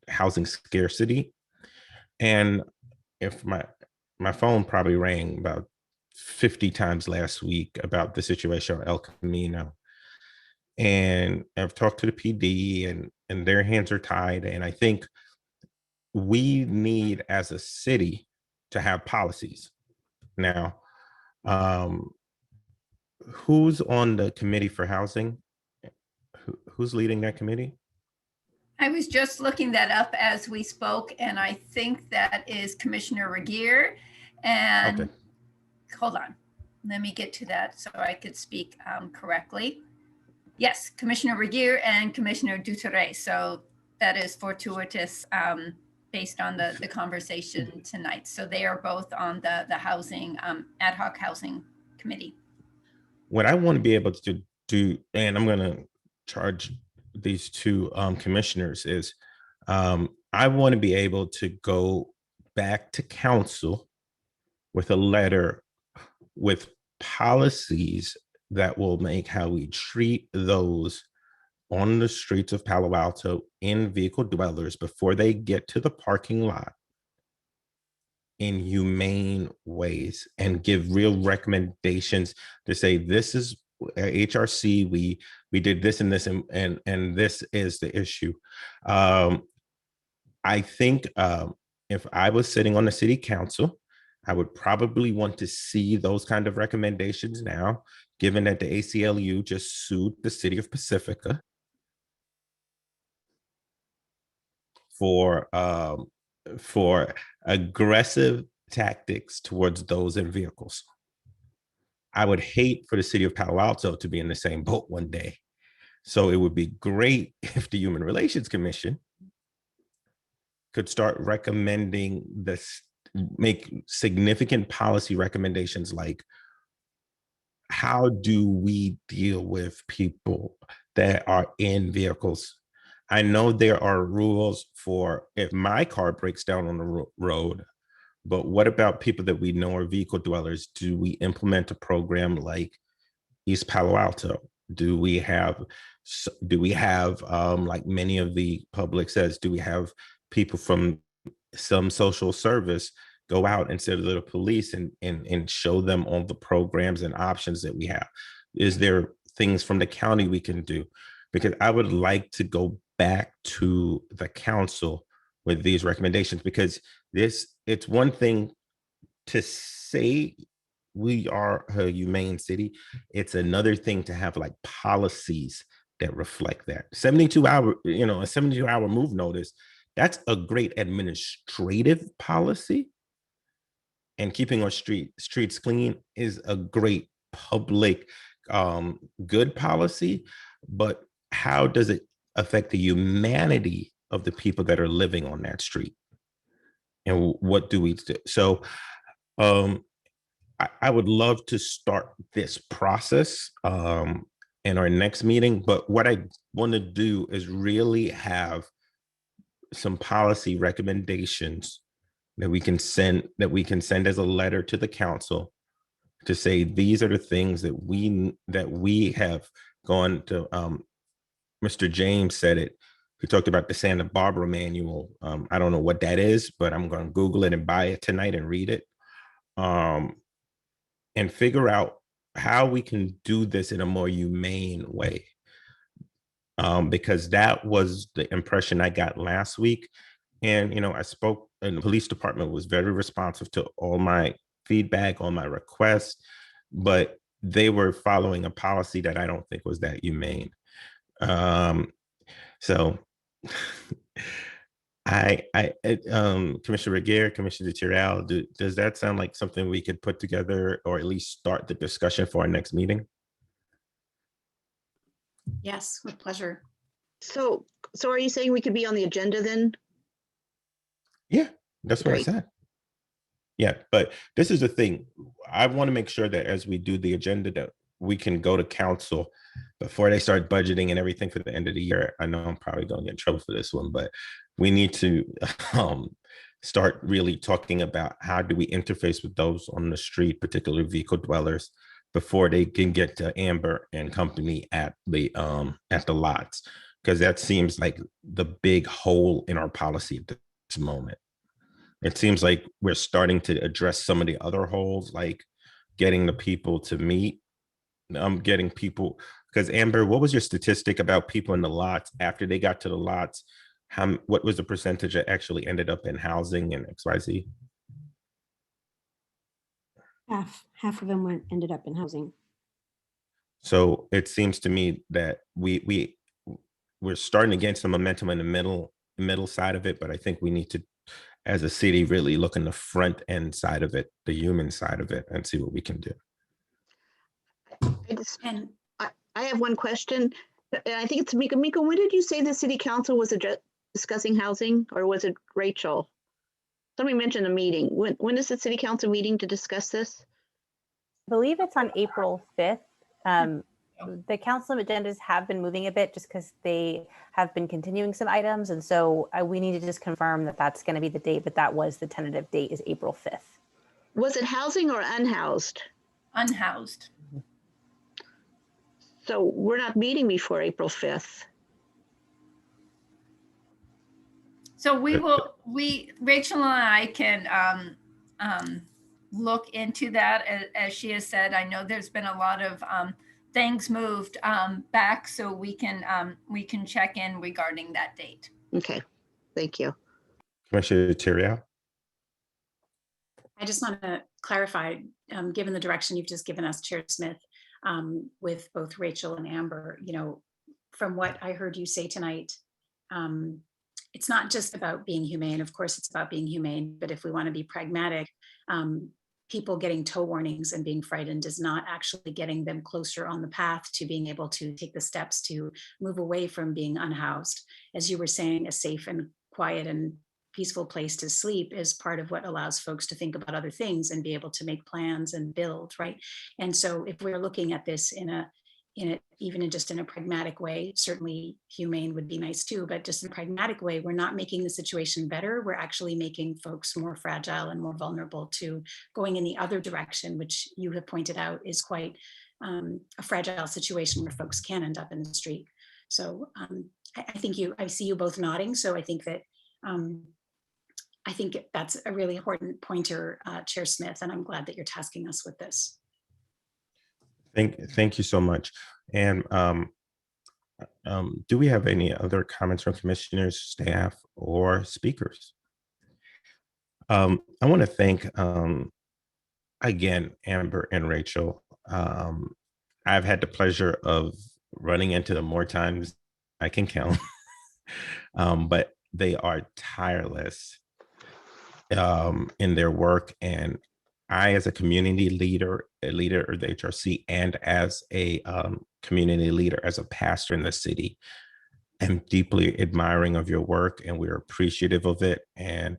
housing scarcity. And if my phone probably rang about 50 times last week about the situation at El Camino. And I've talked to the PD and their hands are tied. And I think we need as a city to have policies. Now, who's on the committee for housing? Who's leading that committee? I was just looking that up as we spoke, and I think that is Commissioner Regier. And Okay. Hold on, let me get to that so I could speak correctly. Yes, Commissioner Regier and Commissioner Duterre. So that is fortuitous based on the conversation tonight. So they are both on the housing, ad hoc housing committee. What I want to be able to do, and I'm going to charge these two commissioners, is I want to be able to go back to council with a letter with policies that will make how we treat those on the streets of Palo Alto in vehicle dwellers before they get to the parking lot in humane ways, and give real recommendations to say, this is HRC, we did this and this, and this is the issue. I think if I was sitting on the city council, I would probably want to see those kind of recommendations now, given that the ACLU just sued the city of Pacifica for aggressive tactics towards those in vehicles. I would hate for the city of Palo Alto to be in the same boat one day. So it would be great if the Human Relations Commission could start recommending this, make significant policy recommendations like, how do we deal with people that are in vehicles? I know there are rules for if my car breaks down on the road, but what about people that we know are vehicle dwellers? Do we implement a program like East Palo Alto? Do we have like many of the public says, do we have people from some social service go out instead of the police and show them all the programs and options that we have? Is there things from the county we can do? Because I would like to go back to the council with these recommendations, because it's one thing to say we are a humane city. It's another thing to have like policies that reflect that. 72-hour, a 72-hour move notice, that's a great administrative policy. And keeping our streets clean is a great public good policy. But how does it affect the humanity of the people that are living on that street? And what do we do? So I would love to start this process in our next meeting. But what I want to do is really have some policy recommendations that we can send as a letter to the council to say, these are the things that we have gone to. Mr. James said it. He talked about the Santa Barbara manual. I don't know what that is, but I'm going to Google it and buy it tonight and read it, and figure out how we can do this in a more humane way. Because that was the impression I got last week. And, I spoke, and the police department was very responsive to all my feedback, all my requests, but they were following a policy that I don't think was that humane. So Commissioner Regier, Commissioner Tyrrell, does that sound like something we could put together, or at least start the discussion for our next meeting? Yes, with pleasure. So are you saying we could be on the agenda then? Yeah, that's what I Great. said. Yeah, but this is the thing. I want to make sure that as we do the agenda, that we can go to council before they start budgeting and everything for the end of the year. I know I'm probably going to get in trouble for this one, but we need to start really talking about how do we interface with those on the street, particularly vehicle dwellers, before they can get to Amber and company at the lots, because that seems like the big hole in our policy at this moment. It seems like we're starting to address some of the other holes, like getting the people to meet. Getting people, because Amber, what was your statistic about people in the lots after they got to the lots? What was the percentage that actually ended up in housing and XYZ? Half of them ended up in housing. So it seems to me that we're starting to get some momentum in the middle side of it, but I think we need to, as a city, really look in the front end side of it, the human side of it, and see what we can do. I have one question. I think it's Mika. Mika, when did you say the city council was discussing housing, or was it Rachel? Somebody mentioned a meeting. When is the city council meeting to discuss this? I believe it's on April 5th. The council agendas have been moving a bit just because they have been continuing some items. And so we need to just confirm that that's going to be the date, but that was the tentative date, is April 5th. Was it housing or unhoused? Unhoused. So we're not meeting before April 5th. So Rachel and I can look into that. As she has said, I know there's been a lot of things moved back, so we can check in regarding that date. Okay, thank you. Commissioner Theriault. I just want to clarify, given the direction you've just given us, Chair Smith, with both Rachel and Amber, from what I heard you say tonight, it's not just about being humane. Of course, it's about being humane, but if we want to be pragmatic, people getting tow warnings and being frightened is not actually getting them closer on the path to being able to take the steps to move away from being unhoused. As you were saying, a safe and quiet and peaceful place to sleep is part of what allows folks to think about other things and be able to make plans and build, right? And so if we're looking at this even just in a pragmatic way, certainly humane would be nice too, but just in a pragmatic way, we're not making the situation better. We're actually making folks more fragile and more vulnerable to going in the other direction, which you have pointed out is quite a fragile situation where folks can end up in the street. So I see you both nodding. So I think that's a really important pointer, Chair Smith, and I'm glad that you're tasking us with this. Thank you so much. And do we have any other comments from commissioners, staff, or speakers? I want to thank, again, Amber and Rachel. I've had the pleasure of running into them more times I can count, but they are tireless in their work, and I, as a community leader, a leader of the HRC, and as a community leader, as a pastor in the city, am deeply admiring of your work, and we're appreciative of it, and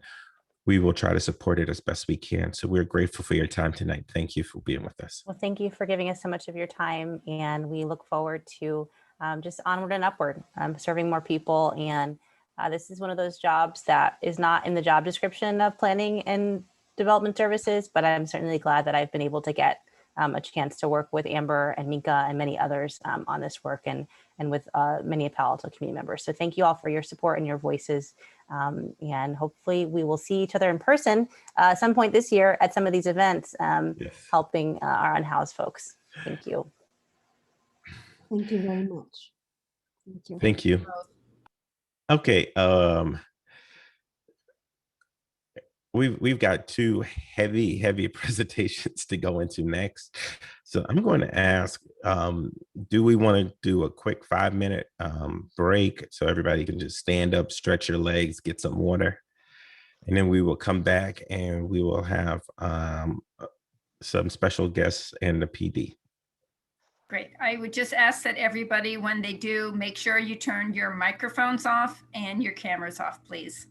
we will try to support it as best we can. So we're grateful for your time tonight. Thank you for being with us. Well, thank you for giving us so much of your time, and we look forward to just onward and upward, serving more people. And this is one of those jobs that is not in the job description of planning and development services, but I'm certainly glad that I've been able to get a chance to work with Amber and Mika and many others on this work, and with many Palo Alto community members. So thank you all for your support and your voices. And hopefully we will see each other in person at some point this year at some of these events, yes, helping our unhoused folks. Thank you. Thank you very much. Thank you. Thank you. Okay. We've got two heavy presentations to go into next. So I'm going to ask, do we want to do a quick 5-minute break so everybody can just stand up, stretch your legs, get some water, and then we will come back and we will have some special guests and the PD. Great. I would just ask that everybody, when they do, make sure you turn your microphones off and your cameras off, please.